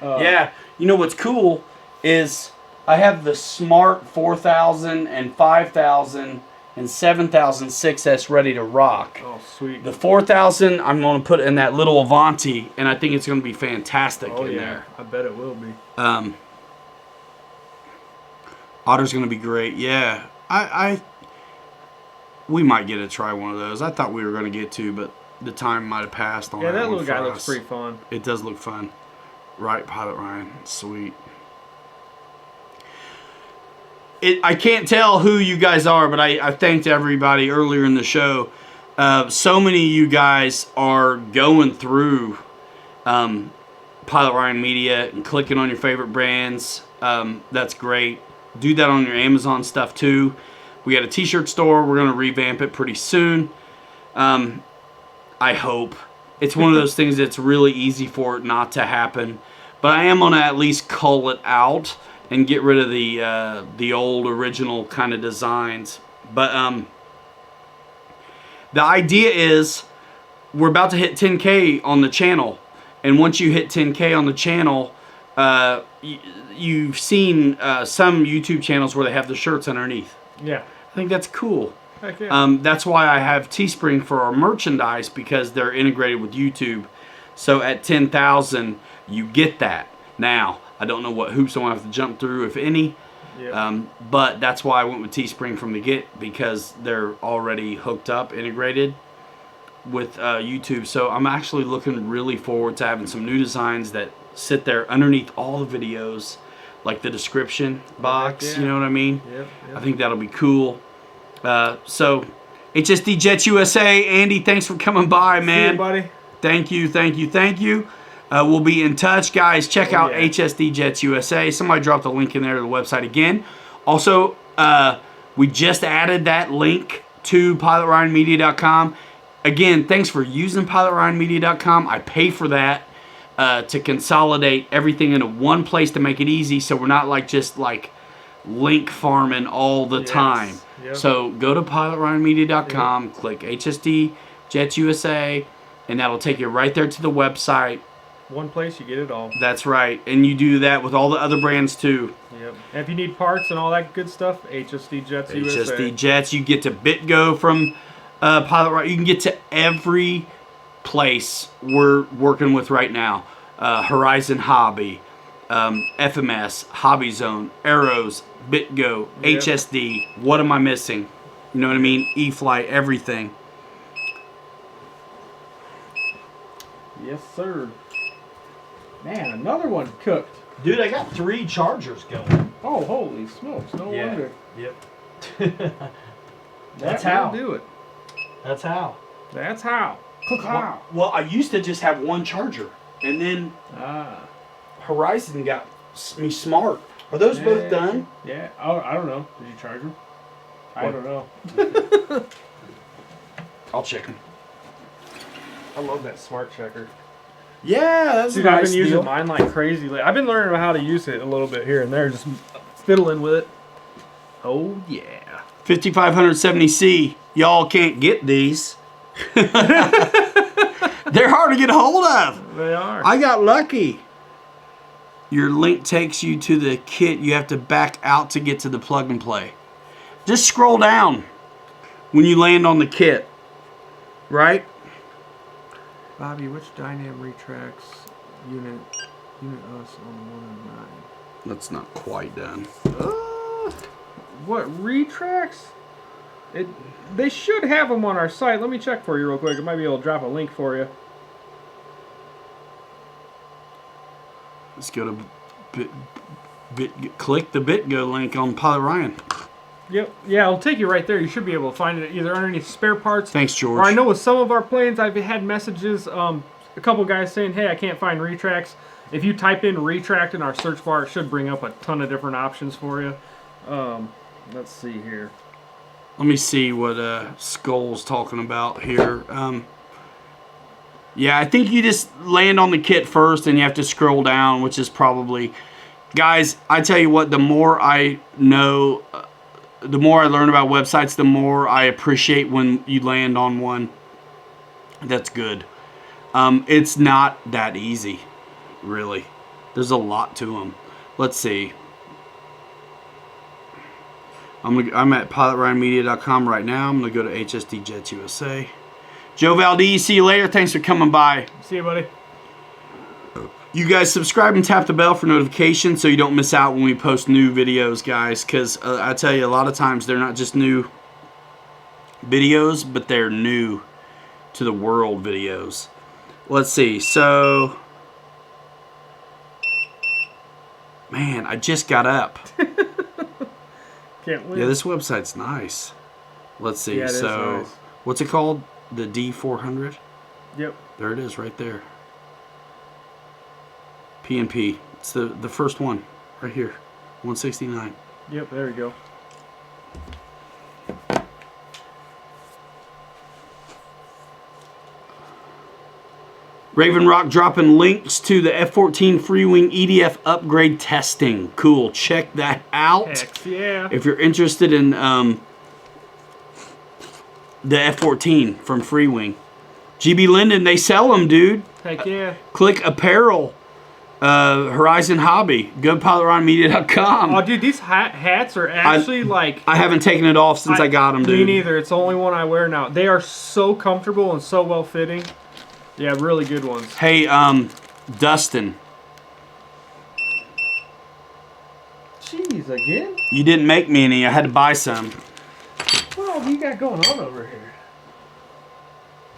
Yeah, you know what's cool is I have the Smart 4000 and 5000 and 7000 6S ready to rock. Oh, sweet. The 4000 I'm going to put in that little Avanti, and I think it's going to be fantastic in there. I bet it will be. Otter's going to be great. Yeah, we might get to try one of those. I thought we were going to get to, but the time might have passed on that. Yeah, that one little guy for looks us. pretty fun. It does look fun. Right, Pilot Ryan. Sweet. I can't tell who you guys are, but I thanked everybody earlier in the show. So many of you guys are going through Pilot Ryan Media and clicking on your favorite brands. That's great. Do that on your Amazon stuff too. We got a t-shirt store. We're going to revamp it pretty soon. I hope. It's one of those things that's really easy for it not to happen. But I am going to at least cull it out and get rid of the old original kind of designs. But the idea is we're about to hit 10K on the channel. And once you hit 10K on the channel, you've seen some YouTube channels where they have the shirts underneath. Yeah. I think that's cool. Heck yeah. That's why I have Teespring for our merchandise, because they're integrated with YouTube. So at 10,000, you get that. Now, I don't know what hoops I want to have to jump through, if any. Yep. But that's why I went with Teespring from the get, because they're already hooked up, integrated with YouTube. So I'm actually looking really forward to having some new designs that sit there underneath all the videos, like the description box. Yeah. You know what I mean? Yep. I think that'll be cool. So HSD Jets USA. Andy, thanks for coming by, man. See you, buddy. Thank you, thank you, thank you. We'll be in touch, guys. Check out HSD Jets USA. Somebody dropped a link in there to the website again. Also, we just added that link to pilotryanmedia.com. Again, thanks for using pilotryanmedia.com. I pay for that to consolidate everything into one place to make it easy, so we're not like just like link farming all the time. Yep. So go to pilotryanmedia.com, click HSD Jets USA, and that'll take you right there to the website. One place, you get it all. That's right. And you do that with all the other brands too. Yep. And if you need parts and all that good stuff, HSD Jets USA. HSD Jets. You get to BitGo from Pilot Ryan. You can get to every place we're working with right now. Horizon Hobby, FMS, Hobby Zone, Arrows, BitGo, HSD. What am I missing? You know what I mean? E-Flight, everything. Yes, sir. Man, another one cooked. Dude, I got 3 chargers going. Oh, holy smokes. No wonder. Yep. That's how. Do it. That's how. That's how. Cook how. Well, I used to just have one charger. And then Horizon got me smart. Are those both done? Yeah. Oh, I don't know. Did you charge them? I don't know. I'll check them. I love that smart checker. Yeah, that's Dude, a nice I've been using deal. mine like crazy. Like, I've been learning how to use it a little bit here and there, just fiddling with it. Oh, yeah. 5570C. Y'all can't get these. They're hard to get a hold of. They are. I got lucky. Your link takes you to the kit. You have to back out to get to the plug and play. Just scroll down when you land on the kit. Right? Bobby, which Dynam retracts unit us on 109? That's not quite done. What, retracts? They should have them on our site. Let me check for you real quick. I might be able to drop a link for you. Let's go to click the BitGo link on Pilot Ryan. Yep. Yeah, it'll take you right there. You should be able to find it either underneath spare parts. Thanks, George. Or I know with some of our planes, I've had messages, a couple guys saying, hey, I can't find retracts. If you type in retract in our search bar, it should bring up a ton of different options for you. Let's see here. Let me see what Skull's talking about here. Yeah, I think you just land on the kit first and you have to scroll down, which is probably... Guys, I tell you what, the more I know... the more I learn about websites, the more I appreciate when you land on one that's good. It's not that easy, really. There's a lot to them. Let's see. I'm at pilotryanmedia.com right now. I'm going to go to HSD Jets USA. Joe Valdez, see you later. Thanks for coming by. See you, buddy. You guys subscribe and tap the bell for notifications so you don't miss out when we post new videos, guys. Because I tell you, a lot of times they're not just new videos, but they're new to the world videos. Let's see. So, man, I just got up. Can't wait. Yeah, this website's nice. Let's see. Yeah, it is nice. What's it called? The D400? Yep. There it is right there. P&P. It's the first one right here. 169. Yep, there we go. Raven Rock dropping links to the F-14 Freewing EDF upgrade testing. Cool. Check that out. Heck yeah. If you're interested in the F-14 from Freewing. GB Linden, they sell them, dude. Heck yeah. Click apparel. Horizon Hobby. Go to pilotryanmedia.com. Oh, dude, these hats are actually I haven't taken it off since I got them, dude. Me neither. It's the only one I wear now. They are so comfortable and so well fitting. Yeah, really good ones. Hey, Dustin. Jeez, again? You didn't make me any. I had to buy some. What all do you got going on over here?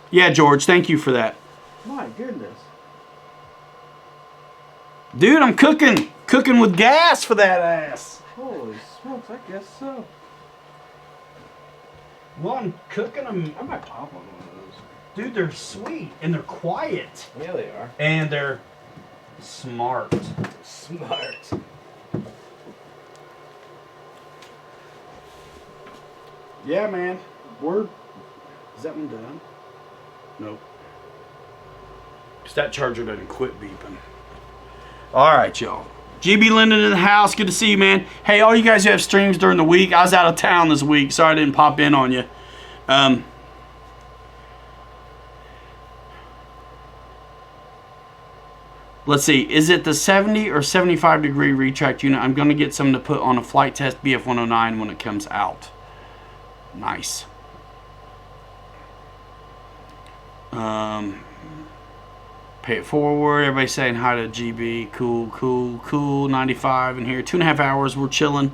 Yeah, George, thank you for that. My goodness. Dude, I'm cooking. Cooking with gas for that ass. Holy smokes, I guess so. Well, I'm cooking them. I might pop on one of those. Dude, they're sweet and they're quiet. Yeah, they are. And they're smart. Smart. Yeah, man. Is that one done? Nope. Because that charger doesn't quit beeping. All right, y'all. GB Linden in the house. Good to see you, man. Hey, all you guys who have streams during the week, I was out of town this week. Sorry I didn't pop in on you. Let's see. Is it the 70 or 75 degree retract unit? I'm going to get some to put on a flight test BF-109 when it comes out. Nice. Pay it forward. Everybody saying hi to GB. Cool. 95 in here. 2.5 hours. We're chilling.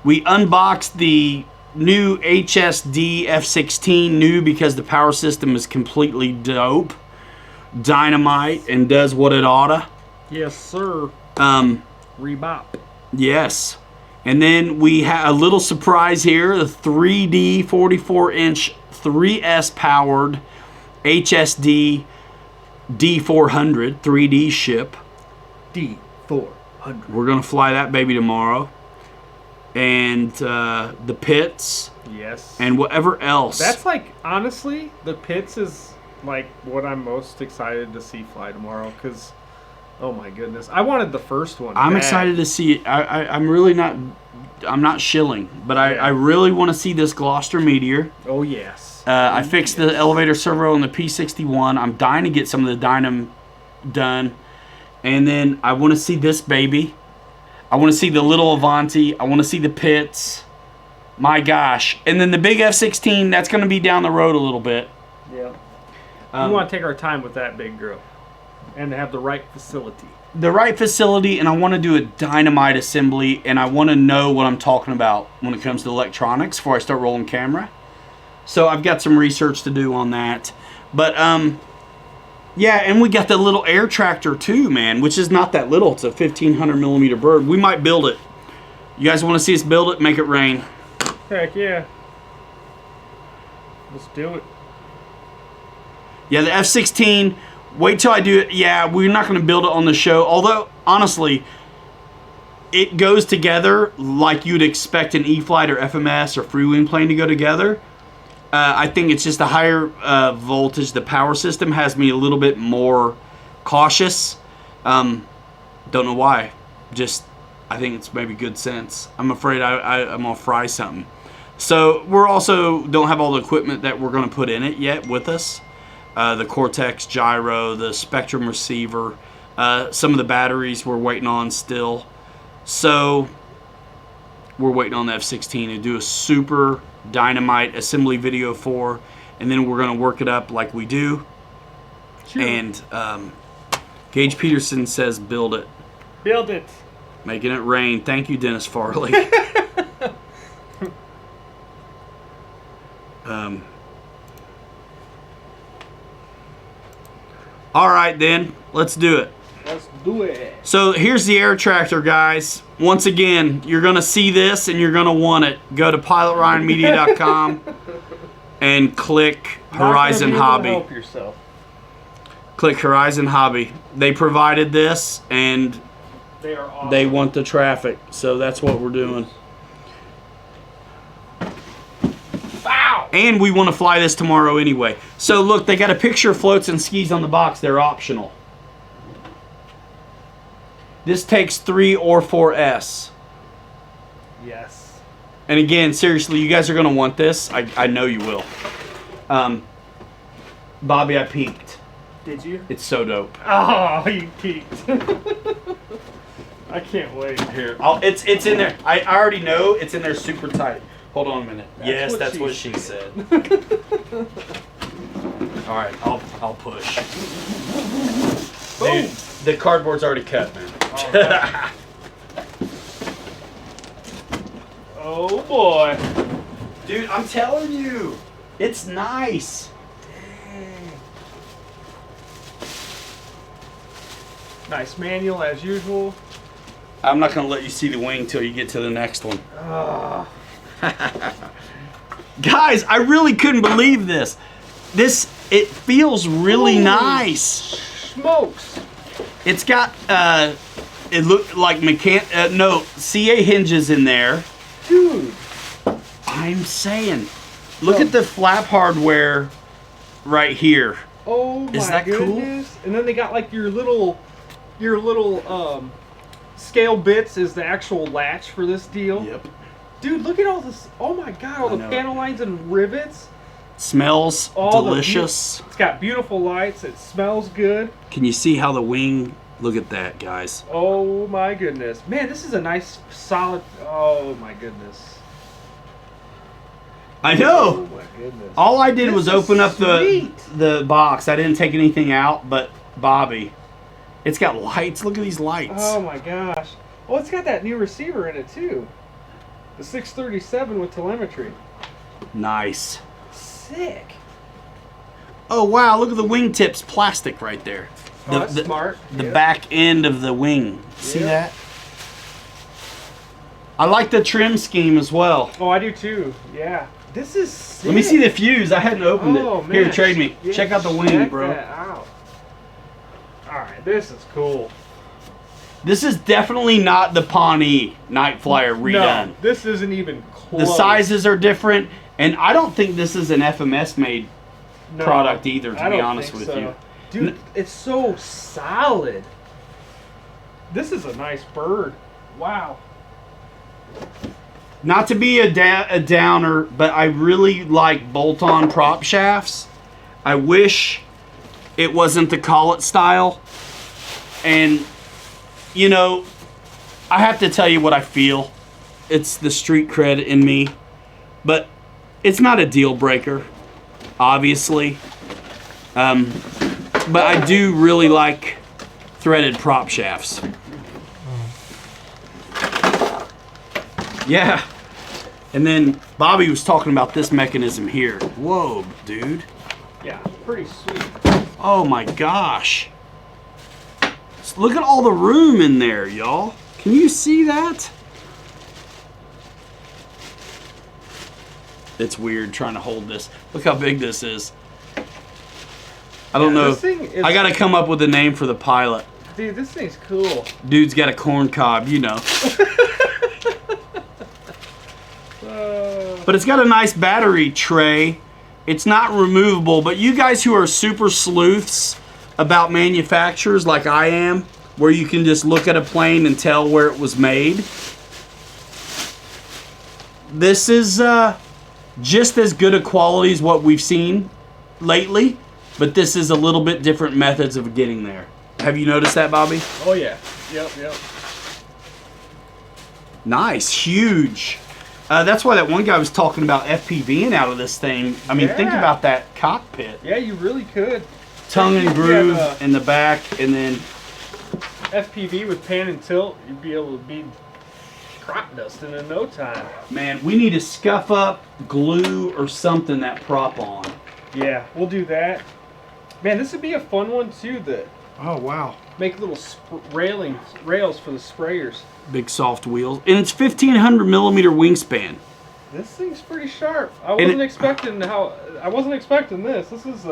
We unboxed the new HSD F-16. New because the power system is completely dope. Dynamite and does what it oughta. Yes, sir. Rebop. Yes. And then we have a little surprise here. The 3D 44-inch 3S powered HSD D400 3D ship. D400. We're going to fly that baby tomorrow. And the pits. Yes. And whatever else. That's like, honestly, the pits is like what I'm most excited to see fly tomorrow. Because, oh my goodness. I wanted the first one. I'm excited to see it. I'm really not... I'm not shilling. But I really want to see this Gloucester Meteor. Oh, yes. I fixed the elevator servo on the P61. I'm dying to get some of the Dynam done. And then I want to see this baby. I want to see the little Avanti. I want to see the pits. My gosh. And then the big F-16, that's going to be down the road a little bit. Yeah. We want to take our time with that big girl. And have the right facility. The right facility, and I want to do a dynamite assembly, and I want to know what I'm talking about when it comes to electronics before I start rolling camera. So I've got some research to do on that. But, yeah, and we got the little air tractor too, man, which is not that little. It's a 1,500 millimeter bird. We might build it. You guys want to see us build it? Make it rain. Heck yeah. Let's do it. Yeah, the F-16, wait till I do it. Yeah, we're not going to build it on the show. Although, honestly, it goes together like you'd expect an E-flite or FMS or free-wing plane to go together. I think it's just a higher voltage. The power system has me a little bit more cautious. Don't know why. Just, I think it's maybe good sense. I'm afraid I'm going to fry something. So we're also don't have all the equipment that we're going to put in it yet with us. The Cortex gyro, the Spectrum receiver, some of the batteries we're waiting on still. So we're waiting on the F-16 to do a super dynamite assembly video for, and then we're going to work it up like we do. Sure. And Gage Peterson says build it. Build it. Making it rain. Thank you, Dennis Farley. All right, then. Let's do it. Let's do it. So here's the air tractor, guys. Once again, you're going to see this and you're going to want it. Go to pilotryanmedia.com and click Horizon Hobby. Help yourself. Click Horizon Hobby. They provided this and they are awesome. They want the traffic. So that's what we're doing. Wow. And we want to fly this tomorrow anyway. So look, they got a picture of floats and skis on the box. They're optional. This takes 3 or 4S. Yes. And again, seriously, you guys are going to want this. I know you will. Bobby, I peeked. Did you? It's so dope. Oh, you peeked. I can't wait. Here, it's in there. I already know it's in there super tight. Hold on a minute. That's what she said. All right, I'll push. Boom. Dude, the cardboard's already cut, man. Oh boy. Dude, I'm telling you, it's nice. Dang. Nice manual as usual. I'm not gonna let you see the wing till you get to the next one. Guys, I really couldn't believe this. It feels really Holy nice. Smokes. It's got, it looked like CA hinges in there. Dude. I'm saying, look at the flap hardware right here. Oh my Is that goodness. Cool? And then they got like your little scale bits is the actual latch for this deal. Yep. Dude, look at all this. Oh my god, all the panel lines and rivets. Smells delicious. It's got beautiful lights. It smells good. Can you see how the wing, look at that, guys. Oh my goodness. Man, this is a nice solid, oh my goodness. I know. Oh my goodness. All I did was open up the box. I didn't take anything out, but Bobby, it's got lights. Look at these lights. Oh my gosh. Oh, it's got that new receiver in it too. The 637 with telemetry. Nice. Sick. Oh wow, look at the wingtips plastic right there. Oh, that's smart. The back end of the wing. See that? I like the trim scheme as well. Oh, I do too. Yeah. This is sick. Let me see the fuse. I hadn't opened it. Man. Here, trade me. Yeah, check out the wing, bro. That out. All right, this is cool. This is definitely not the Pawnee Night Flyer redone. No, this isn't even close. The sizes are different, and I don't think this is an FMS made product either, to be honest with you. Dude, it's so solid. This is a nice bird. Wow. Not to be a downer, but I really like bolt-on prop shafts. I wish it wasn't the collet style. And, you know, I have to tell you what I feel. It's the street cred in me. But it's not a deal breaker, obviously. But I do really like threaded prop shafts. Yeah. And then Bobby was talking about this mechanism here. Whoa, dude. Yeah, pretty sweet. Oh my gosh. Look at all the room in there, y'all. Can you see that? It's weird trying to hold this. Look how big this is. I don't know. I gotta come up with a name for the pilot. Dude, this thing's cool. Dude's got a corn cob, you know. But it's got a nice battery tray. It's not removable, but you guys who are super sleuths about manufacturers like I am, where you can just look at a plane and tell where it was made, this is just as good a quality as what we've seen lately, but this is a little bit different methods of getting there. Have you noticed that, Bobby? Oh yeah. Yep. Nice, huge. That's why that one guy was talking about FPVing out of this thing. I mean, think about that cockpit. Yeah, you really could. Tongue and groove in the back, and then FPV with pan and tilt, you'd be able to be crop dusting in no time. Man, we need to scuff up, glue, or something that prop on. Yeah, we'll do that. Man, this would be a fun one too. Oh wow! Make little rails for the sprayers. Big soft wheels, and it's 1,500 millimeter wingspan. This thing's pretty sharp. I wasn't expecting this. This is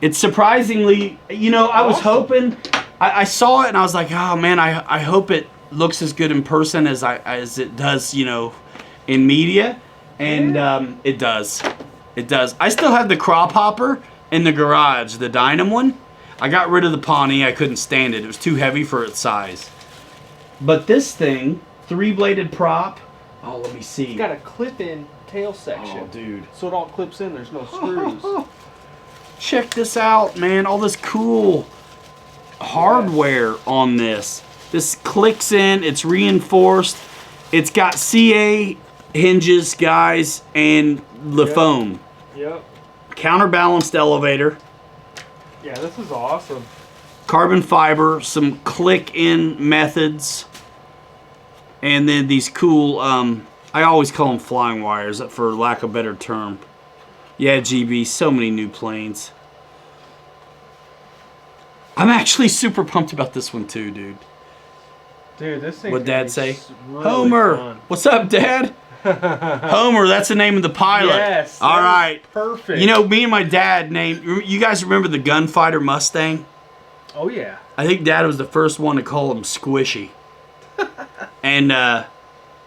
It's surprisingly, you know, I was hoping. I saw it and I was like, oh man, I hope it looks as good in person as it does, you know, in media, and it does. It does. I still have the crop hopper in the garage, the Dynam one. I got rid of the Pawnee. I couldn't stand it. It was too heavy for its size. But this thing, 3-bladed prop. Oh, let me see. It's got a clip-in tail section. Oh, dude. So it all clips in. There's no screws. Check this out, man. All this cool hardware on this. This clicks in. It's reinforced. It's got CA hinges, guys, and the foam. Yep. Counterbalanced elevator. Yeah, this is awesome. Carbon fiber, some click-in methods, and then these cool, I always call them flying wires, for lack of a better term. Yeah, GB, so many new planes. I'm actually super pumped about this one too, dude. Dude, this thing. What'd Dad say? Really Homer, fun. what's up, Dad? Homer, that's the name of the pilot. Yes. All right. Perfect. You know, me and my dad named. You guys remember the gunfighter Mustang? Oh yeah. I think Dad was the first one to call him Squishy. And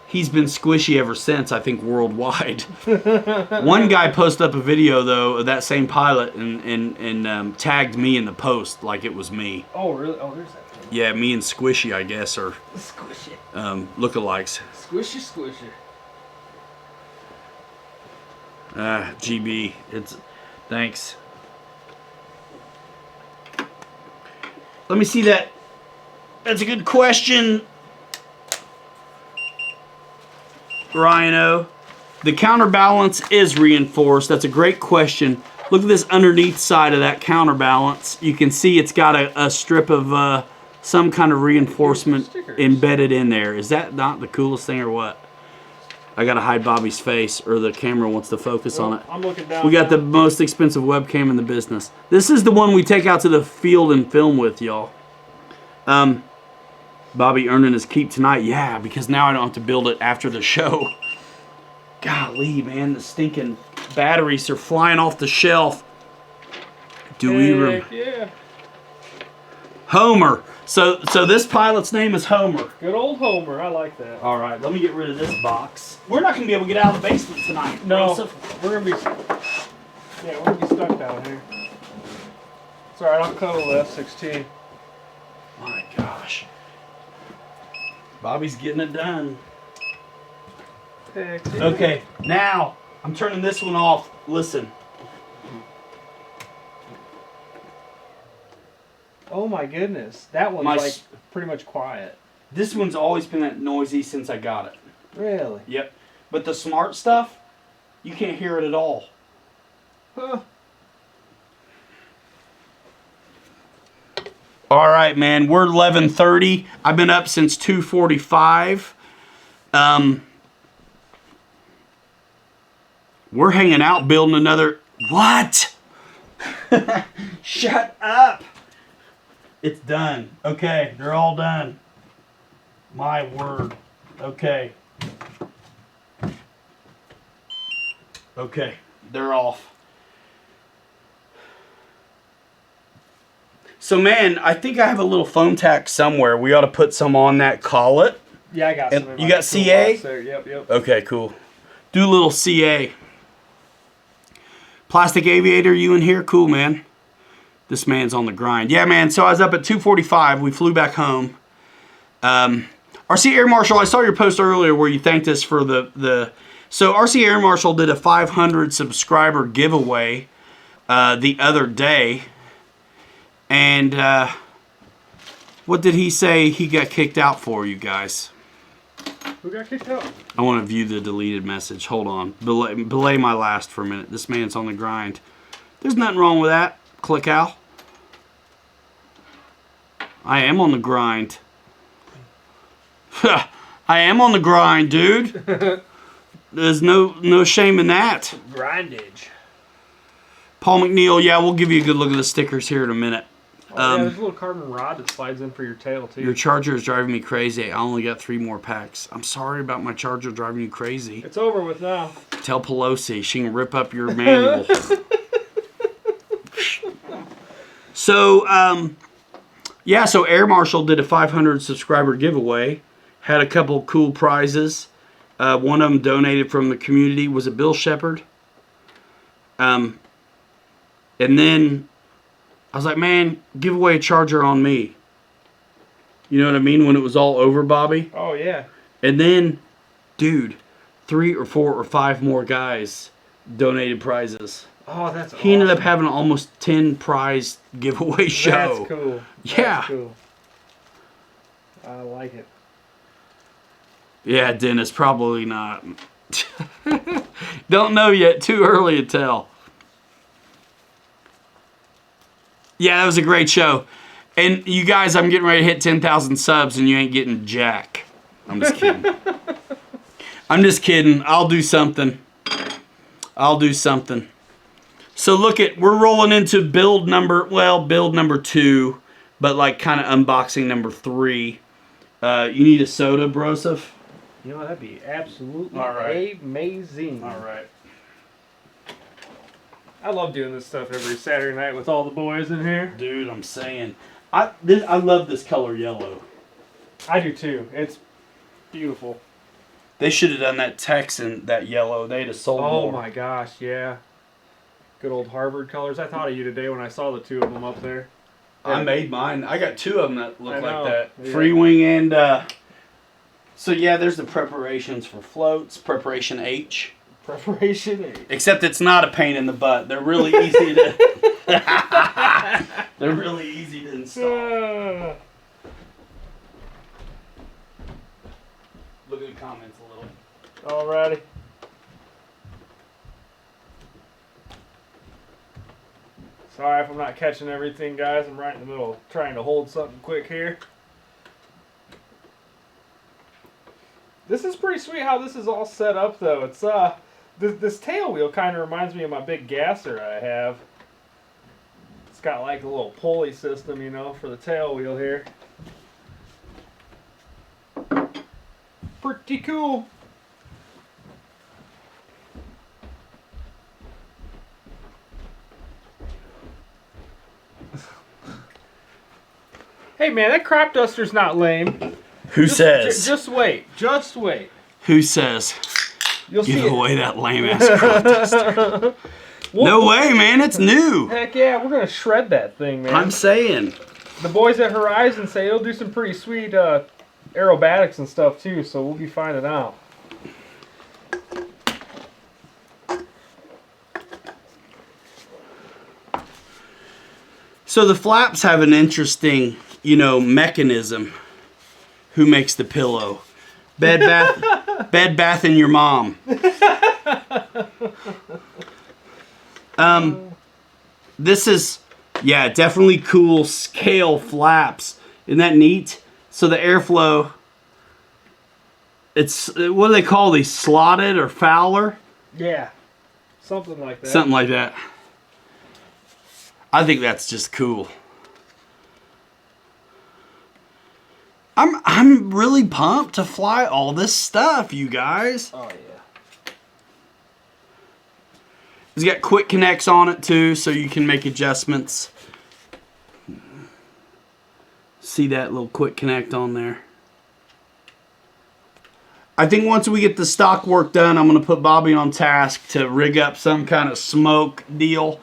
he's been squishy ever since, I think, worldwide. One guy posted up a video, though, of that same pilot and tagged me in the post like it was me. Oh, really? Oh, there's that thing. Yeah, me and Squishy, I guess, are Squishy. lookalikes. Squishy, squishy. GB. Thanks. Let me see that. That's a good question. Rhino. The counterbalance is reinforced. That's a great question. Look at this underneath side of that counterbalance. You can see it's got a strip of some kind of reinforcement embedded in there. Is that not the coolest thing or what? I gotta hide Bobby's face, or the camera wants to focus on it. I'm looking down. We got the most expensive webcam in the business. This is the one we take out to the field and film with, y'all. Bobby earning his keep tonight. Yeah, because now I don't have to build it after the show. Golly, man, the stinking batteries are flying off the shelf. Yeah. Homer. So this pilot's name is Homer. Good old Homer. I like that. All right, let me get rid of this box. We're not gonna be able to get out of the basement tonight. No, Joseph. we're gonna be stuck down here. It's all right. I'll cuddle the F-16. My gosh. Bobby's getting it done. Heck yeah. Okay, now I'm turning this one off. Listen. Oh my goodness, that one's like pretty much quiet. This one's always been that noisy since I got it. Really? Yep. But the smart stuff, you can't hear it at all. Huh. All right, man. We're 11:30. I've been up since 2:45. We're hanging out building another. What? Shut up. It's done. Okay, they're all done. My word. Okay. Okay, they're off. So, man, I think I have a little foam tack somewhere. We ought to put some on that collet. Yeah, I got some. And you got CA? There. Yep. Okay, cool. Do a little CA. Plastic Aviator, you in here? Cool, man. This man's on the grind. Yeah, man, so I was up at 2:45. We flew back home. RC Air Marshal, I saw your post earlier where you thanked us for the... So RC Air Marshal did a 500 subscriber giveaway the other day. And what did he say he got kicked out for, you guys? Who got kicked out? I want to view the deleted message. Hold on. Belay my last for a minute. This man's on the grind. There's nothing wrong with that. Click Al. I am on the grind. I am on the grind, dude. There's no shame in that. Grindage. Paul McNeil, yeah, we'll give you a good look at the stickers here in a minute. Yeah, there's a little carbon rod that slides in for your tail, too. Your charger is driving me crazy. I only got 3 more packs. I'm sorry about my charger driving you crazy. It's over with now. Tell Pelosi she can rip up your manual. So, yeah, so Air Marshal did a 500 subscriber giveaway. Had a couple cool prizes. One of them donated from the community. Was it Bill Shepard? And then I was like, man, give away a charger on me. You know what I mean? When it was all over, Bobby. Oh, yeah. And then, dude, 3 or 4 or 5 more guys donated prizes. Oh, that's awesome. He ended up having an almost 10 prize giveaway show. That's cool. Yeah. That's cool. I like it. Yeah, Dennis, probably not. Don't know yet. Too early to tell. Yeah, that was a great show. And you guys, I'm getting ready to hit 10,000 subs and you ain't getting jack. I'm just kidding. I'm just kidding. I'll do something. So look at, we're rolling into build number 2, but like kind of unboxing number 3. You need a soda, Broseph? You know, that'd be absolutely All right. amazing. All right. I love doing this stuff every Saturday night with all the boys in here. Dude, I'm saying. I love this color yellow. I do too. It's beautiful. They should have done that Texan, that yellow. They'd have sold Oh more. my gosh, yeah. Good old Harvard colors. I thought of you today when I saw the two of them up there. I made mine. I got two of them that look like that. Yeah. Free wing and... So yeah, there's the preparations for floats. Preparation H. Preparation H. Except it's not a pain in the butt. They're really easy to... They're really easy to install. Look at the comments a little. Alrighty. Sorry if I'm not catching everything, guys. I'm right in the middle of trying to hold something quick here. This is pretty sweet how this is all set up, though. It's this tail wheel kind of reminds me of my big gasser I have. It's got like a little pulley system, you know, for the tail wheel here. Pretty cool. Hey man, that crop duster's not lame. Who says? Just wait. Just wait. Who says? You'll see Give it. away that lame ass crop duster. No way, man. It's new. Heck yeah, we're gonna shred that thing, man. I'm saying. The boys at Horizon say it'll do some pretty sweet aerobatics and stuff too, so we'll be finding out. So the flaps have an interesting, mechanism. Who makes the pillow? Bed Bath and your mom. This is, yeah, definitely cool scale flaps. Isn't that neat? So the airflow, it's, what do they call these? Slotted or Fowler? Yeah, something like that. Something like that. I think that's just cool. I'm really pumped to fly all this stuff, you guys. Oh yeah. It's got quick connects on it too, so you can make adjustments. See that little quick connect on there? I think once we get the stock work done, I'm going to put Bobby on task to rig up some kind of smoke deal.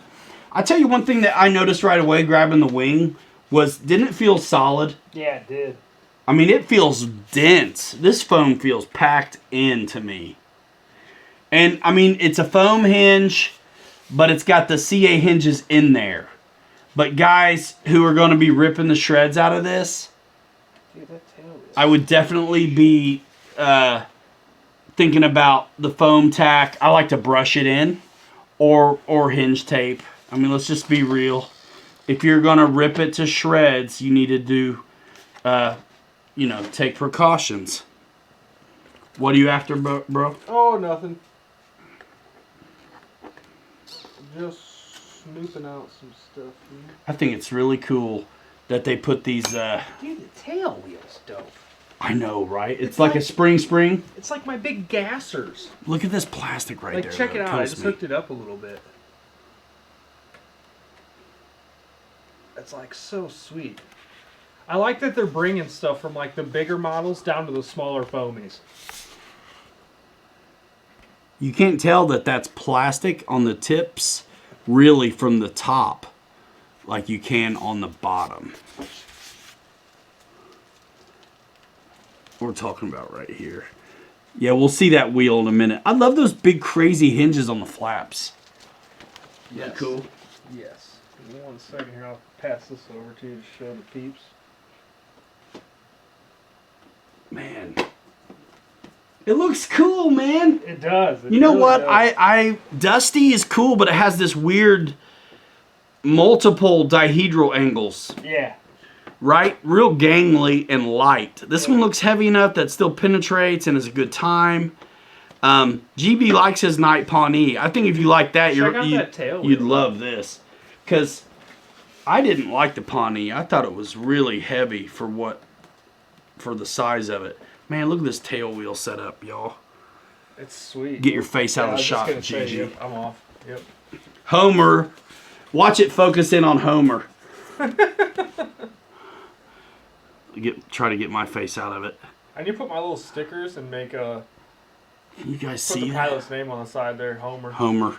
I tell you one thing that I noticed right away grabbing the wing was, didn't it feel solid? Yeah, it did. I mean, it feels dense. This foam feels packed in to me. And, I mean, it's a foam hinge, but it's got the CA hinges in there. But guys who are going to be ripping the shreds out of this, Dude, that tail is... I would definitely be thinking about the foam tack. I like to brush it in or hinge tape. I mean, let's just be real. If you're going to rip it to shreds, you need to do... take precautions. What are you after, bro? Oh, nothing. Just snooping out some stuff here. I think it's really cool that they put these... Dude, the tail wheel's dope. I know, right? It's like a spring. It's like my big gassers. Look at this plastic right there. Like, check it out. I Kills just me. hooked it up a little bit. That's like so sweet. I like that they're bringing stuff from like the bigger models down to the smaller foamies. You can't tell that that's plastic on the tips really from the top like you can on the bottom. We're talking about right here. Yeah, we'll see that wheel in a minute. I love those big crazy hinges on the flaps. Yes. Cool. Yes. Give me 1 second here. I'll pass this over to you to show the peeps. Man. It looks cool, man. It does. You know what? Dusty is cool, but it has this weird multiple dihedral angles. Yeah. Right? Real gangly and light. This one looks heavy enough that still penetrates and is a good time. GB likes his Night Pawnee. I think if you like that, you'd love this. Because I didn't like the Pawnee. I thought it was really heavy for the size of it. Man, look at this tail wheel setup, y'all. It's sweet. Get your face out of the shot, Gigi. Gigi. Yep, I'm off. Yep. Homer. Watch it focus in on Homer. Try to get my face out of it. I need to put my little stickers and make a... Can you guys Put see the that? pilot's name on the side there, Homer. Homer.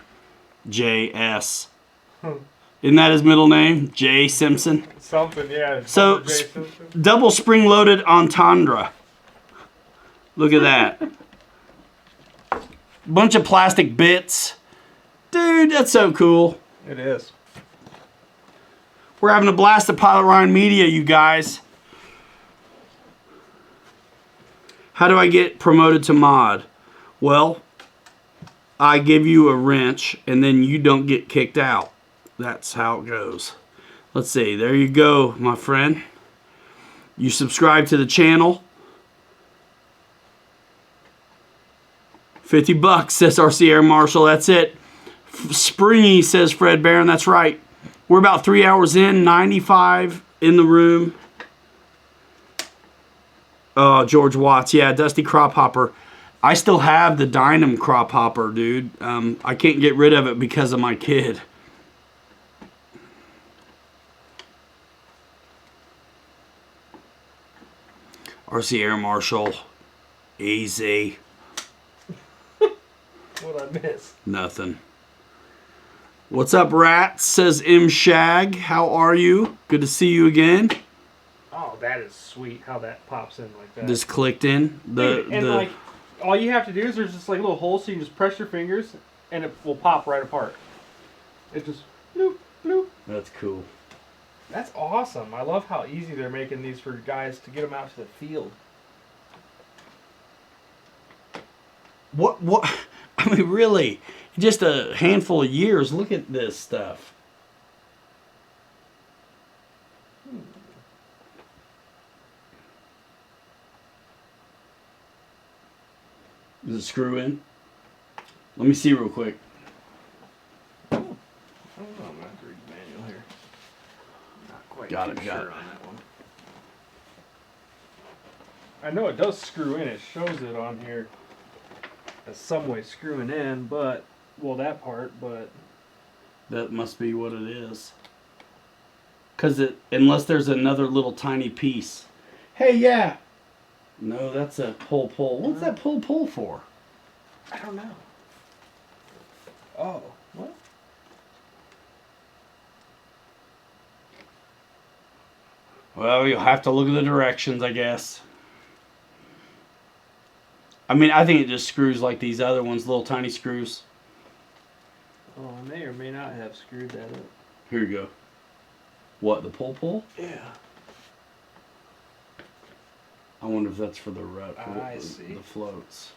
J.S. Isn't that his middle name? J. Simpson? Something, yeah. So, Homer J. Simpson. double spring-loaded entendre. Look at that. Bunch of plastic bits. Dude, that's so cool. It is. We're having a blast at Pilot Ryan Media, you guys. How do I get promoted to mod? Well, I give you a wrench, and then you don't get kicked out. That's how it goes. Let's see. There you go, my friend. You subscribe to the channel. $50 says RC Air Marshal. That's it. Springy says Fred Barron. That's right. We're about 3 hours in. 95 in the room. Oh, George Watts. Yeah, Dusty Crop Hopper. I still have the Dynam Crop Hopper, dude. I can't get rid of it because of my kid. RC Air Marshal. Easy. What'd I miss? Nothing. What's up, Rat? Says M Shag. How are you? Good to see you again. Oh, that is sweet how that pops in like that. Just clicked in. Like, all you have to do is there's just like a little hole, so you can just press your fingers, and it will pop right apart. It just bloop, bloop. That's cool. That's awesome. I love how easy they're making these for guys to get them out to the field. What? I mean, really, just a handful of years. Look at this stuff. Does it screw in? Let me see real quick. I don't know. I'm going to have to read the manual here. Not quite Got it, too got sure it. on that one. I know it does screw in. It shows it on here as some way screwing in, but, well, that part, but... That must be what it is. Because unless there's another little tiny piece. Hey, yeah. No, that's a pull. What's that pull for? I don't know. Oh, what? Well, you'll have to look at the directions, I guess. I mean, I think it just screws like these other ones, little tiny screws. Oh, I may or may not have screwed that up. Here you go. What, the pull? Yeah. I wonder if that's for the rut. I see. The floats.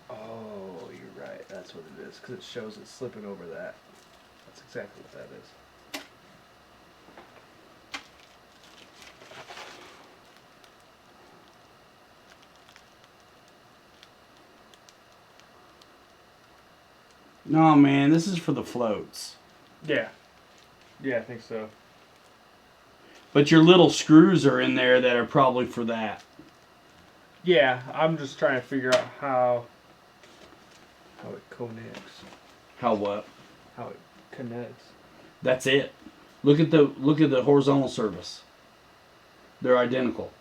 Oh, you're right. That's what it is, because it shows it slipping over that. That's exactly what that is. No, man, this is for the floats. Yeah. Yeah, I think so. But your little screws are in there that are probably for that. Yeah, I'm just trying to figure out how it connects. How what? How it connects. That's it. Look at the horizontal surface. They're identical.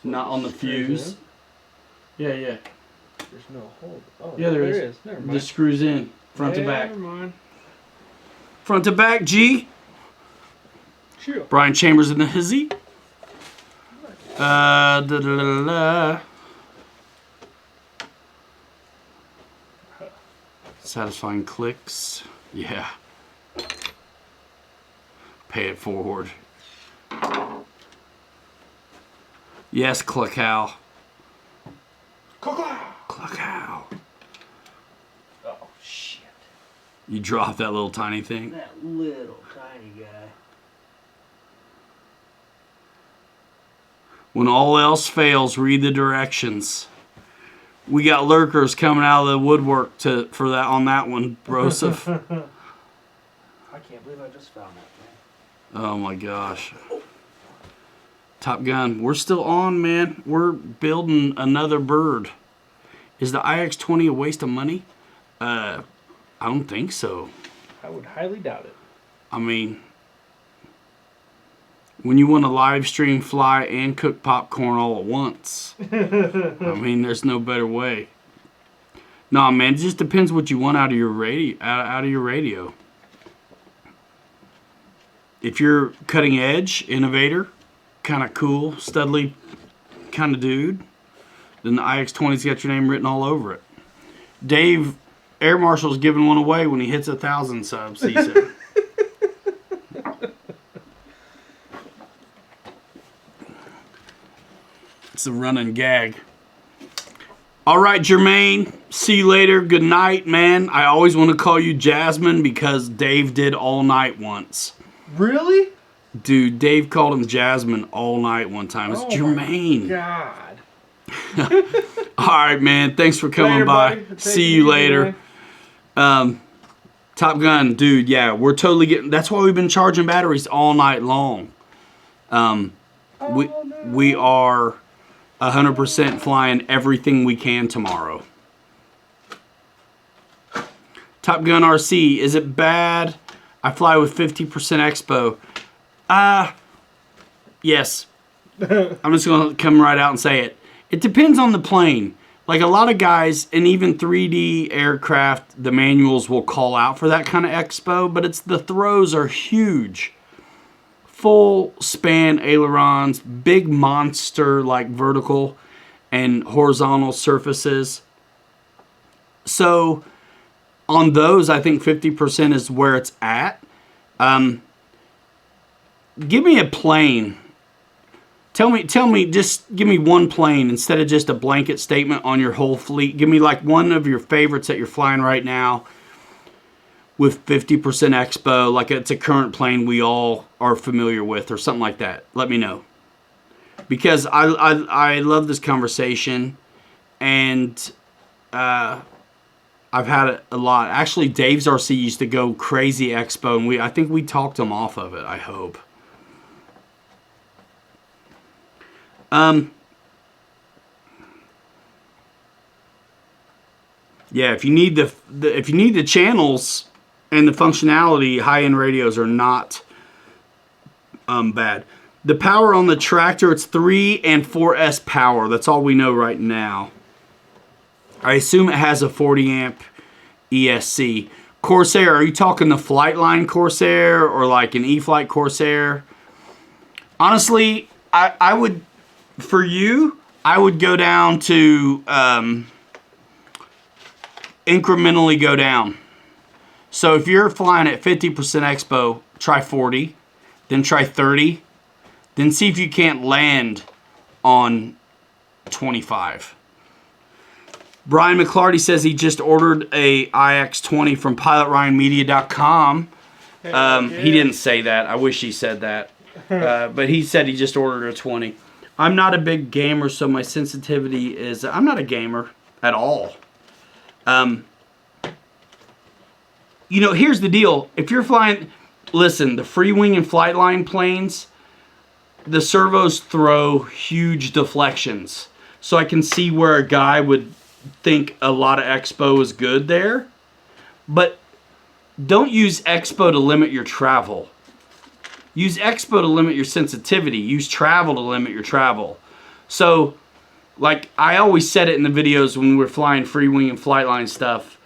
Not on the fuse. Yeah. There's no hole. Oh, Yeah, there is. Never mind. Just screws in front to back. Never mind. Front to back, G. Sure. Brian Chambers in the hizzy. Da, da, da, da. Satisfying clicks. Yeah. Pay it forward. Yes, Cluckow. Cluckow. Oh, shit. You dropped that little tiny thing. That little tiny guy. When all else fails, read the directions. We got lurkers coming out of the woodwork for that on that one, Broseph. I can't believe I just found that thing. Oh my gosh. Top Gun, we're still on, man. We're building another bird. Is the IX-20 a waste of money? I don't think so. I would highly doubt it. I mean, when you want to live stream, fly, and cook popcorn all at once, I mean, there's no better way. Nah, man, it just depends what you want out of your radio. If you're cutting edge, innovator, kind of cool, studly kind of dude, then the IX-20's got your name written all over it. Dave, Air Marshal's giving one away when he hits 1,000 subs, he said. It's a running gag. All right, Jermaine. See you later. Good night, man. I always want to call you Jasmine because Dave did all night once. Really? Dude, Dave called him Jasmine all night one time. It's Jermaine. God. All right, man. Thanks for coming Later, by. buddy. See you later. Top Gun, dude. Yeah, we're totally getting. That's why we've been charging batteries all night long. We are 100% flying everything we can tomorrow. Top Gun RC, is it bad? I fly with 50% expo. Yes. I'm just going to come right out and say it. It depends on the plane. Like a lot of guys, and even 3D aircraft, the manuals will call out for that kind of expo, but it's the throws are huge. Full span ailerons, big monster like vertical and horizontal surfaces. So on those, I think 50% is where it's at. Give me a plane. Tell me, just give me one plane instead of just a blanket statement on your whole fleet. Give me like one of your favorites that you're flying right now with 50% expo, like it's a current plane we all are familiar with or something like that. Let me know. Because I love this conversation, and I've had it a lot. Actually, Dave's RC used to go crazy expo, and I think we talked him off of it, I hope. Yeah, if you need the channels and the functionality, high-end radios are not bad. The power on the tractor, it's 3 and 4S power. That's all we know right now. I assume it has a 40 amp ESC. Corsair, are you talking the Flightline Corsair or like an E-Flight Corsair? Honestly, I would, for you, I would go down to incrementally go down. So if you're flying at 50% expo, try 40, then try 30, then see if you can't land on 25. Brian McClarty says he just ordered a IX-20 from pilotryanmedia.com. He didn't say that. I wish he said that. But he said he just ordered a 20. I'm not a big gamer, so my sensitivity is... I'm not a gamer at all. You know, here's the deal. If you're flying... Listen, the free wing and Flightline planes, the servos throw huge deflections. So I can see where a guy would think a lot of expo is good there. But don't use expo to limit your travel. Use expo to limit your sensitivity. Use travel to limit your travel. So, like I always said it in the videos when we're flying free wing and Flightline stuff,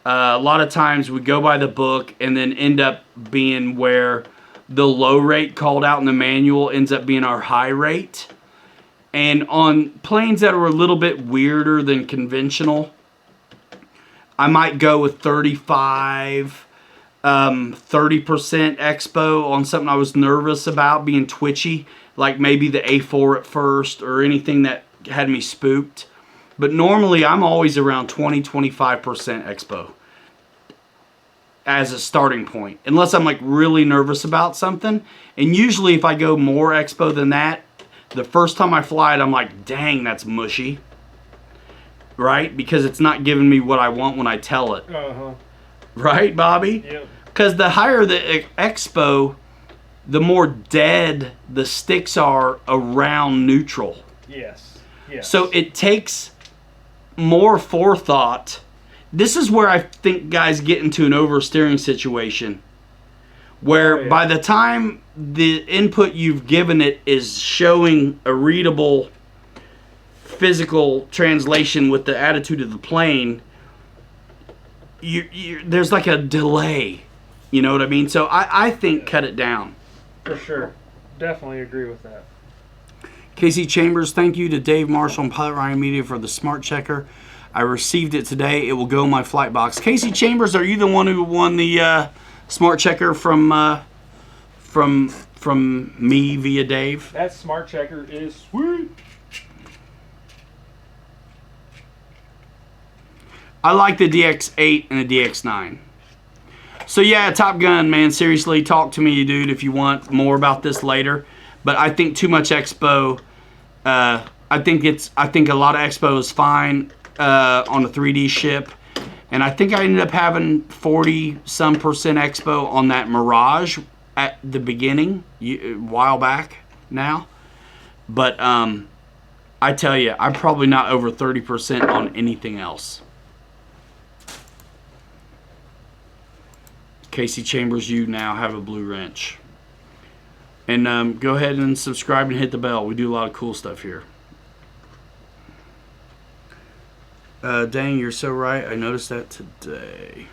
a lot of times we go by the book and then end up being where the low rate called out in the manual ends up being our high rate. And on planes that are a little bit weirder than conventional, I might go with 35, 30% expo on something I was nervous about, being twitchy, like maybe the A4 at first or anything that had me spooked. But normally I'm always around 20-25% expo as a starting point, unless I'm like really nervous about something. And usually if I go more expo than that, the first time I fly it, I'm like, dang, that's mushy. Right? Because it's not giving me what I want when I tell it. Right, Bobby? Yep. Because the higher the expo, the more dead the sticks are around neutral. Yes. Yes. So it takes more forethought. This is where I think guys get into an oversteering situation, where by the time the input you've given it is showing a readable physical translation with the attitude of the plane, there's like a delay. You know what I mean? So I think cut it down. For sure. Definitely agree with that. Casey Chambers, thank you to Dave Marshall and Pilot Ryan Media for the Smart Checker. I received it today. It will go in my flight box. Casey Chambers, are you the one who won the Smart Checker from me via Dave? That Smart Checker is sweet. I like the DX8 and the DX9. So yeah, Top Gun, man, seriously, talk to me, dude, if you want more about this later. But I think too much expo. I think a lot of expo is fine on a 3D ship, and I think I ended up having 40-some% expo on that Mirage at the beginning, a while back now. But I tell you, I'm probably not over 30% on anything else. Casey Chambers, you now have a blue wrench. And go ahead and subscribe and hit the bell. We do a lot of cool stuff here. Dang, you're so right. I noticed that today.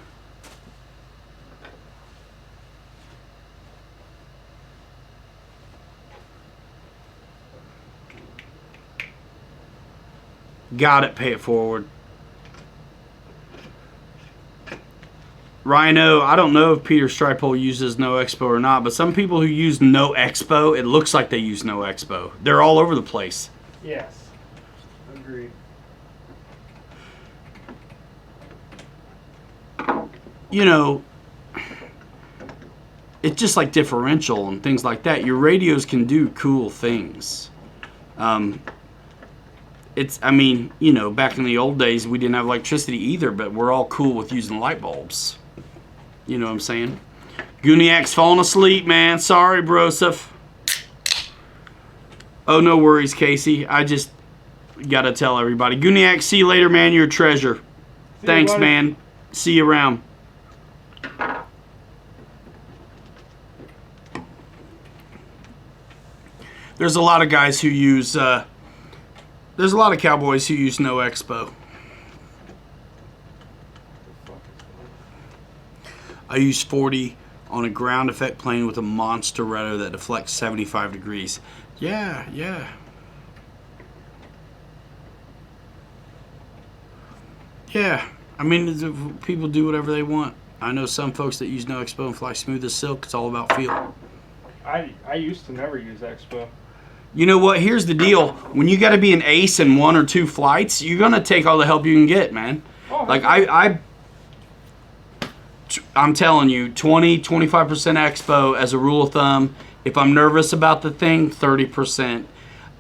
Got it. Pay it forward. Rhino, I don't know if Peter Stripole uses No Expo or not, but some people who use No Expo, it looks like they use No Expo. They're all over the place. Yes. Agreed. You know, it's just like differential and things like that. Your radios can do cool things. I mean, you know, back in the old days, we didn't have electricity either, but we're all cool with using light bulbs. You know what I'm saying? Gooniac's falling asleep, man. Sorry, Broseph. Oh, no worries, Casey. I just got to tell everybody. Gooniac, see you later, man. You're a treasure. Thanks, man. See you around. There's a lot of guys who use... there's a lot of cowboys who use No Expo. I use 40 on a ground effect plane with a monster rudder that deflects 75 degrees. Yeah, yeah. Yeah, I mean, people do whatever they want. I know some folks that use No Expo and fly smooth as silk. It's all about feel. I used to never use Expo. You know what? Here's the deal. When you got to be an ace in 1 or 2 flights, you're going to take all the help you can get, man. Oh, like, I'm telling you, 20-25% expo as a rule of thumb. If I'm nervous about the thing, 30%.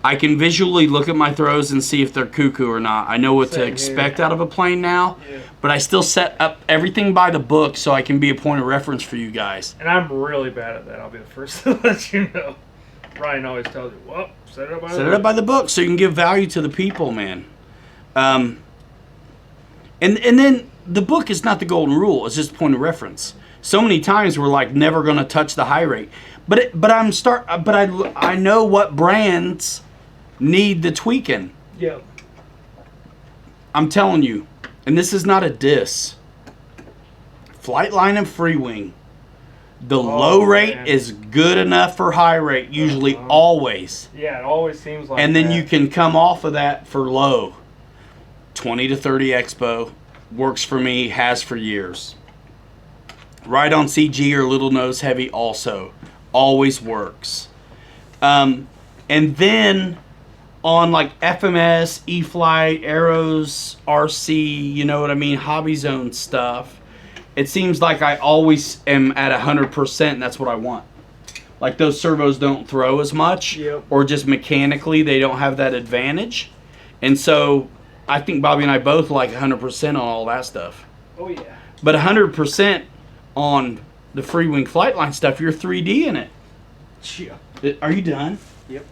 I can visually look at my throws and see if they're cuckoo or not. I know what to expect out of a plane now, but I still set up everything by the book so I can be a point of reference for you guys. And I'm really bad at that. I'll be the first to let you know. Ryan always tells you, well, set it up by the book. Set it up by the book so you can give value to the people, man. And then the book is not the golden rule. It's just a point of reference. So many times we're like never going to touch the high rate. But I know what brands need the tweaking. Yeah. I'm telling you, and this is not a diss. Flightline and Freewing. The low rate is good enough for high rate, usually always. Yeah, it always seems like and then you can come off of that for low. 20 to 30 expo. Works for me, has for years. Right on CG or little nose heavy also. Always works. And then on like FMS, E-Flight, Arrows, RC, you know what I mean, Hobby Zone stuff, it seems like I always am at 100%, and that's what I want. Like those servos don't throw as much, or just mechanically they don't have that advantage. And so I think Bobby and I both like 100% on all that stuff. Oh, yeah. But 100% on the Freewing Flightline stuff, you're 3D in it. Yeah. Are you done? Yep.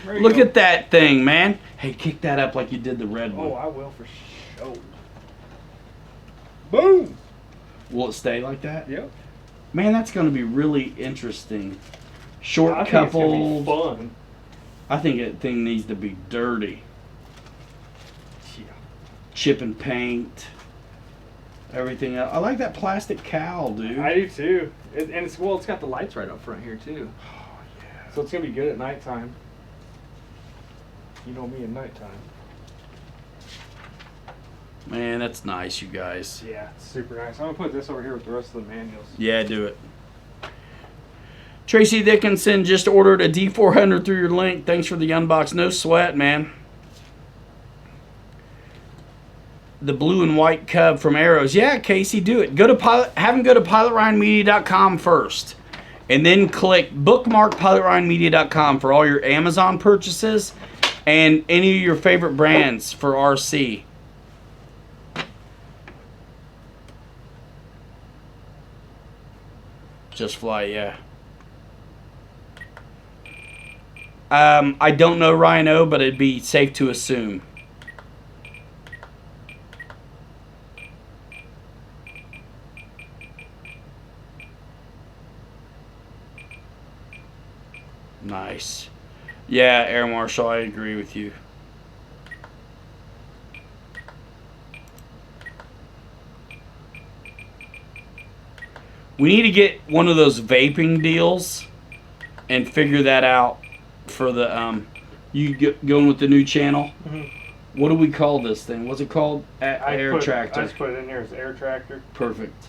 Look at that thing, man. Hey, kick that up like you did the red one. Oh, I will for sure. Boom. Will it stay like that? Yep. Man, that's going to be really interesting. Short I think couple. it's gonna be fun. I think that thing needs to be dirty. Yeah. Chip and paint. Everything else. I like that plastic cowl, dude. I do too. And it's got the lights right up front here too. Oh, yeah. So it's gonna be good at nighttime. You know me at nighttime. Man, that's nice, you guys. Yeah, it's super nice. I'm gonna put this over here with the rest of the manuals. Yeah, do it. Tracy Dickinson just ordered a D400 through your link. Thanks for the unbox. No sweat, man. The blue and white cub from Arrows. Yeah, Casey, do it. Go to have them go to pilotryanmedia.com first. And then click bookmark pilotryanmedia.com for all your Amazon purchases and any of your favorite brands for RC. Just Fly, yeah. I don't know Rhino, but it'd be safe to assume. Nice. Yeah, Air Marshal, I agree with you. We need to get one of those vaping deals and figure that out for the going with the new channel. Mm-hmm. What do we call this thing? What's it called? Air Tractor. I just put it in here as Air Tractor. Perfect.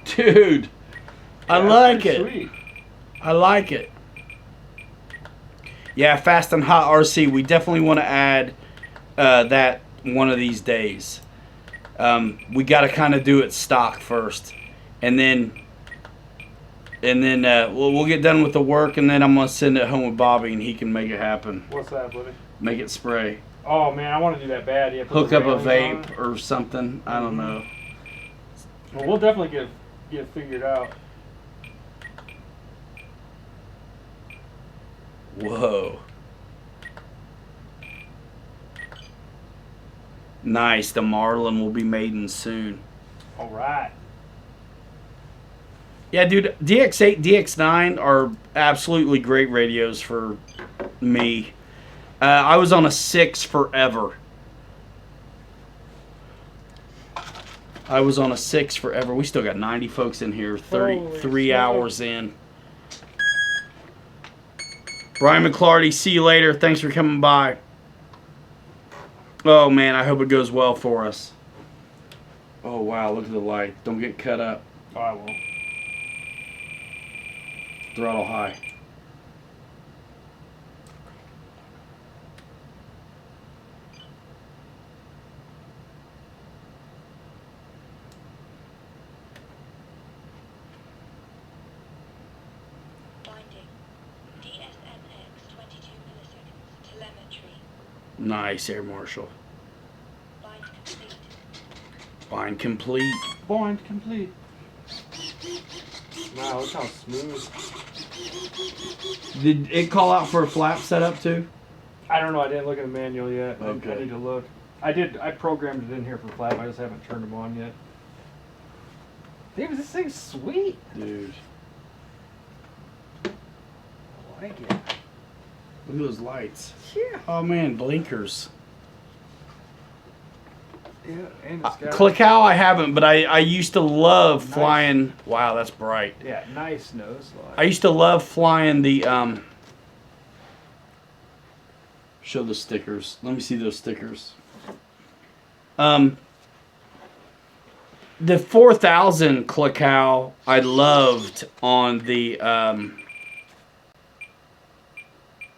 Dude, I like it. Sweet. I like it. Yeah, Fast and Hot RC. We definitely want to add that one of these days. We got to kind of do it stock first, and then we'll get done with the work, and then I'm gonna send it home with Bobby, and he can make it happen. What's that, buddy? Make it spray. Oh man, I want to do that bad. Yeah, hook up a vape or something. I don't know. Well, we'll definitely get it figured out. Whoa. Nice. The Marlin will be maiden soon. All right. Yeah, dude, DX8, DX9 are absolutely great radios for me. I was on a 6 forever. We still got 90 folks in here, 33 hours in. Brian McClarty, see you later. Thanks for coming by. Oh, man, I hope it goes well for us. Oh, wow, look at the light. Don't get cut up. Oh, I won't. Throttle high. Nice, Air Marshal. Bind complete. Bind complete. Wow, look how smooth. Did it call out for a flap setup too? I don't know. I didn't look at the manual yet. Okay. I need to look. I programmed it in here for flap. I just haven't turned them on yet. David, this thing's sweet. Dude. I like it. Look at those lights. Yeah. Oh man, blinkers. Yeah, and it's got Clickow I haven't, but I used to love flying. Wow, that's bright. Yeah, nice nose slide. I used to love flying the show the stickers. Let me see those stickers. The 4000 Clickow I loved on the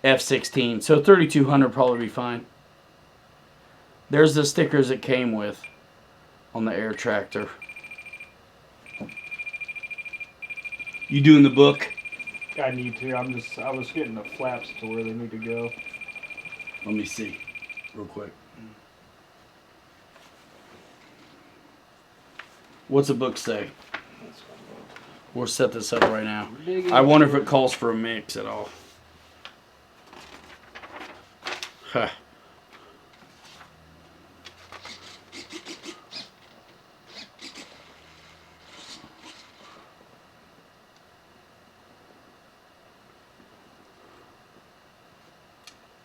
F-16. So 3200 probably be fine. There's the stickers it came with on the Air Tractor. You doing the book? I need to. I was getting the flaps to where they need to go. Let me see real quick. What's the book say? We'll set this up right now. I wonder if it calls for a mix at all. Huh.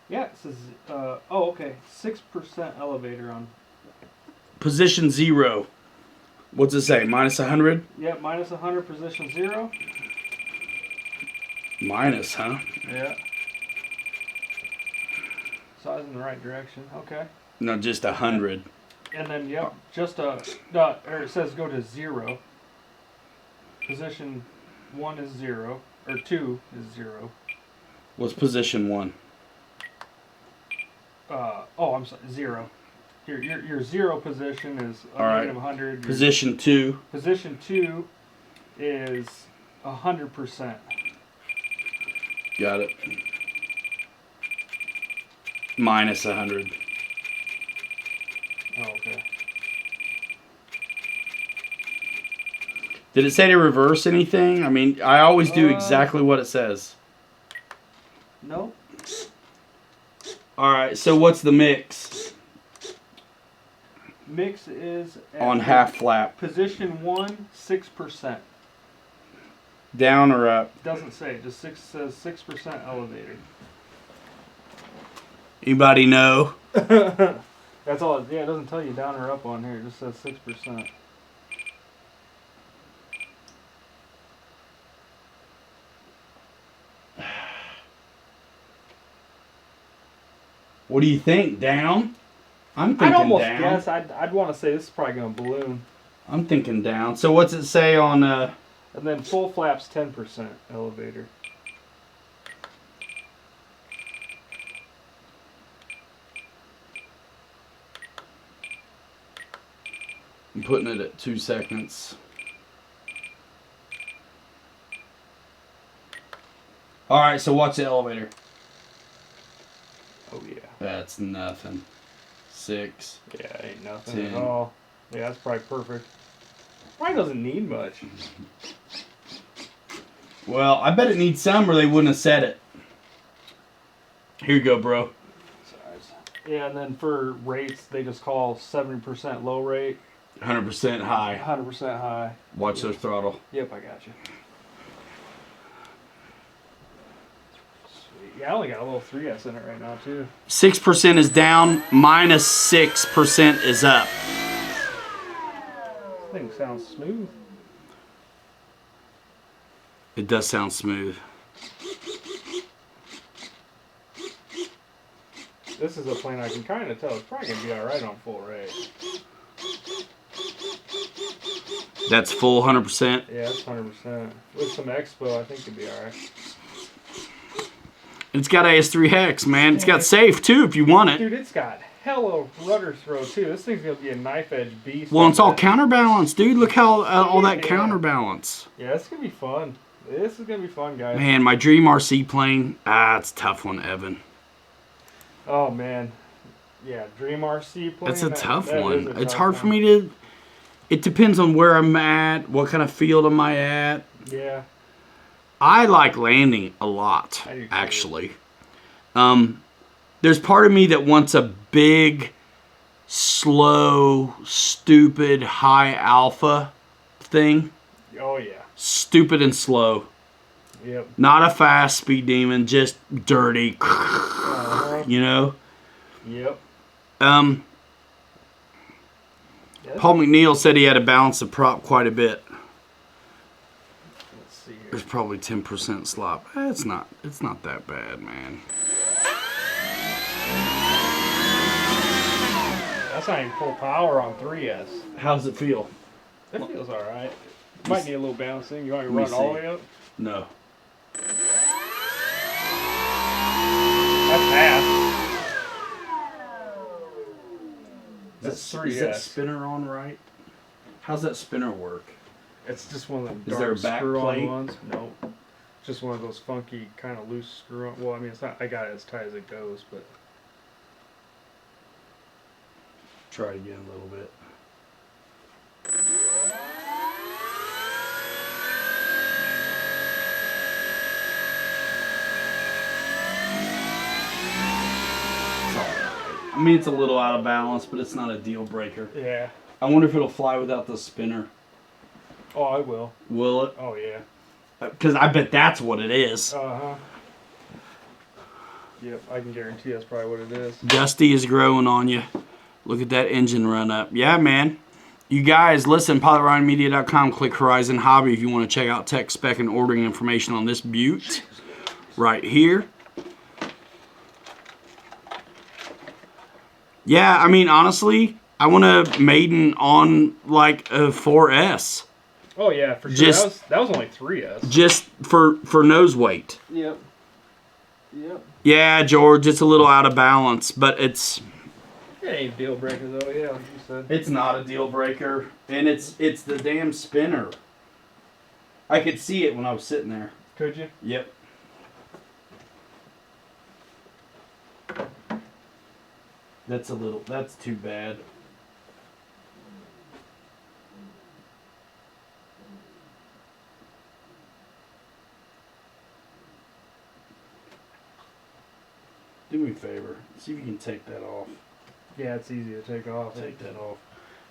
Yeah, it says, oh, okay, 6% elevator on. Position 0. What's it say? Minus 100? Yeah, minus 100, position 0. Minus, huh? Yeah. Size in the right direction. Okay. No, just 100. And then, yep, just or it says go to 0. Position 1 is 0, or 2 is 0. What's position 1? Oh, I'm sorry, 0. Your 0 position is Alright. 100. Position 2. Position 2 is 100%. Got it. Minus 100. Oh, okay. Did it say to reverse anything? I mean, I always do exactly what it says. No. Alright, so what's the mix? Mix is at On half flap. Position 1, 6%. Down or up? Doesn't say. Just says 6% elevator. Anybody know? That's all. Yeah, it doesn't tell you down or up on here. It just says 6%. What do you think? Down? I'm thinking I'd almost down. guess. I'd want to say this is probably going to balloon. I'm thinking down. So what's it say on And then full flaps 10% elevator. I'm putting it at 2 seconds. Alright, so what's the elevator? Oh yeah. That's nothing. 6. Yeah, ain't nothing 10. at all. Yeah, that's probably perfect. Probably doesn't need much. Well, I bet it needs some or they wouldn't have said it. Here you go, bro. Yeah, and then for rates, they just call 70% low rate. 100% high. 100% high. Watch their throttle. Yep, I got you. Sweet. Yeah, I only got a little 3S in it right now, too. 6% is down, minus 6% is up. This thing sounds smooth. It does sound smooth. This is a plane I can kind of tell it's probably going to be alright on full rate. That's full 100%. Yeah, it's 100%. With some expo, I think it'd be alright. It's got AS3 hex, man. It's got safe too if you want it. Dude, it's got hella rudder throw too. This thing's going to be a knife edge beast. Well, it's all counterbalance, dude. Look how all that counterbalance. Yeah, it's going to be fun. This is going to be fun, guys. Man, my dream RC plane. It's a tough one, Evan. Oh, man. Yeah, Dream RC plane. That's a tough that one. is a It's tough hard one. for me to... It depends on where I'm at, what kind of field am I at. Yeah. I like landing a lot, I do too. actually. There's part of me that wants a big, slow, stupid, high alpha thing. Oh, yeah. Stupid and slow. Yep. Not a fast speed demon, just dirty. You know? Yep. Paul McNeil said he had to balance the prop quite a bit. Let's see here. There's probably 10% slop. It's not that bad, man. That's not even full power on 3S. How does it feel? It feels alright. Might need a little bouncing. You want me to Let run me all the see. way up? No. That's half. That's Is 3S. that spinner on right? How's that spinner work? It's just one of them Is there a dark back screw-on plate? ones. Nope. Just one of those funky, kind of loose screw-on. Well, I mean, it's not. I got it as tight as it goes, but Try it again a little bit. I mean, it's a little out of balance, but it's not a deal breaker. Yeah. I wonder if it'll fly without the spinner. Oh, I will. Will it? Oh, yeah. Because I bet that's what it is. Uh-huh. Yep, I can guarantee that's probably what it is. Dusty is growing on you. Look at that engine run up. Yeah, man. You guys, listen, pilotryanmedia.com, click Horizon Hobby if you want to check out tech spec and ordering information on this beaut right here. Yeah, I mean, honestly, I want a maiden on like a 4S. Oh, yeah, for sure. Just, that was only 3S. Just for nose weight. Yep. Yep. Yeah, George, it's a little out of balance, but it's... It ain't deal breaker, though, yeah, like you said. It's not a deal breaker, and it's the damn spinner. I could see it when I was sitting there. Could you? Yep. That's too bad. Do me a favor. See if you can take that off. Yeah, it's easy to take off. Take that off.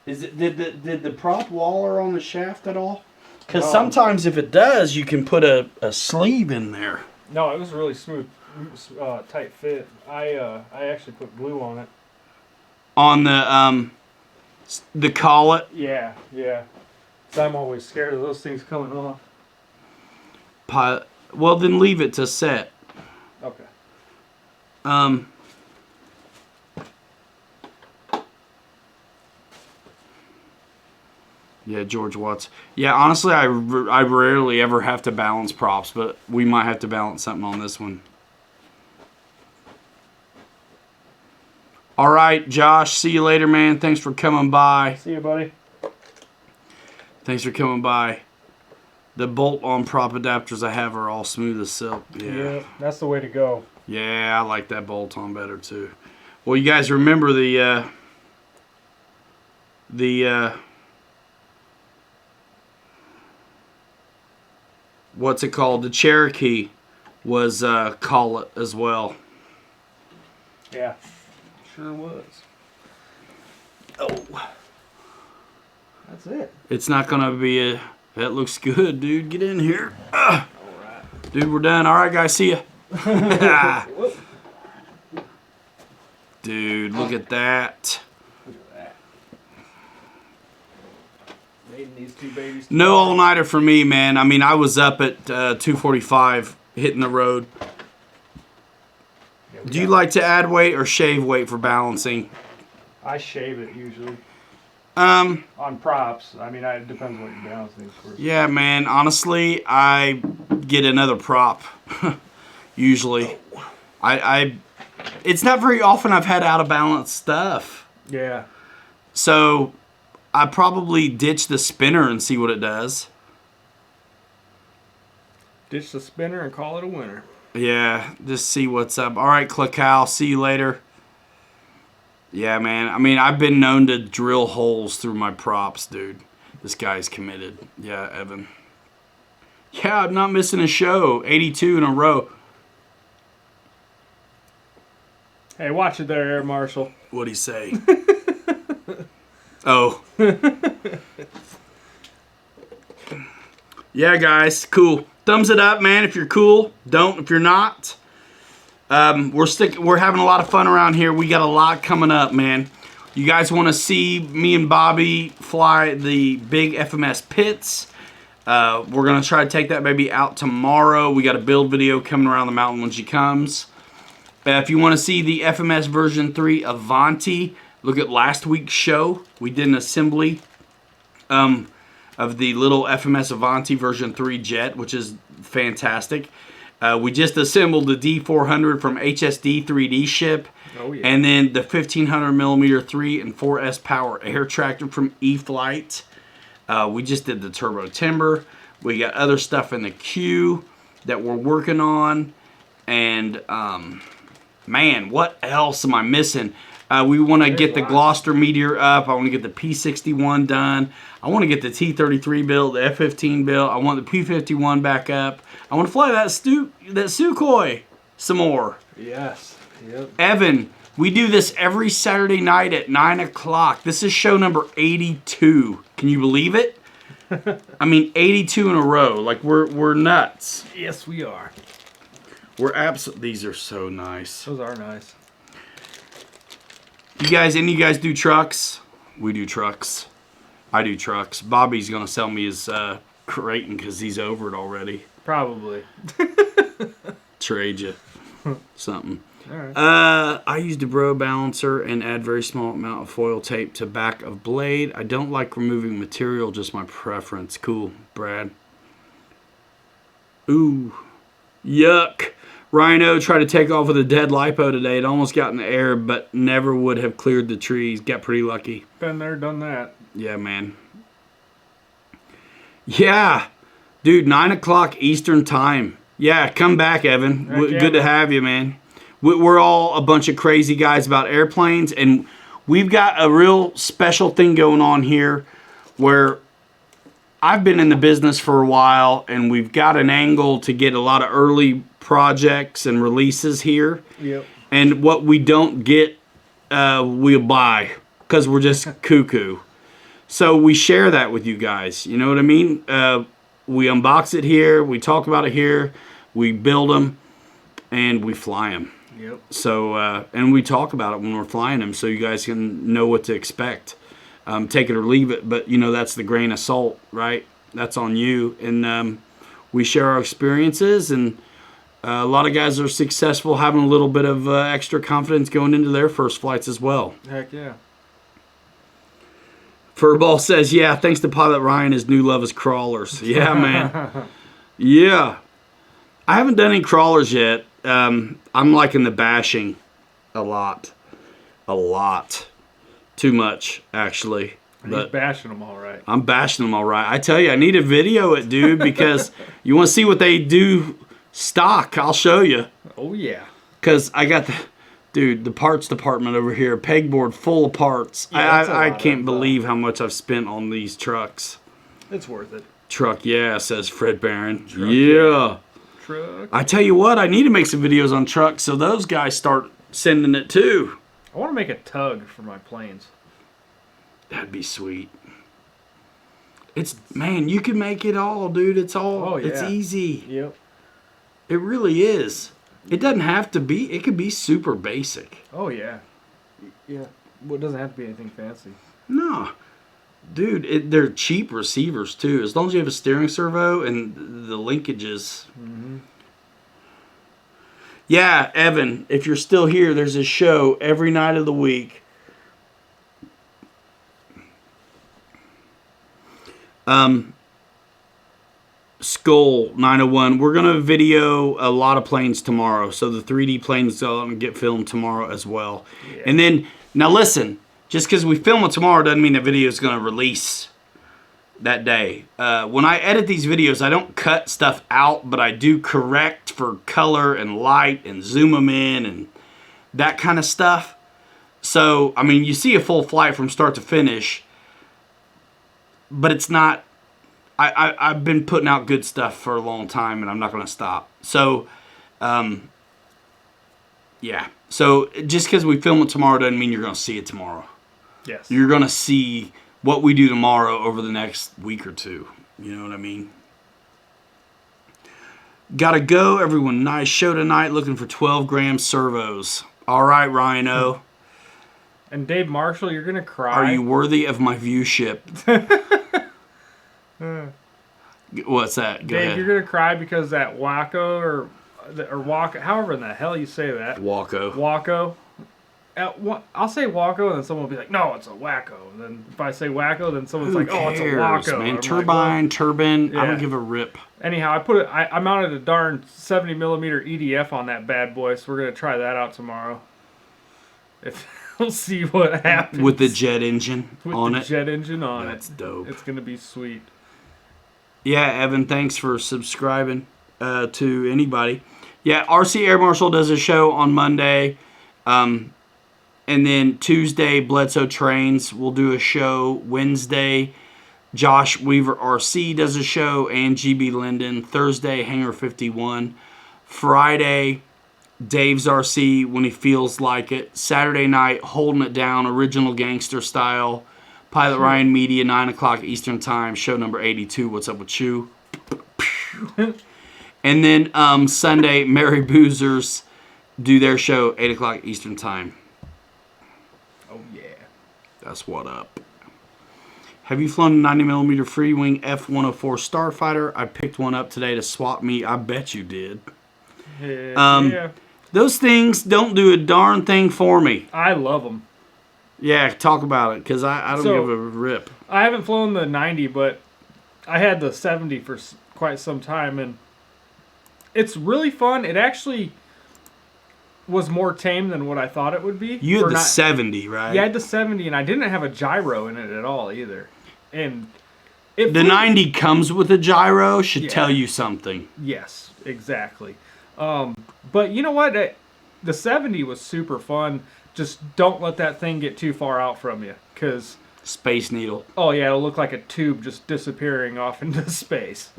Is it did the prop waller on the shaft at all? Because sometimes if it does, you can put a sleeve in there. No, it was a really smooth, tight fit. I actually put glue on it. On the collet. Yeah, yeah. So I'm always scared of those things coming off. Well, then leave it to set. Okay. Yeah, George Watts. Yeah, honestly, I rarely ever have to balance props, but we might have to balance something on this one. All right, Josh, see you later, man. Thanks for coming by. See you, buddy. Thanks for coming by. The bolt-on prop adapters I have are all smooth as silk. Yeah, that's the way to go. Yeah, I like that bolt-on better, too. Well, you guys remember the what's it called? The Cherokee was collet as well. Yeah, sure was. Oh, that's it. It's not gonna be a. That looks good, dude. Get in here. All right, dude. We're done. All right, guys. See ya. Dude, look at that. Look at that. Mating these two babies. No all-nighter for me, man. I mean, I was up at 2:45 hitting the road. Yeah, do you like to add weight or shave weight for balancing? I shave it usually. On props. I mean, it depends what you're balancing. For. Yeah, man. Honestly, I get another prop. Usually, it's not very often I've had out of balance stuff. Yeah. So, I probably ditch the spinner and see what it does. Ditch the spinner and call it a winner. Yeah, just see what's up. All right, Clickhouse. See you later. Yeah, man. I mean, I've been known to drill holes through my props, dude. This guy's committed. Yeah, Evan. Yeah, I'm not missing a show. 82 in a row. Hey, watch it there, Air Marshal. What'd he say? Oh. Yeah, guys. Cool. Thumbs it up, man, if you're cool. Don't if you're not. We're having a lot of fun around here. We got a lot coming up, man. You guys want to see me and Bobby fly the big FMS pits? We're going to try to take that baby out tomorrow. We got a build video coming around the mountain when she comes. If you want to see the FMS version 3 Avanti, look at last week's show. We did an assembly of the little FMS Avanti version 3 jet, which is fantastic. We just assembled the D400 from HSD 3D ship. Oh, yeah. And then the 1500mm 3 and 4S power air tractor from E-Flight. We just did the turbo timber. We got other stuff in the queue that we're working on. And, man, what else am I missing? We want to get the Gloucester Meteor up. I want to get the P61 done. I want to get the T-33 built, the F-15 built. I want the P-51 back up. I want to fly that Sukhoi some more. Yes. Yep. Evan, We do this every Saturday night at 9 o'clock. This is show number 82. Can you believe it? I mean, 82 in a row. Like, we're nuts. Yes, we are. We're absolutely... These are so nice. Those are nice. Any of you guys do trucks? We do trucks. I do trucks. Bobby's going to sell me his Creighton because he's over it already. Probably. Trade you something. All right. I used a bro balancer and add very small amount of foil tape to back of blade. I don't like removing material, just my preference. Cool, Brad. Ooh, yuck. Rhino tried to take off with a dead lipo today. It almost got in the air, but never would have cleared the trees. Got pretty lucky. Been there, done that. Yeah, man. Yeah, dude, 9 o'clock Eastern time. Yeah, come back, Evan. Good to have you, man. We're all a bunch of crazy guys about airplanes, and we've got a real special thing going on here where I've been in the business for a while, and we've got an angle to get a lot of early projects and releases here. Yep. And what we don't get, we'll buy because we're just cuckoo. So we share that with you guys. You know what I mean? We unbox it here. We talk about it here. We build them, and we fly them. Yep. So, and we talk about it when we're flying them so you guys can know what to expect. Take it or leave it, but, you know, that's the grain of salt, right? That's on you. And we share our experiences, and a lot of guys are successful having a little bit of extra confidence going into their first flights as well. Heck yeah. Furball says, yeah, thanks to Pilot Ryan, his new love is crawlers. Yeah, man. Yeah. I haven't done any crawlers yet. I'm liking the bashing a lot. A lot. Too much, actually. He's bashing them all right. I'm bashing them all right. I tell you, I need to video it, dude, because you want to see what they do stock. I'll show you. Oh, yeah. Because I got the parts department over here, pegboard full of parts. Yeah, I can't believe how much I've spent on these trucks. It's worth it. Truck, yeah, says Fred Barron. Truck, yeah. Truck. I tell you what, I need to make some videos on trucks so those guys start sending it too. I want to make a tug for my planes. That'd be sweet. Man, you can make it all, dude. It's easy. Yep. It really is. It doesn't have to be. It could be super basic. Oh, yeah. Yeah. Well, it doesn't have to be anything fancy. No. Dude, they're cheap receivers, too. As long as you have a steering servo and the linkages. Mm-hmm. Yeah, Evan, if you're still here, there's a show every night of the week. Skull 901. We're going to video a lot of planes tomorrow. So the 3D planes are going to get filmed tomorrow as well. Yeah. And then, now listen, just because we film it tomorrow doesn't mean the video is going to release that day. When I edit these videos, I don't cut stuff out, but I do correct for color and light and zoom them in and that kind of stuff. So, I mean, you see a full flight from start to finish, but it's not... I've been putting out good stuff for a long time, and I'm not going to stop. So, yeah. So, just because we film it tomorrow doesn't mean you're going to see it tomorrow. Yes. You're going to see what we do tomorrow over the next week or two. You know what I mean? Gotta go, everyone. Nice show tonight. Looking for 12-gram servos. All right, Rhino. And Dave Marshall, you're going to cry. Are you worthy of my viewship? What's that? Go Dave, ahead. you're gonna cry because that Waco or Waco, however in the hell you say that. Waco. I'll say Waco, and then someone will be like, "No, it's a Wacko." And then if I say Wacko, then someone's like, "Oh, it's a Waco." Man, I'm turbine, like, turbine. Yeah. I don't give a rip. Anyhow, I mounted a darn 70mm EDF on that bad boy, so we're gonna try that out tomorrow. We'll see what happens with the jet engine on it. Jet engine on it. That's dope. It's gonna be sweet. Yeah, Evan, thanks for subscribing to anybody. Yeah, RC Air Marshal does a show on Monday. And then Tuesday, Bledsoe Trains will do a show. Wednesday, Josh Weaver RC does a show, and GB Linden. Thursday, Hangar 51. Friday, Dave's RC when he feels like it. Saturday night, Holding It Down, Original Gangster Style. Pilot Ryan Media, 9 o'clock Eastern Time, show number 82, What's Up With You? And then Sunday, Merry Boozers do their show, 8 o'clock Eastern Time. Oh, yeah. That's what up. Have you flown a 90mm free wing F-104 Starfighter? I picked one up today to swap me. I bet you did. Yeah. Those things don't do a darn thing for me. I love them. Yeah, talk about it, because I don't give a rip. I haven't flown the 90, but I had the 70 for quite some time, and it's really fun. It actually was more tame than what I thought it would be. You had the 70, right? Yeah, I had the 70, and I didn't have a gyro in it at all either. And the 90 comes with a gyro, should tell you something. Yes, exactly. But you know what? The 70 was super fun. Just don't let that thing get too far out from you, because Space Needle. Oh yeah, it'll look like a tube just disappearing off into space.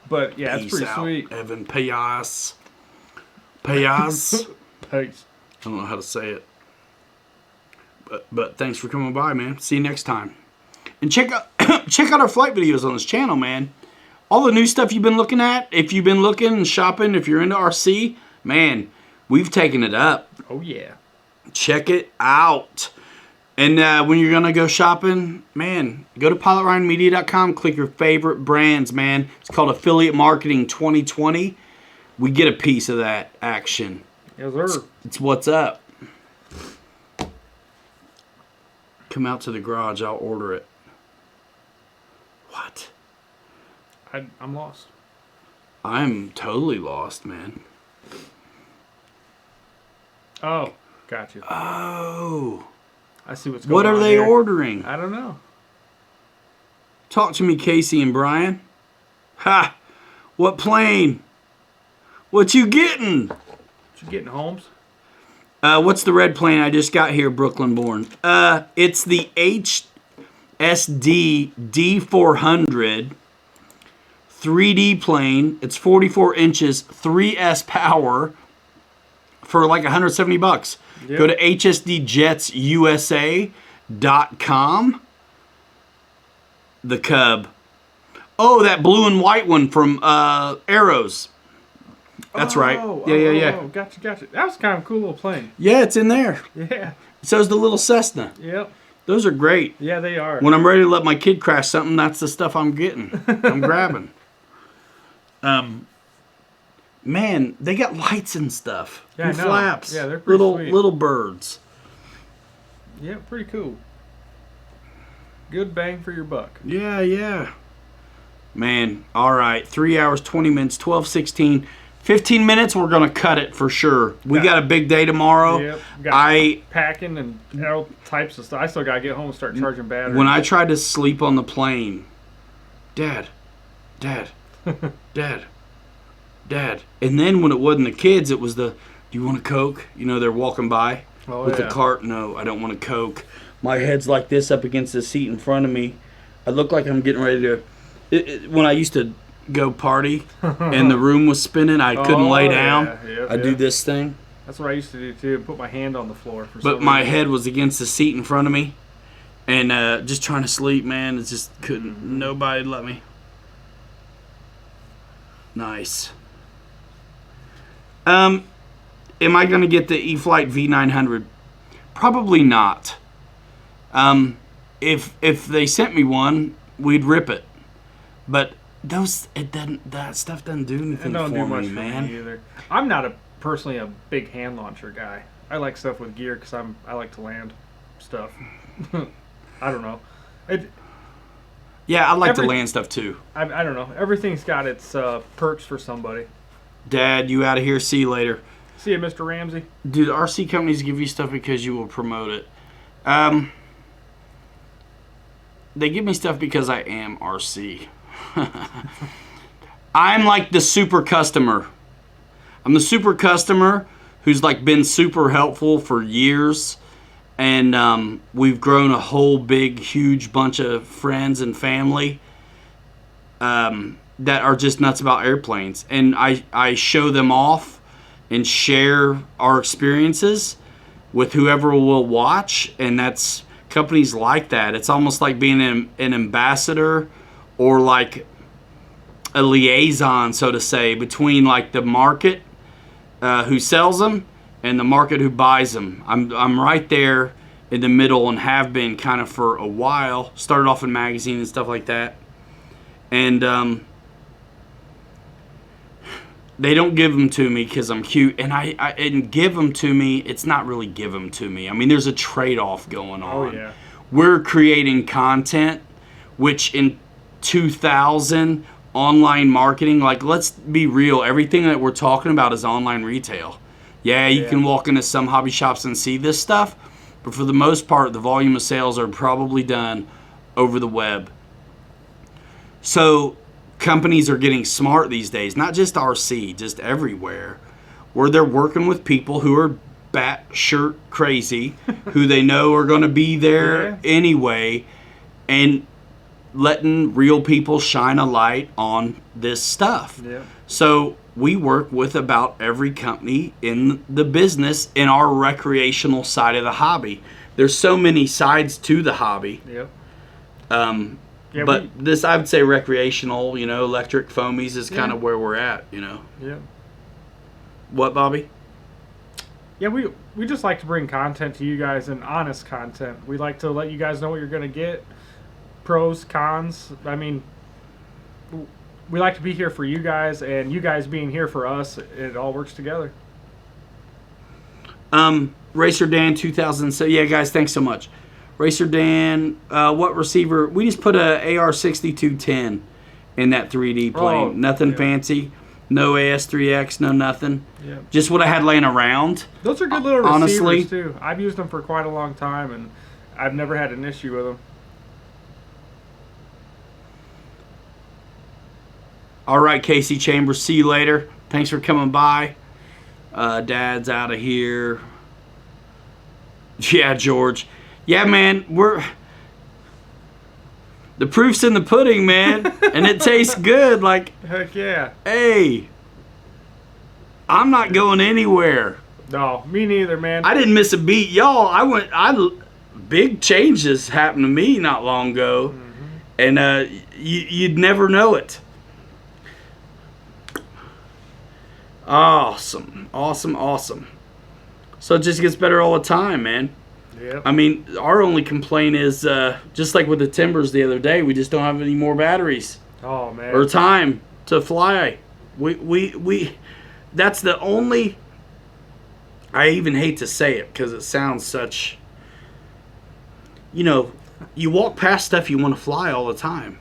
But yeah, it's pretty sweet. Evan Payas. Payas. Peace. I don't know how to say it. But thanks for coming by, man. See you next time. And check out our flight videos on this channel, man. All the new stuff you've been looking at, if you've been looking and shopping, if you're into RC, man, we've taken it up. Oh yeah. Check it out. And when you're going to go shopping, man, go to pilotryanmedia.com, click your favorite brands, man. It's called Affiliate Marketing 2020. We get a piece of that action. Yes, sir. It's what's up. Come out to the garage, I'll order it. What? I'm lost. I'm totally lost, man. Oh, gotcha. Oh. I see what's going on. What are they here. ordering? I don't know. Talk to me, Casey and Brian. Ha! What plane? What you getting? What you getting, Holmes? What's the red plane I just got here, Brooklyn born? It's the HSD D-400 3D plane. It's 44 inches, 3S power for like $170. Yep. Go to hsdjetsusa.com. The Cub. Oh, that blue and white one from Arrows. That's right. Yeah. Oh, gotcha. That was kind of a cool little plane. Yeah, it's in there. Yeah. So's the little Cessna. Yep. Those are great. Yeah, they are. When I'm ready to let my kid crash something, that's the stuff I'm getting. I'm grabbing. Man, they got lights and stuff. Yeah, and I know. flaps. Yeah, they're pretty sweet. Little birds. Yeah, pretty cool. Good bang for your buck. Yeah. Man, all right. 3 hours, 20 minutes, 12:16. 15 minutes, we're going to cut it for sure. We got a big day tomorrow. Yep. Got packing and all types of stuff. I still got to get home and start charging batteries. When I tried to sleep on the plane, Dad. And then when it wasn't the kids, it was do you want a Coke? You know, they're walking by with the cart. No, I don't want a Coke. My head's like this up against the seat in front of me. I look like I'm getting ready to... when I used to go party and the room was spinning, I couldn't lay down. Yeah. I'd do this thing. That's what I used to do too. Put my hand on the floor. But my head was against the seat in front of me. And just trying to sleep, man. It just couldn't. Nobody let me. Nice. Am I going to get the E-Flight V900? Probably not. If they sent me one, we'd rip it. But that stuff doesn't do anything for me, man. For me either. I'm not personally a big hand launcher guy. I like stuff with gear because I like to land stuff. I don't know. Yeah, I like to land stuff too. I don't know. Everything's got its perks for somebody. Dad, you out of here. See you later. See you, Mr. Ramsey. Do the RC companies give you stuff because you will promote it? They give me stuff because I am RC. I'm like the super customer. I'm the super customer who's like been super helpful for years. And we've grown a whole big, huge bunch of friends and family that are just nuts about airplanes. And I show them off and share our experiences with whoever will watch, and that's companies like that. It's almost like being an ambassador or like a liaison, so to say, between like the market who sells them and the market who buys them. I'm right there in the middle and have been kind of for a while. Started off in magazine and stuff like that. And they don't give them to me because I'm cute. And and give them to me, it's not really give them to me. I mean, there's a trade-off going on. Oh, yeah. We're creating content, which in 2000, online marketing, like, let's be real. Everything that we're talking about is online retail. Yeah, you can walk into some hobby shops and see this stuff, but for the most part, the volume of sales are probably done over the web. So companies are getting smart these days, not just RC, just everywhere, where they're working with people who are batshit crazy, who they know are going to be there anyway, and letting real people shine a light on this stuff. Yeah. So we work with about every company in the business in our recreational side of the hobby. There's so many sides to the hobby. Yep. But this, I would say recreational, electric foamies is kind of where we're at, Yeah. What, Bobby? Yeah, we just like to bring content to you guys, and honest content. We like to let you guys know what you're going to get. Pros, cons. I mean, we like to be here for you guys, and you guys being here for us. It all works together. Racer Dan 2007. Yeah, guys, thanks so much. Racer Dan, what receiver? We just put a AR-6210 in that 3D plane. Oh, Nothing fancy. No AS3X, no nothing. Yeah. Just what I had laying around. Those are good little honestly, receivers, too. I've used them for quite a long time, and I've never had an issue with them. All right, Casey Chambers, see you later. Thanks for coming by. Dad's out of here. Yeah, George. Yeah, man, the proof's in the pudding, man, and it tastes good. Like, Heck yeah. hey, I'm not going anywhere. No, me neither, man. I didn't miss a beat, y'all. Big changes happened to me not long ago, and you'd never know it. Awesome. So it just gets better all the time, man. Yep. I mean, our only complaint is, just like with the Timbers the other day, we just don't have any more batteries. Oh, man. Or time to fly. That's the only, I even hate to say it because it sounds such, you walk past stuff you want to fly all the time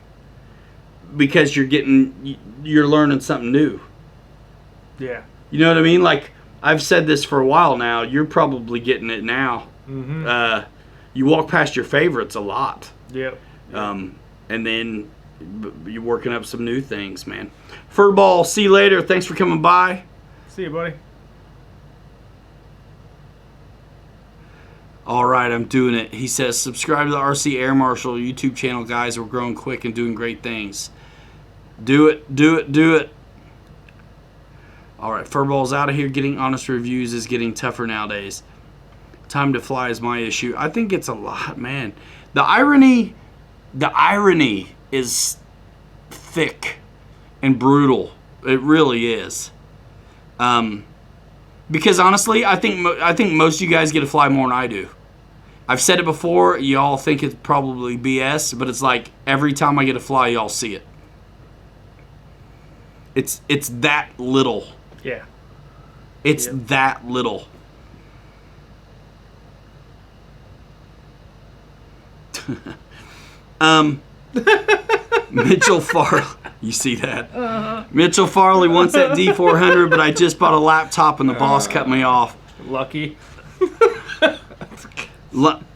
because you're learning something new. Yeah. You know what I mean? Like, I've said this for a while now. You're probably getting it now. Mm-hmm. You walk past your favorites a lot. Yep. And then you're working up some new things, man. Furball, see you later. Thanks for coming by. See you, buddy. All right, I'm doing it. He says, subscribe to the RC Air Marshal YouTube channel, guys. We're growing quick and doing great things. Do it. All right, Furball's out of here. Getting honest reviews is getting tougher nowadays. Time to fly is my issue. I think it's a lot, man. The irony is thick and brutal. It really is. Because honestly, I think most of you guys get to fly more than I do. I've said it before. Y'all think it's probably BS, but it's like every time I get to fly, y'all see it. It's that little. Yeah. It's that little. Mitchell Farley, you see that? Mitchell Farley wants that D400, but I just bought a laptop and the boss cut me off. Lucky.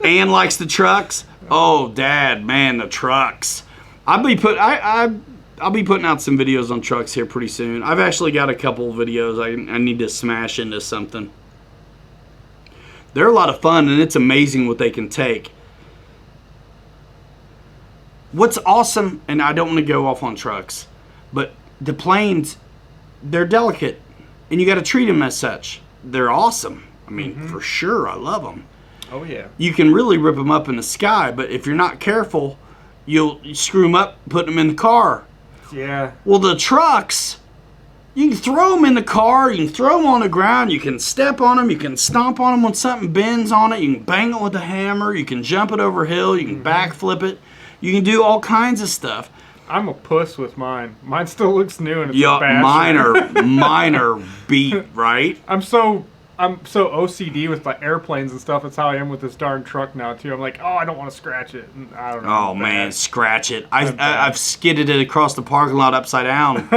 Ann likes the trucks. Oh, Dad, man, the trucks. I'll be putting out some videos on trucks here pretty soon. I've actually got a couple of videos I need to smash into something. They're a lot of fun, and it's amazing what they can take. What's awesome, and I don't want to go off on trucks, but the planes, they're delicate. and you got to treat them as such. They're awesome. I mean, for sure, I love them. Oh yeah. You can really rip them up in the sky, but if you're not careful, you'll screw them up putting them in the car. Yeah. Well, the trucks, you can throw them in the car, you can throw them on the ground, you can step on them, you can stomp on them when something bends on it, you can bang it with a hammer, you can jump it over a hill, you can backflip it, you can do all kinds of stuff. I'm a puss with mine. Mine still looks new and it's a Yeah, basher. mine are beat, right? I'm so OCD with my airplanes and stuff. That's how I am with this darn truck now too. I'm like, oh, I don't want to scratch it. And I don't know. Oh man, scratch it! I've skidded it across the parking lot upside down,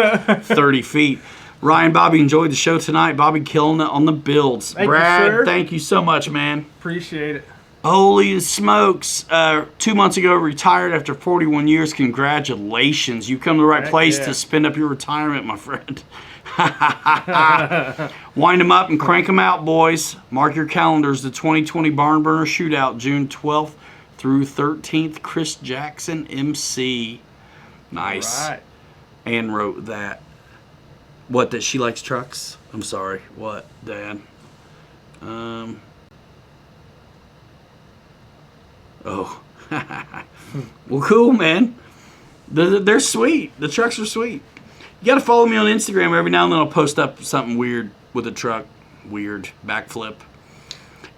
30 feet. Ryan, Bobby enjoyed the show tonight. Bobby killing it on the builds. Thank Brad, you, sir. thank you so much, man. Appreciate it. Holy smokes! 2 months ago, retired after 41 years. Congratulations! You come to the right Heck place yeah. to spend up your retirement, my friend. Wind them up and crank them out, boys. Mark your calendars. The 2020 Barn Burner Shootout, June 12th through 13th. Chris Jackson, MC. Nice. All right. Ann wrote that. What, that she likes trucks? I'm sorry. What, Dad? Oh. Well, cool, man. They're sweet. The trucks are sweet. You got to follow me on Instagram. Every now and then I'll post up something weird with a truck. Weird. Backflip.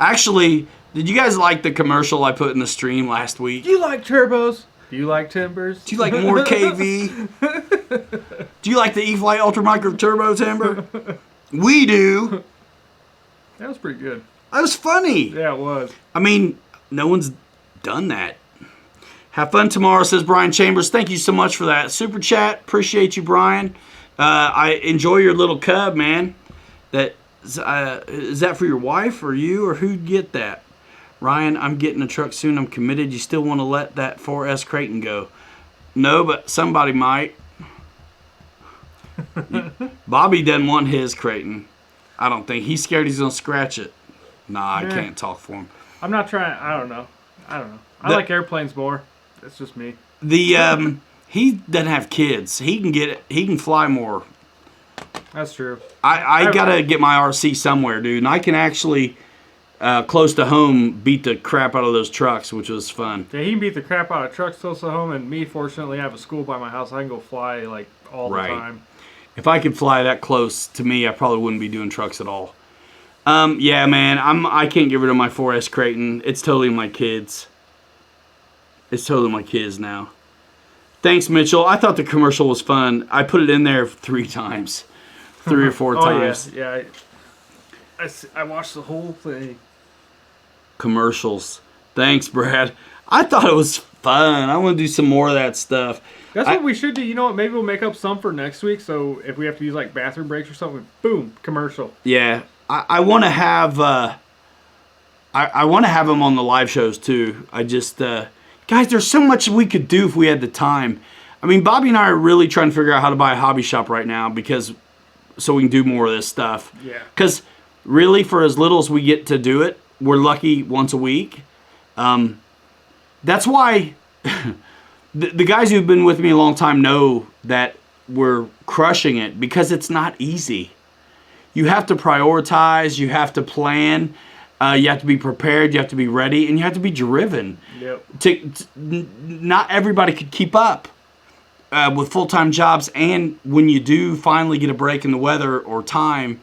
Actually, did you guys like the commercial I put in the stream last week? Do you like turbos? Do you like timbers? Do you like more KV? Do you like the E-Flight Ultra Micro Turbo Timber? We do. That was pretty good. That was funny. Yeah, it was. I mean, no one's done that. Have fun tomorrow, says Brian Chambers. Thank you so much for that. Super chat. Appreciate you, Brian. I enjoy your little cub, man. Is that for your wife or you or who'd get that? Ryan, I'm getting a truck soon. I'm committed. You still want to let that 4S Creighton go? No, but somebody might. Bobby doesn't want his Creighton. I don't think. He's scared he's going to scratch it. Nah, I can't talk for him. I'm not trying. I don't know. I like airplanes more. That's just me. He doesn't have kids. He can fly more. That's true. I gotta get my RC somewhere, dude. And I can actually, close to home, beat the crap out of those trucks, which was fun. Yeah, he can beat the crap out of trucks close to home, and me, fortunately, I have a school by my house. I can go fly like all the time. If I could fly that close to me, I probably wouldn't be doing trucks at all. Yeah, man, I can't get rid of my 4S Creighton. It's totally my kids. It's totally my kids now. Thanks, Mitchell. I thought the commercial was fun. I put it in there 3 times. 3 or 4 times. Yeah. I watched the whole thing. Commercials. Thanks, Brad. I thought it was fun. I want to do some more of that stuff. That's what we should do. You know what? Maybe we'll make up some for next week. So if we have to use like bathroom breaks or something, boom, commercial. Yeah, I want to have. I want to have them on the live shows too. I just, guys, there's so much we could do if we had the time. I mean, Bobby and I are really trying to figure out how to buy a hobby shop right now so we can do more of this stuff. Yeah. Because really, for as little as we get to do it, we're lucky once a week. That's why the guys who've been with me a long time know that we're crushing it, because it's not easy. You have to prioritize. You have to plan. You have to be prepared. You have to be ready, and you have to be driven. Yep. Not everybody could keep up with full-time jobs, and when you do finally get a break in the weather or time,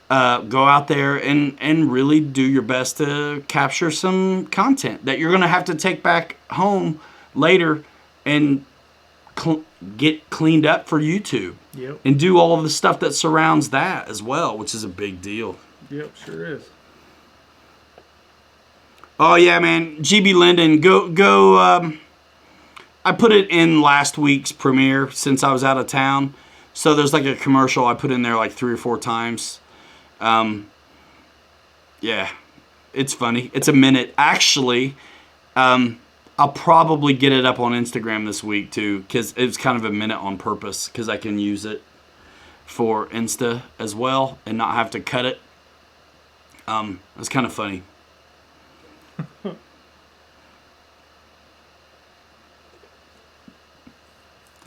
go out there and really do your best to capture some content that you're going to have to take back home later and get cleaned up for YouTube. Yep. And do all of the stuff that surrounds that as well, which is a big deal. Yep, sure is. Oh yeah, man. GB Linden, go. I put it in last week's premiere since I was out of town. So there's like a commercial I put in there like 3 or 4 times. Yeah, it's funny. It's a minute. Actually, I'll probably get it up on Instagram this week too, because it's kind of a minute on purpose, because I can use it for Insta as well and not have to cut it. It's kind of funny.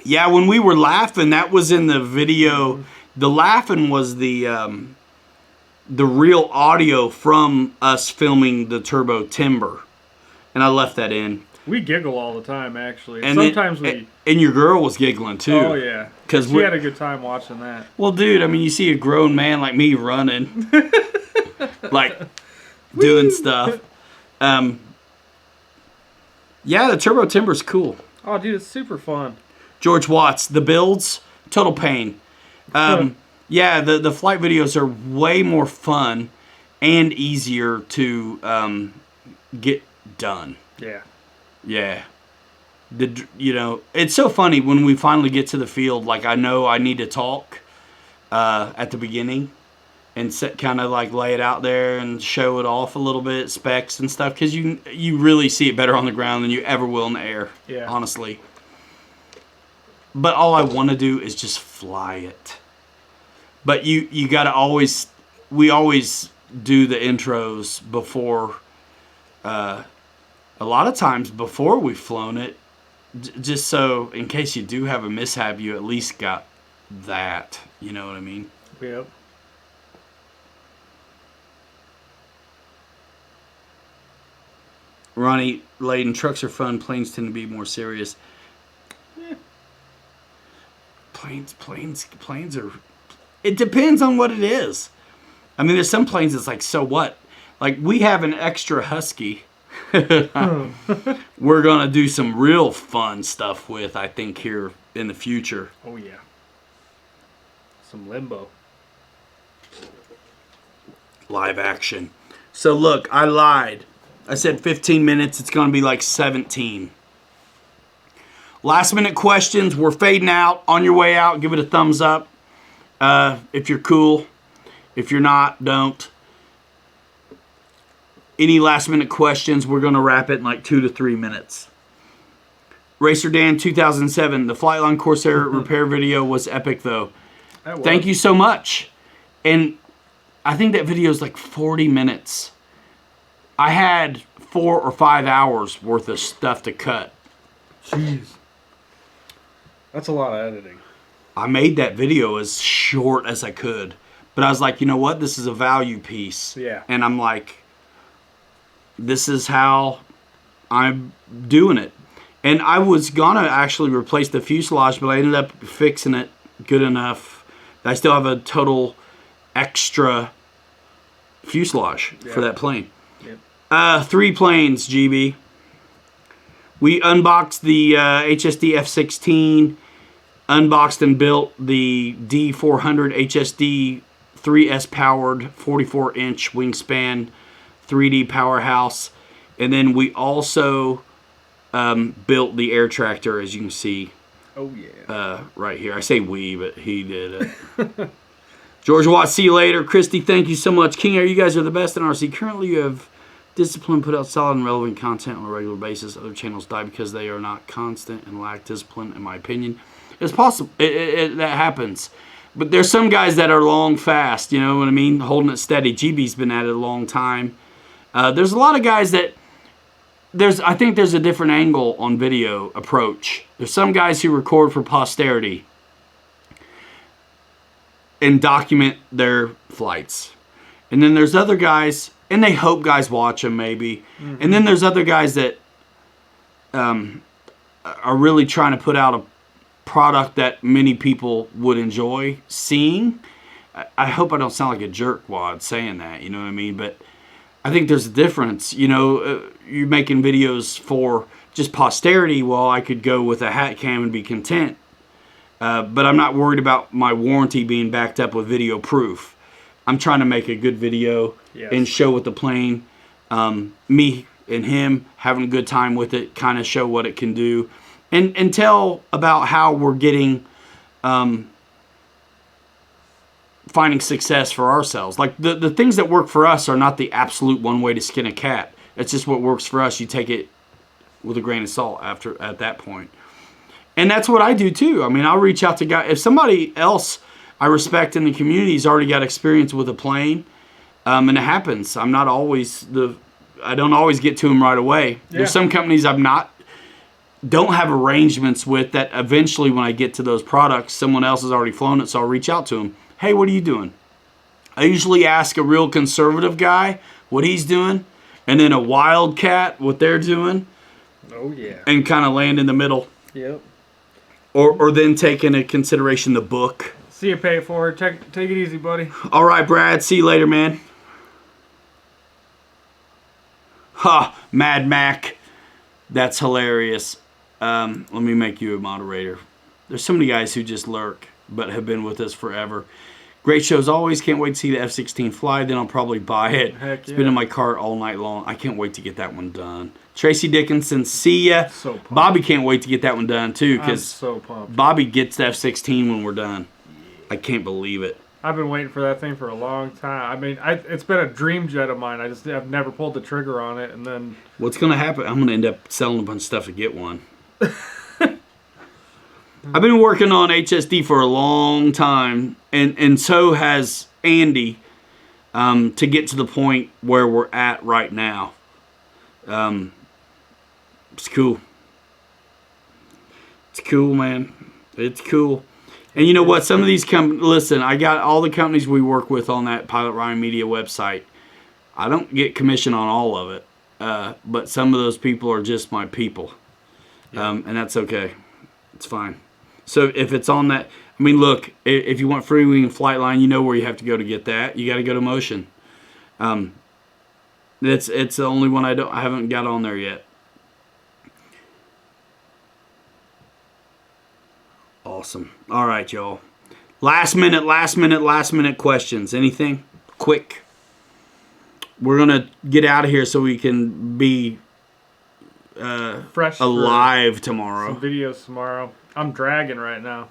Yeah, when we were laughing, that was in the video The laughing was the real audio from us filming the Turbo Timber, and I left that in. We giggle all the time, actually. And sometimes and your girl was giggling too. Oh yeah, because she had a good time watching that. Well, dude, I mean, you see a grown man like me running, like doing stuff. Yeah, the Turbo Timber's cool. Oh, dude, it's super fun. George Watts, the builds, total pain. Yeah, the flight videos are way more fun and easier to get done. Yeah. Yeah. It's so funny when we finally get to the field. Like, I know I need to talk at the beginning and kind of like lay it out there and show it off a little bit, specs and stuff, because you really see it better on the ground than you ever will in the air. Yeah. Honestly. But all I want to do is just fly it. But you got to we always do the intros before, a lot of times before we've flown it, just so in case you do have a mishap, you at least got that. You know what I mean? Yep. Ronnie Layden, trucks are fun. Planes tend to be more serious. Yeah. Planes are... It depends on what it is. I mean, there's some planes that's like, so what? Like, we have an extra Husky. We're going to do some real fun stuff with, I think, here in the future. Oh, yeah. Some limbo. Live action. So, look, I lied. I said 15 minutes. It's going to be like 17. Last minute questions. We're fading out. On your way out, give it a thumbs up. If you're cool. If you're not, don't. Any last minute questions, we're going to wrap it in like 2 to 3 minutes. Racer Dan 2007. The Flightline Corsair repair video was epic though. Thank you so much. And I think that video is like 40 minutes. I had 4 or 5 hours worth of stuff to cut. Jeez. That's a lot of editing. I made that video as short as I could. But I was like, you know what? This is a value piece. Yeah. And I'm like, this is how I'm doing it. And I was going to actually replace the fuselage, but I ended up fixing it good enough. I still have a total extra fuselage for that plane. Yep. 3 planes, GB. We unboxed the HSD F-16, unboxed and built the D400 HSD 3S powered 44-inch wingspan 3D powerhouse. And then we also built the air tractor, as you can see. Oh, yeah. Right here. I say we, but he did it. George Watt, see you later. Christy, thank you so much. King Air, you guys are the best in RC. Currently, you have discipline, put out solid and relevant content on a regular basis. Other channels die because they are not constant and lack discipline, in my opinion. It's possible. That happens. But there's some guys that are long, fast, you know what I mean? Holding it steady. GB's been at it a long time. There's a lot of guys that... I think there's a different angle on video approach. There's some guys who record for posterity and document their flights. And then there's other guys, and they hope guys watch them maybe. Mm-hmm. And then there's other guys that are really trying to put out a product that many people would enjoy seeing. I hope I don't sound like a jerkwad saying that, you know what I mean? But I think there's a difference. You know, you're making videos for just posterity. Well, I could go with a hat cam and be content. But I'm not worried about my warranty being backed up with video proof. I'm trying to make a good video and show with the plane. Me and him having a good time with it, kind of show what it can do. And tell about how we're getting... finding success for ourselves. Like the things that work for us are not the absolute one way to skin a cat. It's just what works for us. You take it with a grain of salt at that point. And that's what I do too. I mean, I'll reach out to guys. If somebody else I respect in the community has already got experience with a plane, and it happens. I don't always get to them right away. Yeah. There's some companies don't have arrangements with that eventually when I get to those products, someone else has already flown it, so I'll reach out to them. hey, what are you doing? I usually ask a real conservative guy what he's doing, and then a wildcat what they're doing. Oh, yeah. And kind of land in the middle. Yep. Or then take into consideration the book. See you, pay for it. Take it easy, buddy. All right, Brad. See you later, man. Ha, Mad Mac. That's hilarious. Let me make you a moderator. There's so many guys who just lurk, but have been with us forever. Great shows always. Can't wait to see the F-16 fly. Then I'll probably buy it. Heck It's yeah. been in my cart all night long. I can't wait to get that one done. Tracy Dickinson, see ya. So pumped. Bobby can't wait to get that one done, too, I'm because so pumped. Bobby gets the F-16 when we're done. I can't believe it. I've been waiting for that thing for a long time. I mean, it's been a dream jet of mine. I've never pulled the trigger on it, and then What's going to happen? I'm going to end up selling a bunch of stuff to get one. I've been working on HSD for a long time, and so has Andy, to get to the point where we're at right now. It's cool. It's cool, man. It's cool. And you know what? Some of these listen, I got all the companies we work with on that Pilot Ryan Media website. I don't get commission on all of it, but some of those people are just my people, and that's okay. It's fine. So if it's on that, I mean, look, if you want Free Wing Flightline, you know where you have to go to get that. You got to go to Motion. It's the only one I haven't got on there yet. Awesome. All right, y'all. Last minute questions. Anything? Quick. We're gonna get out of here so we can be fresh alive tomorrow. some videos tomorrow. I'm dragging right now.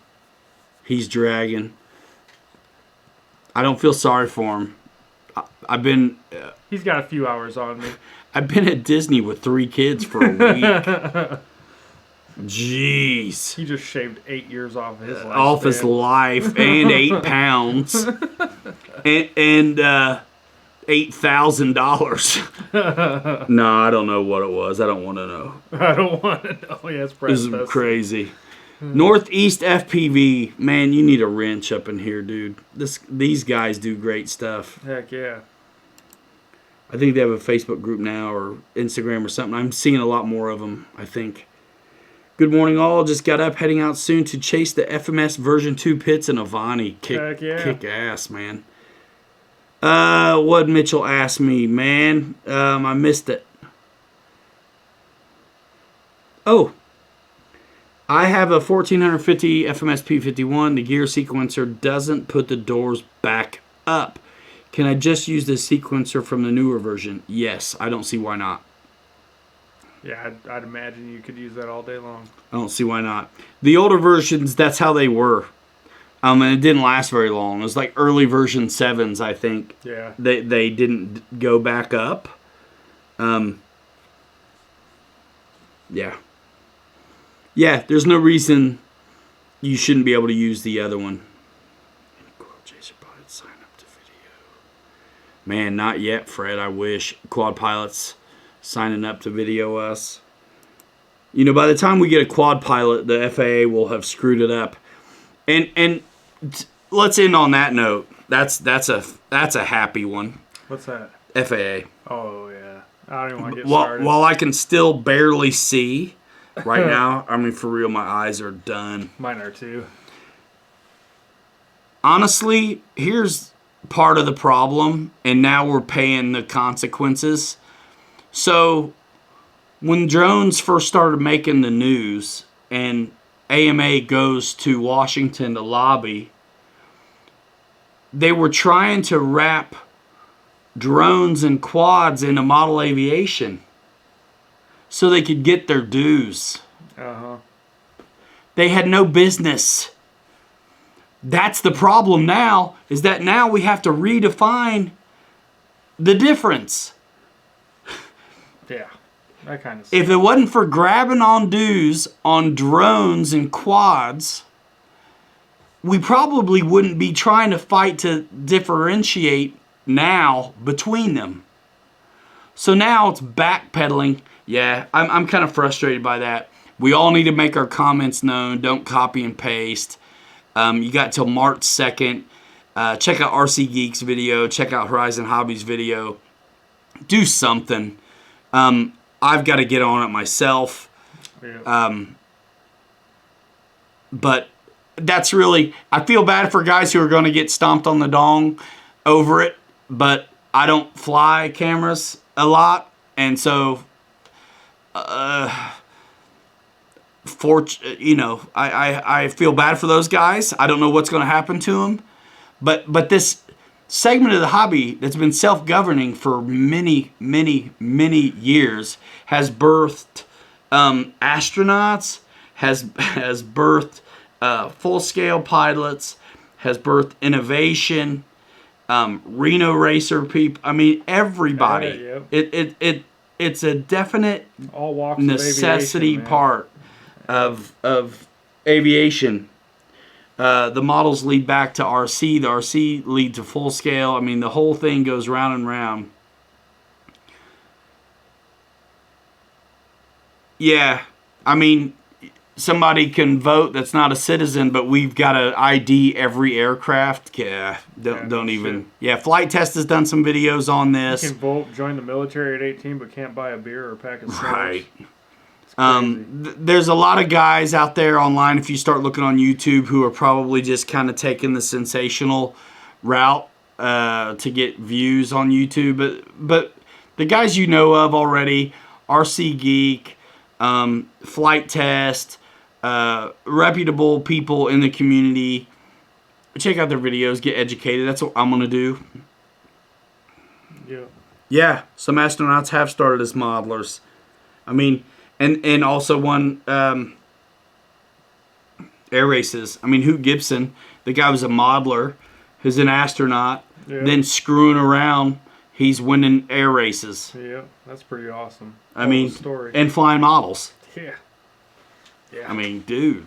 He's dragging. I don't feel sorry for him. I've been. He's got a few hours on me. I've been at Disney with 3 kids for a week. Jeez. He just shaved 8 years off his life. Off his life and 8 pounds and $8,000. No, I don't know what it was. I don't want to know. I don't want to know. Yeah, it's This is crazy. Northeast FPV, man, you need a wrench up in here, dude. These guys do great stuff. Heck yeah. I think they have a Facebook group now or Instagram or something. I'm seeing a lot more of them, I think. Good morning, all. Just got up, heading out soon to chase the FMS version 2 pits in Avani. Heck yeah. Kick ass, man. What Mitchell asked me, man. I missed it. Oh. I have a 1450 FMS P51. The gear sequencer doesn't put the doors back up. Can I just use the sequencer from the newer version? Yes. I don't see why not. Yeah, I'd imagine you could use that all day long. I don't see why not. The older versions, that's how they were. And it didn't last very long. It was like early version 7s, I think. Yeah. They didn't go back up. Yeah. Yeah, there's no reason you shouldn't be able to use the other one. Sign up to video. Man, not yet, Fred. I wish. Quad pilots signing up to video us. You know, by the time we get a quad pilot, the FAA will have screwed it up. And let's end on that note. That's a happy one. What's that? FAA. Oh yeah. I don't even want to get started. While I can still barely see right now, I mean, for real, my eyes are done. Mine are too. Honestly, here's part of the problem, and now we're paying the consequences. So, when drones first started making the news, and AMA goes to Washington to lobby, they were trying to wrap drones and quads into model aviation so they could get their dues. Uh-huh. They had no business. That's the problem now, is that now we have to redefine the difference. Yeah. That kind of If it wasn't for grabbing on dues on drones and quads, we probably wouldn't be trying to fight to differentiate now between them. So now it's backpedaling. Yeah, I'm kind of frustrated by that. We all need to make our comments known. Don't copy and paste. You got till March 2nd. Check out RC Geek's video. Check out Horizon Hobbies video. Do something. I've got to get on it myself. Yeah. But that's really... I feel bad for guys who are going to get stomped on the dong over it. But I don't fly cameras a lot. And so... I feel bad for those guys. I don't know what's going to happen to them. But this segment of the hobby that's been self-governing for many, many, many years has birthed astronauts, has birthed full-scale pilots, has birthed innovation, Reno racer people. I mean, everybody. Yeah. It's a definite All walks necessity of aviation, part of aviation. The models lead back to RC. The RC lead to full scale. I mean, the whole thing goes round and round. Yeah, I mean, somebody can vote that's not a citizen, but we've got to ID every aircraft. Yeah, don't even. Shit. Yeah, Flight Test has done some videos on this. You can vote, join the military at 18, but can't buy a beer or a pack of smokes. Right. It's crazy. There's a lot of guys out there online, if you start looking on YouTube, who are probably just kind of taking the sensational route to get views on YouTube. But the guys you know of already, RC Geek, Flight Test, reputable people in the community, check out their videos, get educated. That's what I'm going to do. Yeah. Yeah, some astronauts have started as modelers. I mean... And also won air races. I mean, Hoot Gibson, the guy was a modeler, who's an astronaut, then screwing around, he's winning air races. Yeah, that's pretty awesome. I mean, story. And flying models. Yeah. Yeah. I mean, dude.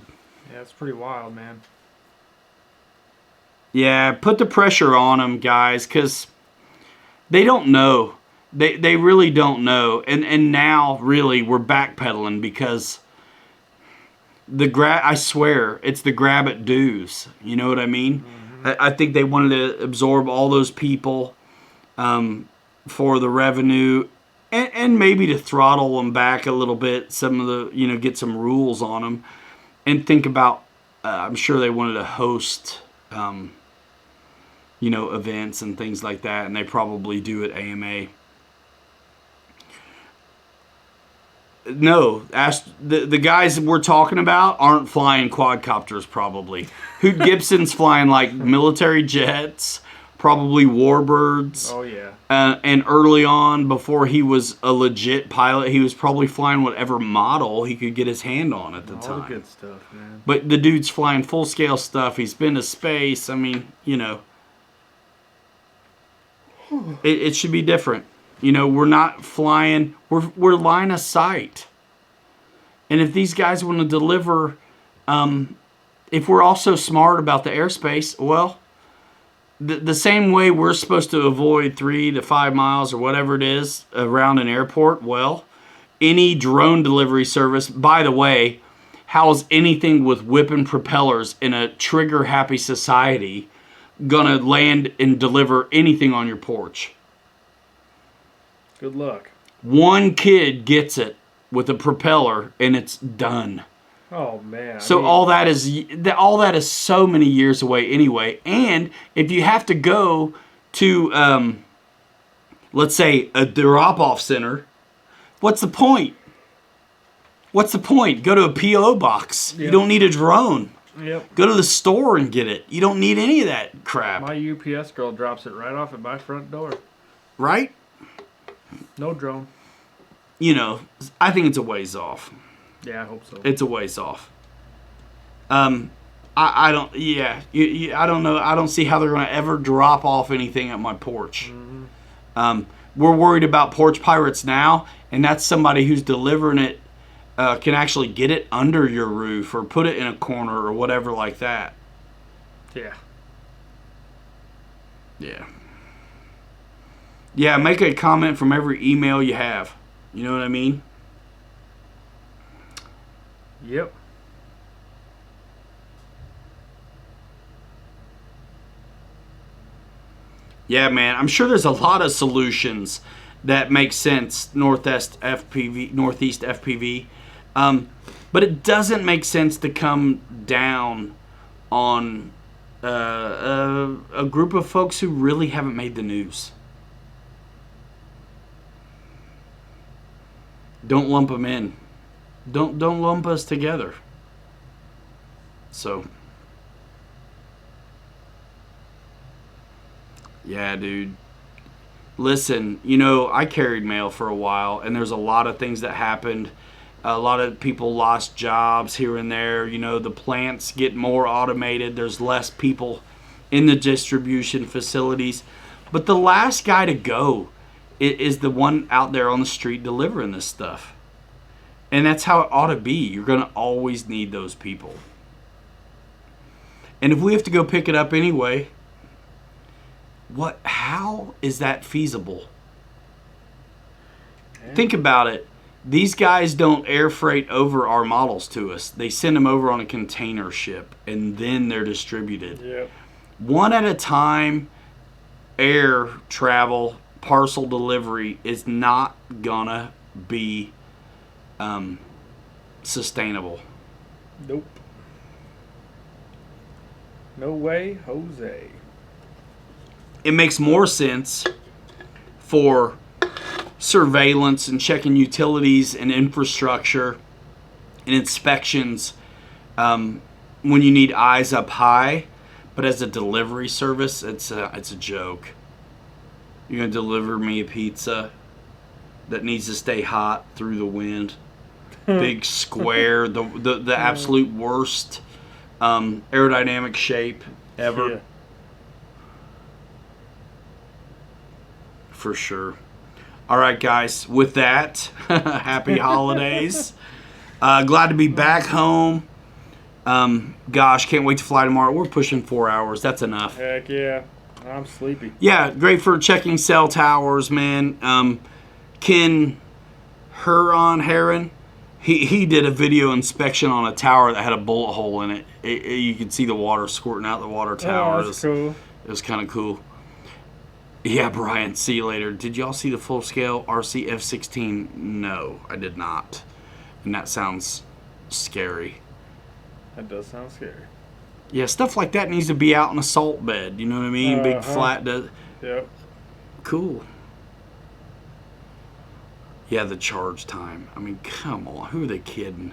Yeah, it's pretty wild, man. Yeah, put the pressure on them, guys, because they don't know. They really don't know. And now, really, we're backpedaling because I swear, it's the grab at dues. You know what I mean? Mm-hmm. I think they wanted to absorb all those people for the revenue and maybe to throttle them back a little bit, some of the, get some rules on them. And think about, I'm sure they wanted to host, events and things like that, and they probably do at AMA. No, the guys we're talking about aren't flying quadcopters probably. Hoot Gibson's flying like military jets, probably warbirds. Oh, yeah. And early on, before he was a legit pilot, he was probably flying whatever model he could get his hand on at the time. All the good stuff, man. But the dude's flying full-scale stuff. He's been to space. I mean, it should be different. We're not flying, we're line of sight. And if these guys want to deliver, if we're also smart about the airspace, well, the same way we're supposed to avoid 3 to 5 miles or whatever it is around an airport, well, any drone delivery service, by the way, how's anything with whipping propellers in a trigger-happy society gonna land and deliver anything on your porch? Good luck. One kid gets it with a propeller, and it's done. Oh man! So all that is so many years away anyway. And if you have to go to, let's say, a drop-off center, what's the point? What's the point? Go to a PO box. Yep. You don't need a drone. Yep. Go to the store and get it. You don't need any of that crap. My UPS girl drops it right off at my front door. Right? No drone. I think it's a ways off. Yeah, I hope so. It's a ways off. I don't. Yeah, I don't know. I don't see how they're going to ever drop off anything at my porch. Mm-hmm. We're worried about porch pirates now, and that's somebody who's delivering it can actually get it under your roof or put it in a corner or whatever like that. Yeah. Yeah. Yeah, make a comment from every email you have. You know what I mean? Yeah, man. I'm sure there's a lot of solutions that make sense. Northeast FPV. But it doesn't make sense to come down on a group of folks who really haven't made the news. Don't lump them in. Don't lump us together. So, yeah, dude. Listen, I carried mail for a while, and there's a lot of things that happened. A lot of people lost jobs here and there. The plants get more automated. There's less people in the distribution facilities. But the last guy to go is the one out there on the street delivering this stuff. And that's how it ought to be. You're going to always need those people. And if we have to go pick it up anyway, how is that feasible? Yeah. Think about it. These guys don't air freight over our models to us. They send them over on a container ship, and then they're distributed. Yep. One at a time air travel, parcel delivery is not gonna be sustainable. Nope. No way, Jose. It makes more sense for surveillance and checking utilities and infrastructure and inspections when you need eyes up high. But as a delivery service, it's a joke. You're going to deliver me a pizza that needs to stay hot through the wind. Big square, the absolute worst aerodynamic shape ever. Yeah. For sure. All right, guys. With that, happy holidays. Glad to be back home. Gosh, can't wait to fly tomorrow. We're pushing 4 hours. That's enough. Heck yeah. I'm sleepy. Yeah, great for checking cell towers, man. Ken Heron, he did a video inspection on a tower that had a bullet hole in it. You could see the water squirting out the water tower. Oh, that's cool. It was kind of cool. Yeah, Brian, see you later. Did y'all see the full-scale RC F-16? No, I did not. And that sounds scary. That does sound scary. Yeah, stuff like that needs to be out in a salt bed. You know what I mean? Big flat. Yep. Cool. Yeah, the charge time. I mean, come on. Who are they kidding?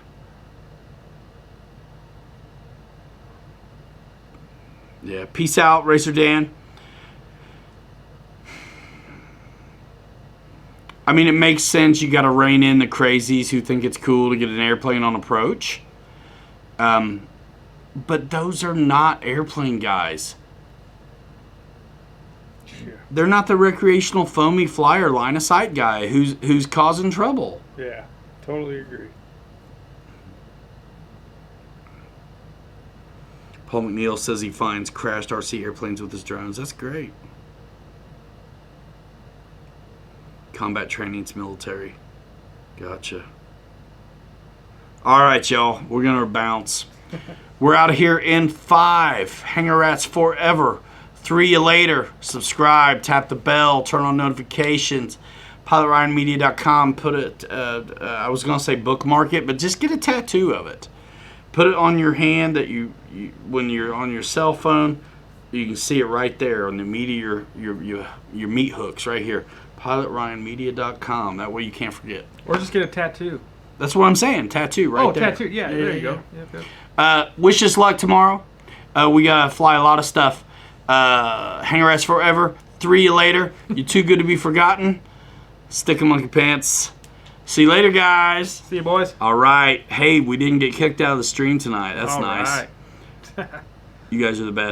Yeah, peace out, Racer Dan. I mean, it makes sense. You got to rein in the crazies who think it's cool to get an airplane on approach. But those are not airplane guys. Sure. They're not the recreational foamy flyer line of sight guy who's causing trouble. Yeah, totally agree. Paul McNeil says he finds crashed RC airplanes with his drones. That's great. Combat training's military. Gotcha. All right, y'all. We're going to bounce. We're out of here in 5. Hanger Rats forever. 3 you later. Subscribe. Tap the bell. Turn on notifications. PilotRyanMedia.com. Put it, I was going to say bookmark it, but just get a tattoo of it. Put it on your hand that you when you're on your cell phone, you can see it right there on the media, your meat hooks right here. PilotRyanMedia.com. That way you can't forget. Or just get a tattoo. That's what I'm saying. Tattoo right there. Oh, tattoo. Yeah, there you go. Yep. Wish us luck tomorrow. We got to fly a lot of stuff. Hanger Rats forever. 3 you later. You're too good to be forgotten. Stick 'em monkey pants. See you later, guys. See you, boys. All right. Hey, we didn't get kicked out of the stream tonight. That's All nice. right. You guys are the best.